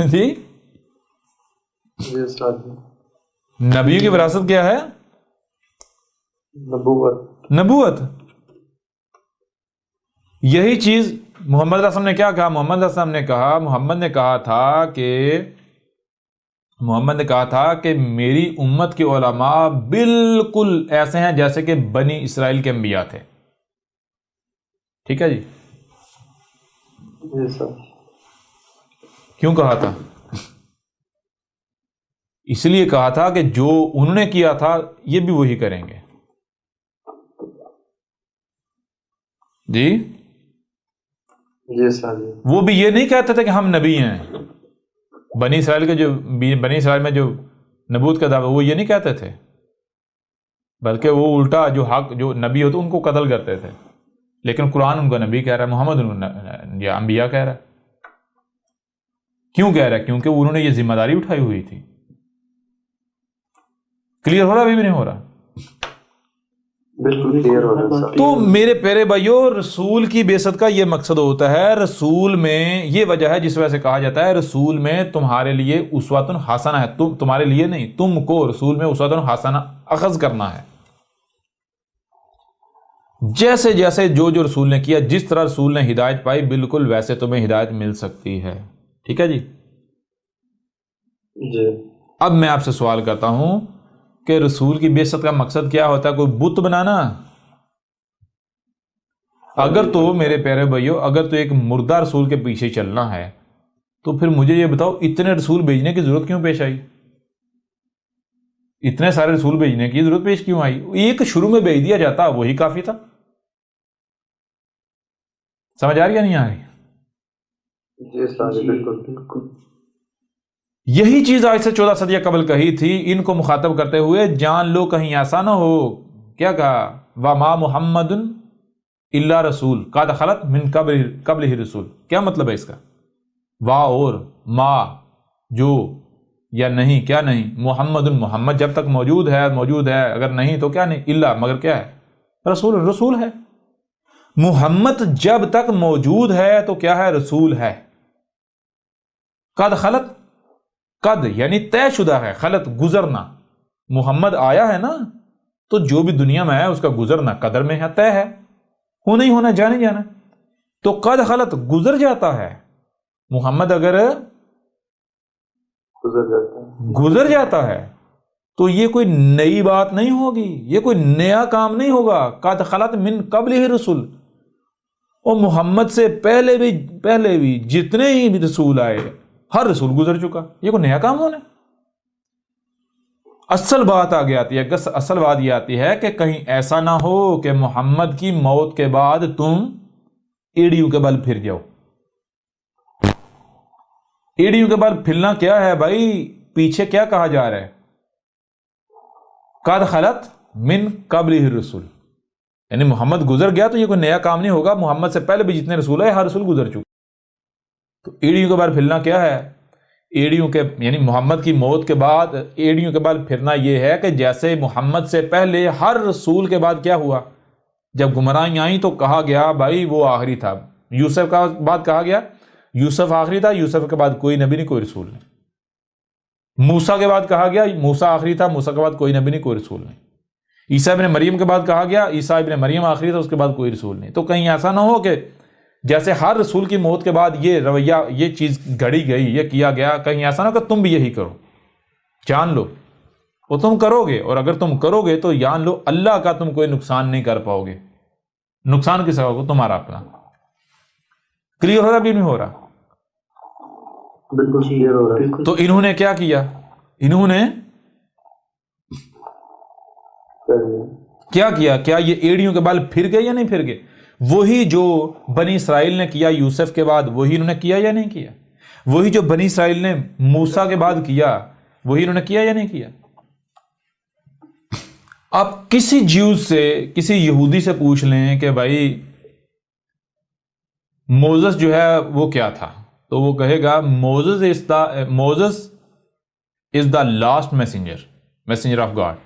جی جی سر۔ نبیوں کی وراثت کیا ہے؟ نبوت۔ یہی چیز محمد علیہ السلام نے کیا کہا؟ محمد علیہ السلام نے کہا، محمد نے کہا تھا کہ میری امت کے علماء بالکل ایسے ہیں جیسے کہ بنی اسرائیل کے انبیاء تھے۔ ٹھیک ہے جی؟ جی سر۔ کیوں کہا تھا؟ اس لیے کہا تھا کہ جو انہوں نے کیا تھا یہ بھی وہی کریں گے۔ جی جی سر۔ وہ بھی یہ نہیں کہتے تھے کہ ہم نبی ہیں۔ بنی اسرائیل میں جو نبوت کا دعویٰ وہ یہ نہیں کہتے تھے، بلکہ وہ الٹا جو حق جو نبی ہوتے ان کو قتل کرتے تھے، لیکن قرآن ان کو نبی کہہ رہا ہے، محمد ان کو یا انبیاء کہہ رہا ہے۔ کیوں کہہ رہا ہے؟ کیونکہ انہوں نے یہ ذمہ داری اٹھائی ہوئی تھی۔ کلیئر ہو رہا؟ ابھی بھی نہیں ہو رہا؟ بالکل کلیئر ہو گیا سر. تو میرے پیارے بھائیوں، رسول کی بعثت کا یہ مقصد ہوتا ہے. رسول میں یہ وجہ ہے جس وجہ سے کہا جاتا ہے رسول میں تمہارے لیے اسوۃ حسنہ ہے. تمہارے لیے نہیں، تم کو رسول میں اسوۃ حسنہ اخذ کرنا ہے. جیسے جیسے جو رسول نے کیا، جس طرح رسول نے ہدایت پائی، بالکل ویسے تمہیں ہدایت مل سکتی ہے. ٹھیک ہے جی. جی. اب میں آپ سے سوال کرتا ہوں کہ رسول کی بعثت کا مقصد کیا ہوتا ہے؟ کوئی بت بنانا؟ اگر تو میرے پیارے بھائیوں، اگر تو ایک مردہ رسول کے پیچھے چلنا ہے تو پھر مجھے یہ بتاؤ اتنے رسول بھیجنے کی ضرورت کیوں پیش آئی؟ اتنے سارے رسول بھیجنے کی ضرورت پیش کیوں آئی؟ ایک شروع میں بھیج دیا جاتا وہی کافی تھا. سمجھ آ رہی یا نہیں آ رہی؟ جی استاد جی بالکل. یہی چیز آج سے 14 صدیاں قبل کہی تھی ان کو مخاطب کرتے ہوئے. جان لو کہیں ایسا نہ ہو، کیا کہا؟ وَمَا مُحَمَّدٌ إِلَّا رَسُولٌ قَدْ خَلَتْ مِن قَبْلِهِ رُسُولٌ. کیا مطلب ہے اس کا؟ وا اور ما، جو یا نہیں، کیا نہیں؟ محمد، محمد جب تک موجود ہے موجود ہے، اگر نہیں تو کیا نہیں؟ الا، مگر کیا ہے؟ رسول، رسول ہے. محمد جب تک موجود ہے تو کیا ہے؟ رسول ہے. قد خلت، قد یعنی طے شدہ ہے، خلط گزرنا. محمد آیا ہے نا، تو جو بھی دنیا میں ہے اس کا گزرنا قدر میں ہے، طے ہے، ہونا ہی ہونا، جانے جانا. تو قد خلط گزر جاتا ہے. محمد اگر گزر جاتا ہے تو یہ کوئی نئی بات نہیں ہوگی، یہ کوئی نیا کام نہیں ہوگا. قد خلط من قبلہ رسول، اور محمد سے پہلے بھی جتنے ہی بھی رسول آئے، ہر رسول گزر چکا. یہ کوئی نیا کام ہونا. اصل بات آگے آتی ہے، اصل بات یہ آتی ہے کہ کہیں ایسا نہ ہو کہ محمد کی موت کے بعد تم ایڑیوں کے بل پھر جاؤ. ایڑیوں کے بل پھرنا کیا ہے بھائی؟ پیچھے کیا کہا جا رہا ہے؟ قد خلط من قبلہ رسول، یعنی محمد گزر گیا تو یہ کوئی نیا کام نہیں ہوگا. محمد سے پہلے بھی جتنے رسول آئے ہر رسول گزر چکا. تو ایڑیوں کے بل پھرنا کیا ہے؟ ایڑیوں کے یعنی محمد کی موت کے بعد ایڑیوں کے بل پھرنا یہ ہے کہ جیسے محمد سے پہلے ہر رسول کے بعد کیا ہوا؟ جب گمراہیاں آئیں تو کہا گیا بھائی وہ آخری تھا. یوسف کا بعد کہا گیا یوسف آخری تھا، یوسف کے بعد کوئی نبی نہیں، کوئی رسول نہیں. موسیٰ کے بعد کہا گیا موسیٰ آخری تھا، موسیٰ کے بعد کوئی نبی نہیں، کوئی رسول نہیں. عیسیٰ ابن مریم کے بعد کہا گیا عیسیٰ ابن مریم آخری تھا، اس کے بعد کوئی رسول نہیں. تو کہیں ایسا نہ ہو کہ جیسے ہر رسول کی موت کے بعد یہ رویہ، یہ چیز گھڑی گئی، یہ کیا گیا، کہیں ایسا نہ ہو کہ تم بھی یہی کرو. جان لو وہ تم کرو گے، اور اگر تم کرو گے تو جان لو اللہ کا تم کوئی نقصان نہیں کر پاؤ گے. نقصان کس کا ہوگا؟ تمہارا اپنا. کلیئر ہو رہا بھی نہیں ہو رہا؟ بالکل کلیئر ہو رہا ہے. تو انہوں نے کیا کیا؟ انہوں نے کیا کیا؟ کیا یہ ایڑیوں کے بال پھر گئے یا نہیں پھر گئے؟ وہی جو بنی اسرائیل نے کیا یوسف کے بعد، وہی انہوں نے کیا یا نہیں کیا؟ وہی جو بنی اسرائیل نے موسیٰ کے بعد کیا، وہی انہوں نے کیا یا نہیں کیا؟ آپ کسی جیوز سے، کسی یہودی سے پوچھ لیں کہ بھائی موزس جو ہے وہ کیا تھا، تو وہ کہے گا Moses is the last messenger of God.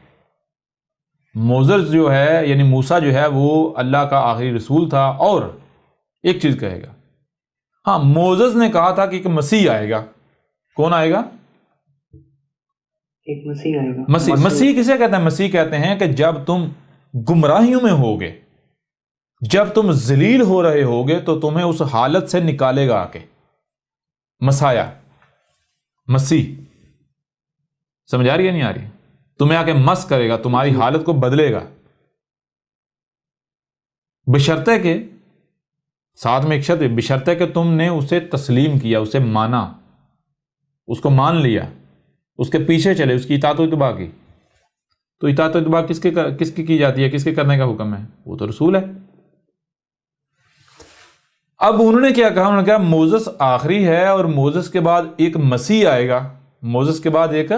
Moses جو ہے یعنی موسیٰ جو ہے وہ اللہ کا آخری رسول تھا. اور ایک چیز کہے گا، ہاں موزس نے کہا تھا کہ ایک مسیح آئے گا. کون آئے گا؟ ایک مسیح آئے گا. مسیح کسے کہتے ہیں؟ مسیح کہتے ہیں کہ جب تم گمراہیوں میں ہوگے، جب تم ذلیل ہو رہے ہوگے تو تمہیں اس حالت سے نکالے گا آ کے. مسایہ، مسیح. سمجھ آ رہی ہے نہیں آ رہی؟ تمہیں آ کے مس کرے گا، تمہاری حالت کو بدلے گا، بشرطے کہ ساتھ میں ایک شرط ہے، بشرطے کہ تم نے اسے تسلیم کیا، اسے مانا، اس کو مان لیا، اس کے پیچھے چلے، اس کی اطاعت و اتباع کی. تو اطاعت و اتباع کس کی جاتی ہے؟ کس کے کرنے کا حکم ہے؟ وہ تو رسول ہے. اب انہوں نے کیا کہا؟ انہوں نے کہا موزس آخری ہے اور موزس کے بعد ایک مسیح آئے گا. موزس کے بعد ایک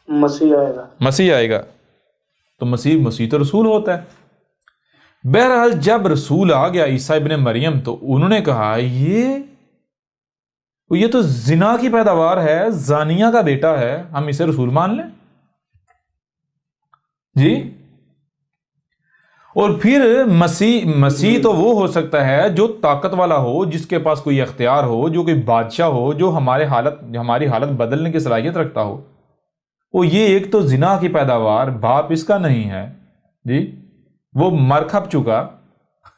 مسیح آئے گا. تو مسیح تو رسول ہوتا ہے. بہرحال جب رسول آ گیا عیسیٰ ابن مریم، تو انہوں نے کہا یہ تو زنا کی پیداوار ہے، زانیہ کا بیٹا ہے، ہم اسے رسول مان لیں؟ جی اور پھر مسیح تو وہ ہو سکتا ہے جو طاقت والا ہو، جس کے پاس کوئی اختیار ہو، جو کوئی بادشاہ ہو، جو ہماری حالت بدلنے کی صلاحیت رکھتا ہو۔ وہ یہ ایک تو زنا کی پیداوار باپ اس کا نہیں ہے جی، وہ مر کھپ چکا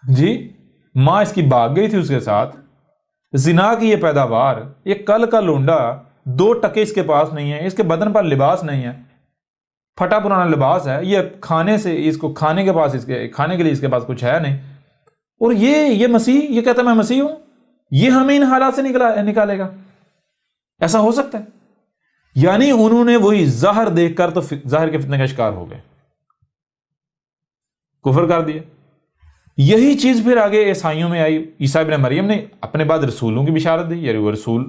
جی، ماں اس کی بھاگ گئی تھی اس کے ساتھ، زنا کی یہ پیداوار، یہ کل کا لونڈا، 2 ٹکے اس کے پاس نہیں ہے، اس کے بدن پر لباس نہیں ہے، پھٹا پرانا لباس ہے، یہ کھانے سے اس کو کھانے کے لیے اس کے پاس کچھ ہے نہیں، اور یہ مسیح یہ کہتا ہے میں مسیح ہوں، یہ ہمیں ان حالات سے نکالے گا؟ ایسا ہو سکتا ہے؟ یعنی انہوں نے وہی ظاہر دیکھ کر تو ظاہر کے فتنے کا شکار ہو گئے، کفر کر دیا۔ یہی چیز پھر آگے عیسائیوں میں آئی، عیسیٰ ابن مریم نے اپنے بعد رسولوں کی بشارت دی، یعنی وہ رسول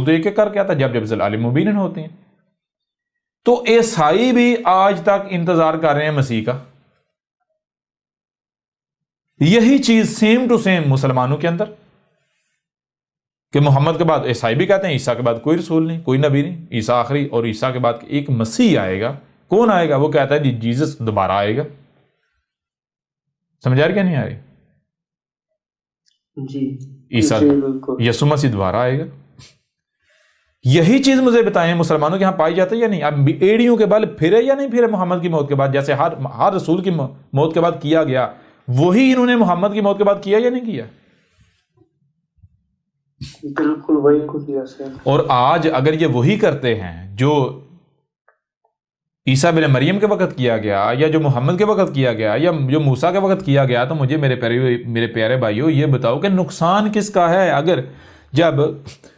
تو ایک کر کے آتا جب ضلال مبین ہوتے ہیں۔ تو عیسائی بھی آج تک انتظار کر رہے ہیں مسیح کا۔ یہی چیز سیم ٹو سیم مسلمانوں کے اندر، کہ محمد کے بعد عیسائی بھی کہتے ہیں عیسیٰ کے بعد کوئی رسول نہیں، کوئی نبی نہیں، عیسیٰ آخری، اور عیسیٰ کے بعد ایک مسیح آئے گا۔ کون آئے گا؟ وہ کہتا ہے جی جیزس دوبارہ آئے گا۔ سمجھ آ رہی کیا نہیں آ رہی؟ جی عیسیٰ یسوع مسیح دوبارہ آئے گا۔ یہی چیز مجھے بتائیں مسلمانوں کے ہاں پائی جاتی ہے یا نہیں؟ اب ایڑیوں کے بل پھرے یا نہیں پھرے محمد کی موت کے بعد؟ جیسے ہر رسول کی موت کے بعد کیا گیا، وہی انہوں نے محمد کی موت کے بعد کیا یا نہیں کیا؟ بالکل وہی کیا سر۔ اور آج اگر یہ وہی کرتے ہیں جو عیسیٰ بن مریم کے وقت کیا گیا، یا جو محمد کے وقت کیا گیا، یا جو موسیٰ کے وقت کیا گیا، تو مجھے میرے پیارے بھائیوں یہ بتاؤ کہ نقصان کس کا ہے؟ اگر جب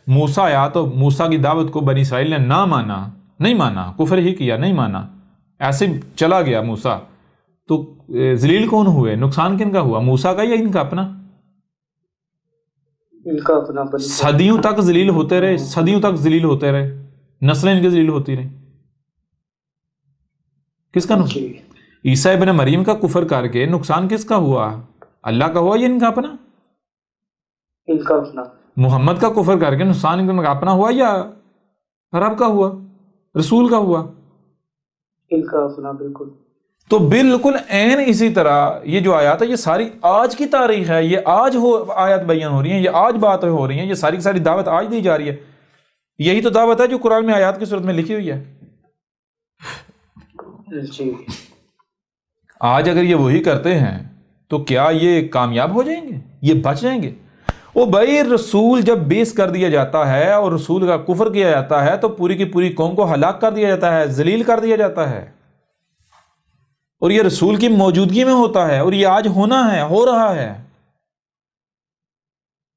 موسیٰ آیا تو موسیٰ کی دعوت کو بنی اسرائیل نے نہیں مانا، کفر ہی کیا، نہیں مانا، ایسے چلا گیا موسیٰ، تو ذلیل کون ہوئے؟ نقصان کن کا ہوا؟ موسیٰ کا یا ان کا اپنا؟ ان کا اپنا۔ صدیوں تک ذلیل ہوتے رہے، صدیوں تک ذلیل ہوتے رہے، نسلیں ان کی ذلیل ہوتی رہیں۔ کس کا نقصان؟ عیسیٰ ابن مریم کا کفر کر کے نقصان کس کا ہوا؟ اللہ کا ہوا یا ان کا اپنا؟ ان کا اپنا۔ محمد کا کفر کر کے نقصان ان کا اپنا ہوا یا رب کا ہوا، رسول کا ہوا؟ ان کا اپنا، بالکل۔ تو بالکل عین اسی طرح یہ جو آیات ہے یہ ساری آج کی تاریخ ہے، یہ آج آیات بیان ہو رہی ہیں، یہ آج بات ہو رہی ہیں، یہ ساری کی ساری دعوت آج دی جا رہی ہے۔ یہی تو دعوت ہے جو قرآن میں آیات کی صورت میں لکھی ہوئی ہے۔ جی آج اگر یہ وہی کرتے ہیں تو کیا یہ کامیاب ہو جائیں گے؟ یہ بچ جائیں گے؟ وہ بھائی رسول جب بیس کر دیا جاتا ہے اور رسول کا کفر کیا جاتا ہے تو پوری کی پوری قوم کو ہلاک کر دیا جاتا ہے، ذلیل کر دیا جاتا ہے، اور یہ رسول کی موجودگی میں ہوتا ہے، اور یہ آج ہونا ہے، ہو رہا ہے۔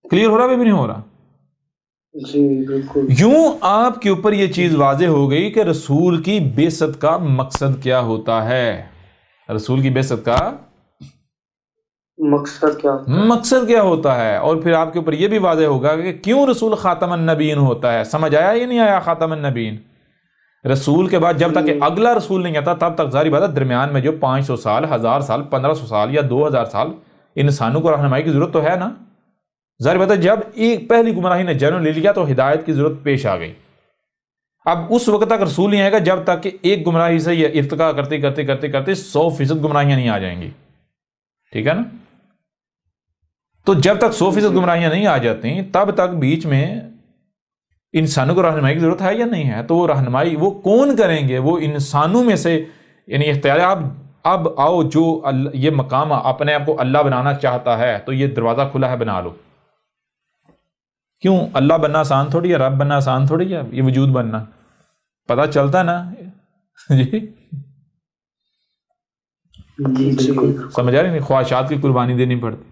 کلیئر ہو رہا بھی نہیں ہو رہا؟ جی بالکل۔ یوں آپ کے اوپر یہ چیز واضح ہو گئی کہ رسول کی بعثت کا مقصد کیا ہوتا ہے۔ رسول کی بعثت کا مقصد کیا ہوتا ہے، اور پھر آپ کے اوپر یہ بھی واضح ہوگا کہ کیوں رسول خاتم النبیین ہوتا ہے۔ سمجھ آیا یا نہیں آیا؟ خاتم النبیین رسول کے بعد جب تک کہ اگلا رسول نہیں آتا تب تک ظاہری بات ہے درمیان میں جو 500 سال، 1000 سال، 1500 سال یا 2000 سال انسانوں کو رہنمائی کی ضرورت تو ہے نا۔ ظاہر بات ہے جب ایک پہلی گمراہی نے جنم لے لیا تو ہدایت کی ضرورت پیش آ گئی۔ اب اس وقت تک رسول نہیں آئے گا جب تک کہ ایک گمراہی سے یہ ارتقا کرتے کرتے کرتے کرتے 100% گمراہیاں نہیں آ جائیں گی، ٹھیک ہے نا؟ تو جب تک 100% گمراہیاں نہیں آ جاتی تب تک بیچ میں انسانوں کو رہنمائی کی ضرورت ہے یا نہیں ہے؟ تو وہ رہنمائی وہ کون کریں گے؟ وہ انسانوں میں سے، یعنی اختیار اب آؤ جو یہ مقام اپنے آپ کو اللہ بنانا چاہتا ہے تو یہ دروازہ کھلا ہے، بنا لو۔ کیوں؟ اللہ بننا آسان تھوڑی ہے، رب بننا آسان تھوڑی ہے، یہ وجود بننا پتہ چلتا ہے نا جی۔ سمجھ آ رہی نہیں؟ خواہشات کی قربانی دینی پڑتی،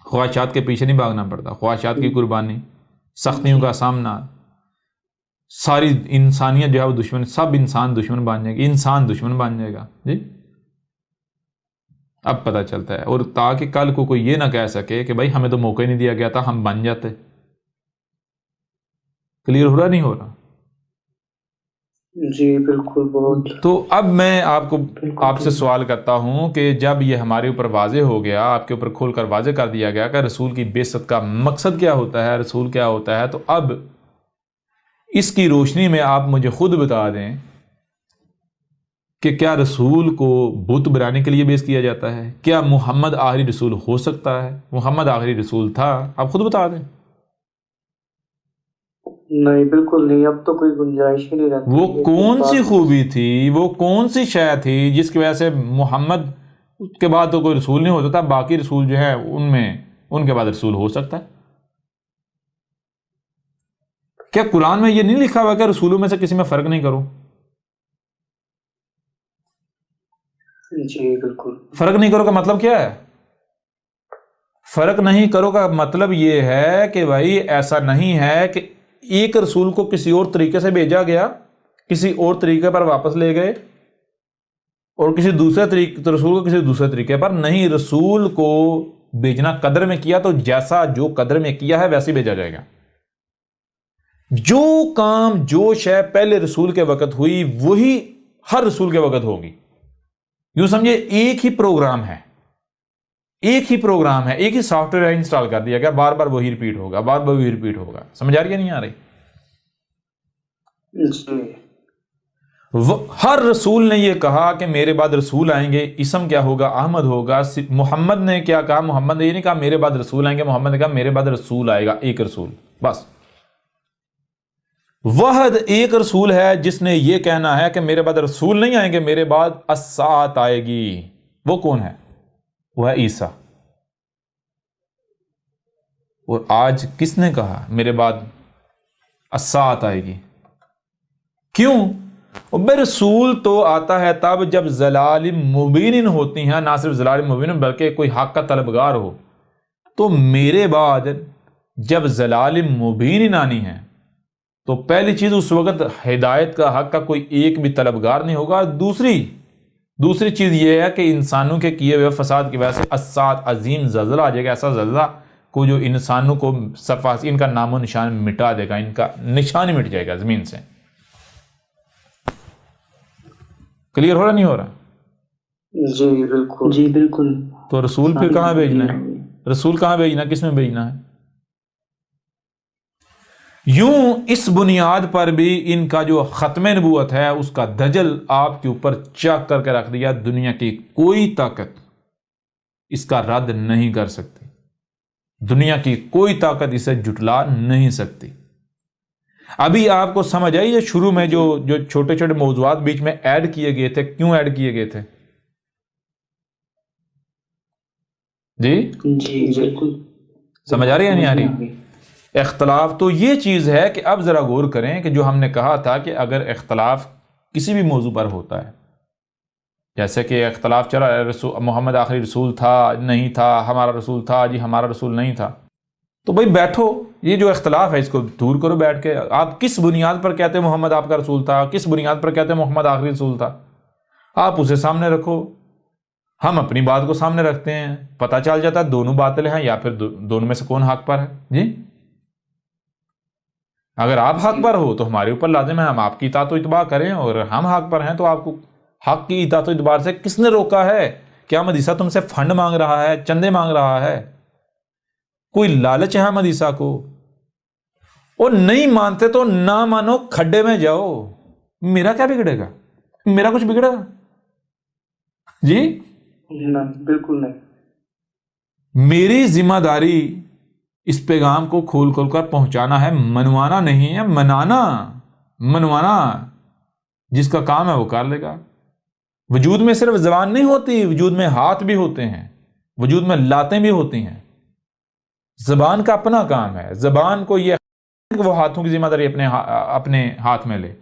خواہشات کے پیچھے نہیں بھاگنا پڑتا، خواہشات کی قربانی، سختیوں کا سامنا، ساری انسانیت جو ہے وہ دشمن، سب انسان دشمن بن جائے گا، انسان دشمن بن جائے گا جی۔ اب پتہ چلتا ہے، اور تاکہ کل کو کوئی یہ نہ کہہ سکے کہ بھائی ہمیں تو موقع ہی نہیں دیا گیا تھا، ہم بن جاتے۔ کلیئر ہو رہا نہیں ہو رہا؟ جی بالکل، بہت۔ تو اب میں آپ سے سوال کرتا ہوں کہ جب یہ ہمارے اوپر واضح ہو گیا، آپ کے اوپر کھول کر واضح کر دیا گیا کہ رسول کی بعثت کا مقصد کیا ہوتا ہے، رسول کیا ہوتا ہے، تو اب اس کی روشنی میں آپ مجھے خود بتا دیں کہ کیا رسول کو بت بنانے کے لیے بیس کیا جاتا ہے؟ کیا محمد آخری رسول ہو سکتا ہے؟ محمد آخری رسول تھا؟ آپ خود بتا دیں۔ نہیں بالکل نہیں، اب تو کوئی گنجائش ہی نہیں رہتی۔ وہ کون سی خوبی تھی، وہ کون سی شے تھی جس کی وجہ سے محمد کے بعد تو کوئی رسول نہیں ہو سکتا، باقی رسول جو ہے ان کے بعد رسول ہو سکتا ہے؟ کیا قرآن میں یہ نہیں لکھا ہوا کہ رسولوں میں سے کسی میں فرق نہیں کرو؟ جی بالکل۔ فرق نہیں کرو کا مطلب کیا ہے؟ فرق نہیں کرو کا مطلب یہ ہے کہ بھائی ایسا نہیں ہے کہ ایک رسول کو کسی اور طریقے سے بھیجا گیا، کسی اور طریقے پر واپس لے گئے، اور کسی دوسرے رسول کو کسی دوسرے طریقے پر نہیں۔ رسول کو بھیجنا قدر میں کیا تو جیسا جو قدر میں کیا ہے ویسے بھیجا جائے گا۔ جو کام جو شے پہلے رسول کے وقت ہوئی وہی ہر رسول کے وقت ہوگی۔ یوں سمجھے ایک ہی پروگرام ہے، ایک ہی پروگرام ہے، ایک ہی سافٹ ویئر انسٹال کر دیا گیا، بار بار وہی ریپیٹ ہوگا، بار بار وہی ریپیٹ ہوگا۔ سمجھ آ رہی ہے نہیں آ رہی؟ جی ہر رسول نے یہ کہا کہ میرے بعد رسول آئیں گے، اسم کیا ہوگا؟ احمد ہوگا۔ محمد نے کیا کہا؟ محمد نے یہ نہیں کہا میرے بعد رسول آئیں گے، محمد نے کہا میرے بعد رسول آئے گا، ایک رسول بس۔ واحد ایک رسول ہے جس نے یہ کہنا ہے کہ میرے بعد رسول نہیں آئیں گے، میرے بعد الساعت آئے گی۔ وہ کون ہے؟ وہ ہے عیسیٰ۔ اور آج کس نے کہا میرے بعد الساعت آئے گی؟ کیوں؟ بے رسول تو آتا ہے تب جب ضلال مبین ہوتی ہیں، نہ صرف ضلال مبین بلکہ کوئی حق کا طلبگار ہو۔ تو میرے بعد جب ضلال مبین آنی ہے تو پہلی چیز اس وقت ہدایت کا حق کا کوئی ایک بھی طلبگار نہیں ہوگا۔ دوسری چیز یہ ہے کہ انسانوں کے کیے ہوئے فساد کی وجہ سے الساعت عظیم زلزلہ آ جائے گا، ایسا زلزلہ کو جو انسانوں کو ان کا نام و نشان مٹا دے گا، ان کا نشان ہی مٹ جائے گا زمین سے۔ کلیئر ہو رہا نہیں ہو رہا؟ جی بالکل جی بالکل۔ تو رسول پھر کہاں بھیجنا ہے؟ رسول کہاں بھیجنا ہے؟ کس میں بھیجنا ہے؟ یوں اس بنیاد پر بھی ان کا جو ختم نبوت ہے اس کا دجل آپ کے اوپر چاک کر کے رکھ دیا۔ دنیا کی کوئی طاقت اس کا رد نہیں کر سکتی، دنیا کی کوئی طاقت اسے جھٹلا نہیں سکتی۔ ابھی آپ کو سمجھ آئی یہ شروع میں جو چھوٹے چھوٹے موضوعات بیچ میں ایڈ کیے گئے تھے، کیوں ایڈ کیے گئے تھے؟ جی بالکل سمجھ آ رہی ہے نہیں آ رہی؟ اختلاف تو یہ چیز ہے کہ اب ذرا غور کریں کہ جو ہم نے کہا تھا کہ اگر اختلاف کسی بھی موضوع پر ہوتا ہے، جیسے کہ اختلاف چلا محمد آخری رسول تھا نہیں تھا، ہمارا رسول تھا جی ہمارا رسول نہیں تھا، تو بھائی بیٹھو، یہ جو اختلاف ہے اس کو دور کرو بیٹھ کے۔ آپ کس بنیاد پر کہتے ہیں محمد آپ کا رسول تھا، کس بنیاد پر کہتے ہیں محمد آخری رسول تھا، آپ اسے سامنے رکھو، ہم اپنی بات کو سامنے رکھتے ہیں، پتہ چل جاتا ہے دونوں باطل ہیں یا پھر دونوں میں سے کون حق پر ہے۔ جی اگر آپ حق پر ہو تو ہمارے اوپر لازم ہے ہم آپ کی اطاعت و اتباع کریں، اور ہم حق پر ہیں تو آپ کو حق کی اطاعت و اتباع سے کس نے روکا ہے؟ کیا مدیسہ تم سے فنڈ مانگ رہا ہے، چندے مانگ رہا ہے؟ کوئی لالچ ہے مدیسہ کو؟ اور نہیں مانتے تو نہ مانو، کھڈے میں جاؤ، میرا کیا بگڑے گا؟ میرا کچھ بگڑے گا؟ جی بالکل نہیں۔ میری ذمہ داری اس پیغام کو کھول کھول کر پہنچانا ہے، منوانا نہیں ہے، منوانا جس کا کام ہے وہ کر لے گا۔ وجود میں صرف زبان نہیں ہوتی، وجود میں ہاتھ بھی ہوتے ہیں، وجود میں لاتیں بھی ہوتی ہیں۔ زبان کا اپنا کام ہے، زبان کو یہ وہ ہاتھوں کی ذمہ داری اپنے ہاتھ میں لے۔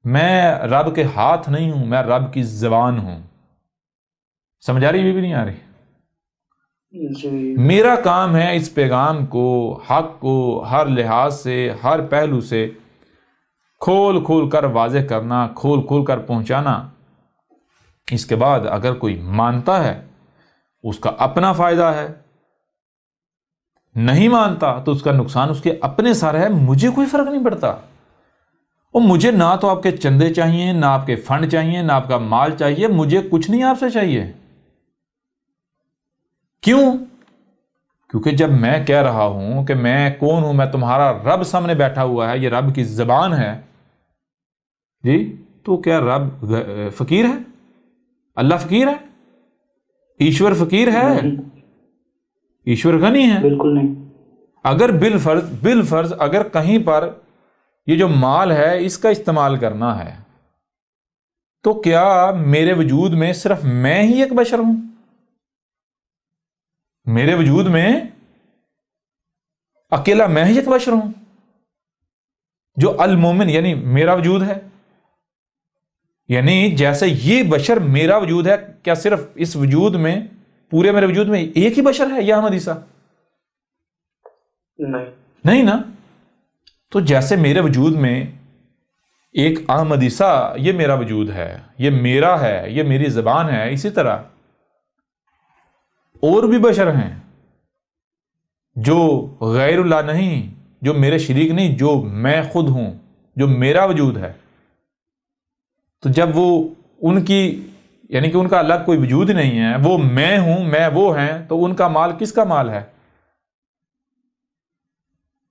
میں رب کے ہاتھ نہیں ہوں، میں رب کی زبان ہوں۔ سمجھ آ رہی بھی نہیں آ رہی؟ میرا کام ہے اس پیغام کو، حق کو ہر لحاظ سے، ہر پہلو سے کھول کھول کر واضح کرنا، کھول کھول کر پہنچانا۔ اس کے بعد اگر کوئی مانتا ہے اس کا اپنا فائدہ ہے، نہیں مانتا تو اس کا نقصان اس کے اپنے سر ہے، مجھے کوئی فرق نہیں پڑتا۔ اور مجھے نہ تو آپ کے چندے چاہیے، نہ آپ کے فنڈ چاہیے، نہ آپ کا مال چاہیے، مجھے کچھ نہیں آپ سے چاہیے۔ کیوں؟ کیونکہ جب میں کہہ رہا ہوں کہ میں کون ہوں، میں تمہارا رب سامنے بیٹھا ہوا ہے، یہ رب کی زبان ہے، جی تو کیا رب فقیر ہے؟ اللہ فقیر ہے؟ ایشور فقیر ہے؟ نہیں، ایشور غنی ہے؟ بالکل نہیں۔ اگر بالفرض اگر کہیں پر یہ جو مال ہے اس کا استعمال کرنا ہے تو کیا میرے وجود میں صرف میں ہی ایک بشر ہوں؟ میرے وجود میں اکیلا میں ہی ایک بشر ہوں جو المومن یعنی میرا وجود ہے؟ یعنی جیسے یہ بشر میرا وجود ہے، کیا صرف اس وجود میں پورے میرے وجود میں ایک ہی بشر ہے یا احمد عیسیٰ؟ نہیں نا۔ تو جیسے میرے وجود میں ایک احمد عیسیٰ یہ میرا وجود ہے، یہ میرا ہے، یہ میری زبان ہے، اسی طرح اور بھی بشر ہیں جو غیر اللہ نہیں، جو میرے شریک نہیں، جو میں خود ہوں، جو میرا وجود ہے۔ تو جب وہ ان کی یعنی کہ ان کا الگ کوئی وجود نہیں ہے، وہ میں ہوں، میں وہ ہیں، تو ان کا مال کس کا مال ہے؟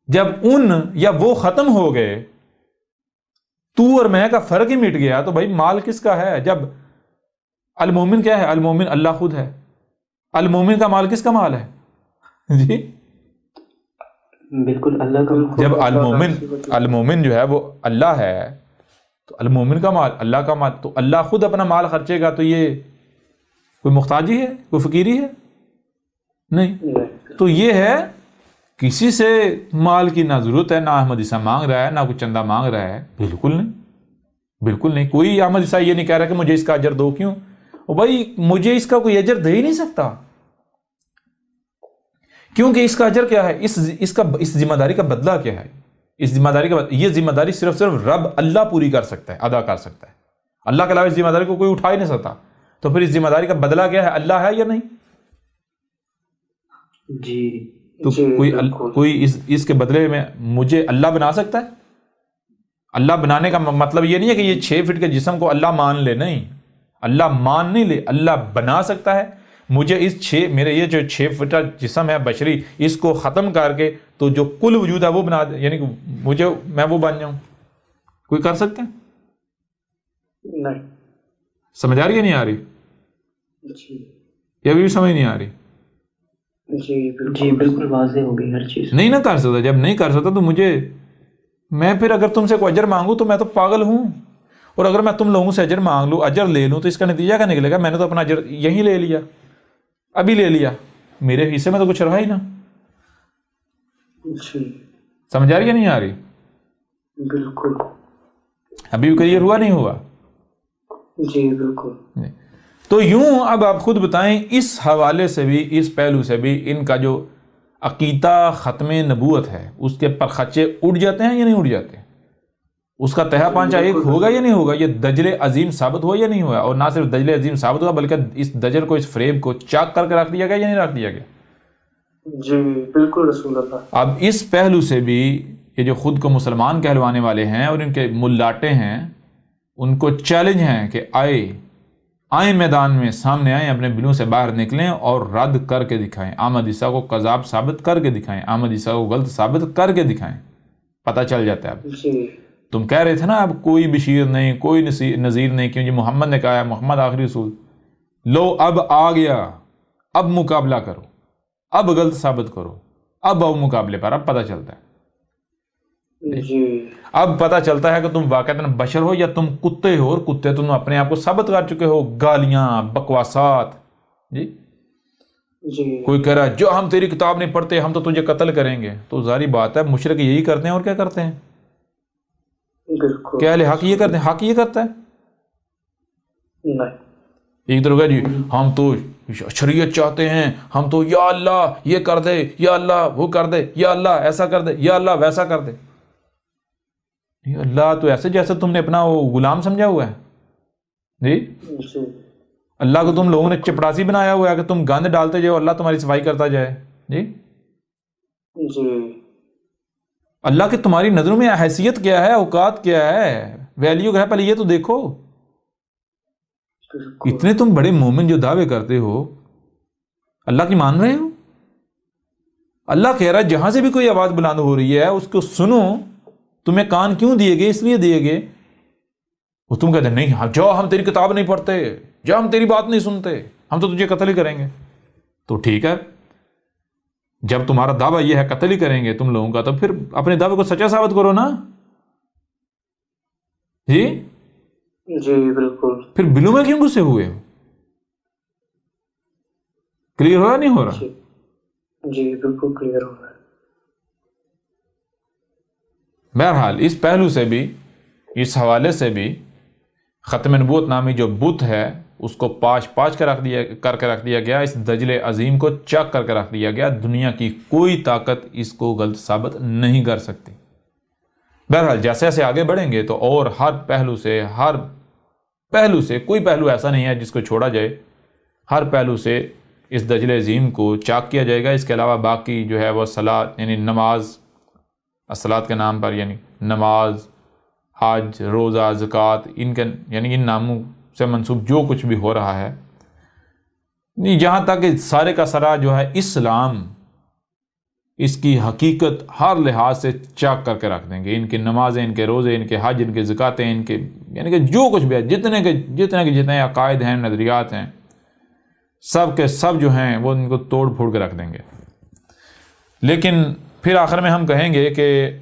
جب ان یا وہ ختم ہو گئے، تو اور میں کا فرق ہی مٹ گیا، تو بھائی مال کس کا ہے؟ جب المومن کیا ہے؟ المومن اللہ خود ہے۔ المومن کا مال کس کا مال ہے جی؟ بالکل اللہ کا۔ جب المومن جو ہے وہ اللہ ہے تو المومن کا مال اللہ کا مال، تو اللہ خود اپنا مال خرچے گا تو یہ کوئی محتاجی ہے، کوئی فقیری ہے؟ نہیں۔ تو یہ ہے کسی سے مال کی نہ ضرورت ہے، نہ احمد عیسیٰ مانگ رہا ہے، نہ کوئی چندہ مانگ رہا ہے، بالکل نہیں، بالکل نہیں۔ کوئی احمد عیسیٰ یہ نہیں کہہ رہا کہ مجھے اس کا اجر دو، کیوں؟ بھائی مجھے اس کا کوئی اجر دے ہی نہیں سکتا، کیونکہ اس کا اجر کیا ہے؟ اس ذمہ داری کا بدلہ کیا ہے؟ اس ذمہ داری کا یہ ذمہ داری صرف رب اللہ پوری کر سکتا ہے، ادا کر سکتا ہے۔ اللہ کے علاوہ اس ذمہ داری کو کوئی اٹھا ہی نہیں سکتا، تو پھر اس ذمہ داری کا بدلہ کیا ہے؟ اللہ ہے یا نہیں؟ جی تو کوئی اس کے بدلے میں مجھے اللہ بنا سکتا ہے؟ اللہ بنانے کا مطلب یہ نہیں ہے کہ یہ 6 فٹ کے جسم کو اللہ مان لے، نہیں، اللہ مان نہیں لے، اللہ بنا سکتا ہے۔ مجھے میرے یہ جو 6 فٹ جسم ہے بشری، اس کو ختم کر کے تو جو کل وجود ہے وہ بنا دے، یعنی کہ میں وہ بن جاؤں۔ کوئی کر سکتا ہے؟ نہیں۔ سمجھ آ رہی ہے نہیں آ رہی؟ یہ ابھی بھی سمجھ نہیں آ رہی؟ جی بالکل واضح ہو گئی ہر چیز۔ نہیں نہ کر سکتا، جب نہیں کر سکتا تو میں پھر اگر تم سے کوئی اجر مانگوں تو میں تو پاگل ہوں، اور اگر میں تم لوگوں سے اجر مانگ لوں، اجر لے لوں، تو اس کا نتیجہ کیا نکلے گا؟ میں نے تو اپنا اجر یہیں لے لیا، ابھی لے لیا، میرے حصے میں تو کچھ رہا ہی نا۔ سمجھ آ رہی ہے نہیں آ رہی؟ بالکل۔ ابھی بھی کلیئر ہوا نہیں ہوا؟ جی بالکل۔ تو یوں اب آپ خود بتائیں، اس حوالے سے بھی، اس پہلو سے بھی ان کا جو عقیدہ ختم نبوت ہے اس کے پرخچے اڑ جاتے ہیں یا نہیں اڑ جاتے؟ اس کا تہا پانچا ایک ہوگا یا نہیں ہوگا؟ یہ دجل عظیم ثابت ہوا یا نہیں ہوا؟ اور نہ صرف دجل عظیم ثابت ہوا بلکہ اس دجل کو، اس فریب کو چاک کر کے رکھ دیا گیا یا نہیں رکھ دیا گیا؟ جی بالکل رسول اللہ۔ اب اس پہلو سے بھی یہ جو خود کو مسلمان کہلوانے والے ہیں اور ان کے ملاٹے ہیں، ان کو چیلنج ہے کہ آئیں میدان میں، سامنے آئیں، اپنے بلوں سے باہر نکلیں اور رد کر کے دکھائیں، احمد عیسیٰ کو کذاب ثابت کر کے دکھائیں، احمد عیسیٰ کو غلط ثابت کر کے دکھائیں۔ پتہ چل جاتا ہے اب۔ جی تم کہہ رہے تھے نا اب کوئی بشیر نہیں، کوئی نذیر نہیں، کیوں؟ جی محمد نے کہا ہے، محمد آخری رسول، لو اب آ گیا، اب مقابلہ کرو، اب غلط ثابت کرو، اب آؤ مقابلے پر۔ اب پتہ چلتا ہے، جی اب پتہ چلتا ہے کہ تم واقعتاً بشر ہو یا تم کتے ہو، اور کتے تم اپنے آپ کو ثابت کر چکے ہو، گالیاں، بکواسات۔ جی جی کوئی کہہ رہا ہے جو ہم تیری کتاب نہیں پڑھتے ہم تو تجھے قتل کریں گے، تو ظاہری بات ہے مشرک یہی کرتے ہیں، اور کیا کرتے ہیں؟ بالکل۔ کیا اہل حق یہ کرتے ہیں؟ حق یہ کرتا ہے؟ نہیں۔ ایک طرح جی ہم تو شریعت چاہتے ہیں، ہم تو یا اللہ یہ کر دے، یا اللہ وہ کر دے، یا اللہ ایسا کر دے، یا اللہ ویسا کر دے۔ یہ اللہ تو ایسے جیسے تم نے اپنا وہ غلام سمجھا ہوا ہے۔ جی جی اللہ کو تم لوگوں نے چپڑاسی بنایا ہوا ہے کہ تم گند ڈالتے جاؤ، اللہ تمہاری صفائی کرتا جائے۔ جی جی اللہ کی تمہاری نظروں میں حیثیت کیا ہے، اوقات کیا ہے، ویلیو کیا ہے، پہلے یہ تو دیکھو۔ اتنے تم بڑے مومن جو دعوے کرتے ہو، اللہ کی مان رہے ہو؟ اللہ کہہ رہا ہے جہاں سے بھی کوئی آواز بلند ہو رہی ہے اس کو سنو۔ تمہیں کان کیوں دیے گئے؟ اس لیے دیے گئے، وہ تم کہتے ہیں نہیں جو ہم تیری کتاب نہیں پڑھتے، جب ہم تیری بات نہیں سنتے ہم تو تجھے قتل ہی کریں گے. تو ٹھیک ہے، جب تمہارا دعویٰ یہ ہے قتل ہی کریں گے تم لوگوں کا، تو پھر اپنے دعوے کو سچا ثابت کرو نا. جی جی بالکل. پھر بلو میں کیوں غصے ہوئے؟ کلیئر ہو رہا نہیں ہو رہا؟ جی بالکل کلیئر ہو رہا ہے. بہرحال اس پہلو سے بھی، اس حوالے سے بھی ختم نبوت نامی جو بت ہے اس کو پاش کے رکھ دیا گیا، اس دجل عظیم کو چک کر کے رکھ دیا گیا. دنیا کی کوئی طاقت اس کو غلط ثابت نہیں کر سکتی. بہرحال جیسے جیسے آگے بڑھیں گے تو اور ہر پہلو سے کوئی پہلو ایسا نہیں ہے جس کو چھوڑا جائے، ہر پہلو سے اس دجل عظیم کو چاک کیا جائے گا. اس کے علاوہ باقی جو ہے وہ صلاۃ یعنی نماز، الصلاۃ کے نام پر یعنی نماز، حج، روزہ، زکوٰۃ، ان ناموں سے منسوب جو کچھ بھی ہو رہا ہے، جہاں تک کہ سارے کا سارا جو ہے اسلام اس کی حقیقت ہر لحاظ سے چاک کر کے رکھ دیں گے. ان کی نمازیں، ان کے روزے، ان کے حج، ان کے زکاتیں، ان کے یعنی کہ جو کچھ بھی ہے، جتنے عقائد ہیں، نظریات ہیں، سب کے سب جو ہیں وہ ان کو توڑ پھوڑ کے رکھ دیں گے. لیکن پھر آخر میں ہم کہیں گے کہ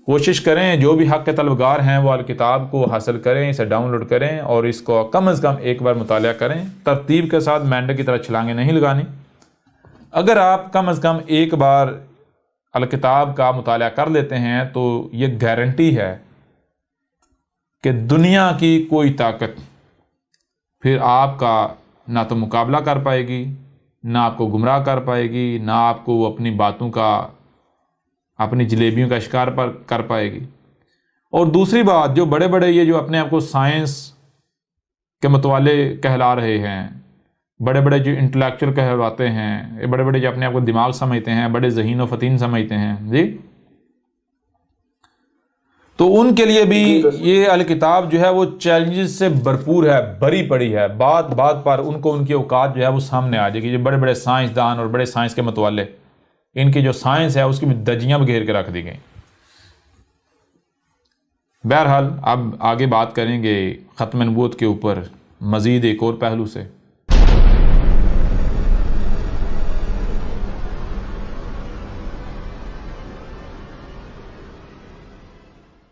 کوشش کریں جو بھی حق کے طلبگار ہیں وہ الکتاب کو حاصل کریں، اسے ڈاؤن لوڈ کریں اور اس کو کم از کم ایک بار مطالعہ کریں. ترتیب کے ساتھ مینڈے کی طرح چھلانگیں نہیں لگانی. اگر آپ کم از کم ایک بار الکتاب کا مطالعہ کر لیتے ہیں تو یہ گارنٹی ہے کہ دنیا کی کوئی طاقت پھر آپ کا نہ تو مقابلہ کر پائے گی، نہ آپ کو گمراہ کر پائے گی، نہ آپ کو اپنی باتوں کا، اپنی جلیبیوں کا شکار کر پائے گی. اور دوسری بات، جو بڑے بڑے یہ جو اپنے آپ کو سائنس کے متوالے کہلا رہے ہیں، بڑے بڑے جو انٹلیکچوئل کہلاتے ہیں، بڑے بڑے جو اپنے آپ کو دماغ سمجھتے ہیں، بڑے ذہین و فطین سمجھتے ہیں، جی، تو ان کے لیے بھی یہ الکتاب جو ہے وہ چیلنجز سے بھرپور ہے، بھری پڑی ہے. بات بات پر ان کو ان کی اوقات جو ہے وہ سامنے آ جائے گی. جو بڑے بڑے سائنسدان اور بڑے سائنس کے متوالے، ان کی جو سائنس ہے اس کی بھی دجیاں بھی گھیر کے رکھ دی گئیں. بہرحال اب آگے بات کریں گے ختم نبوت کے اوپر مزید ایک اور پہلو سے.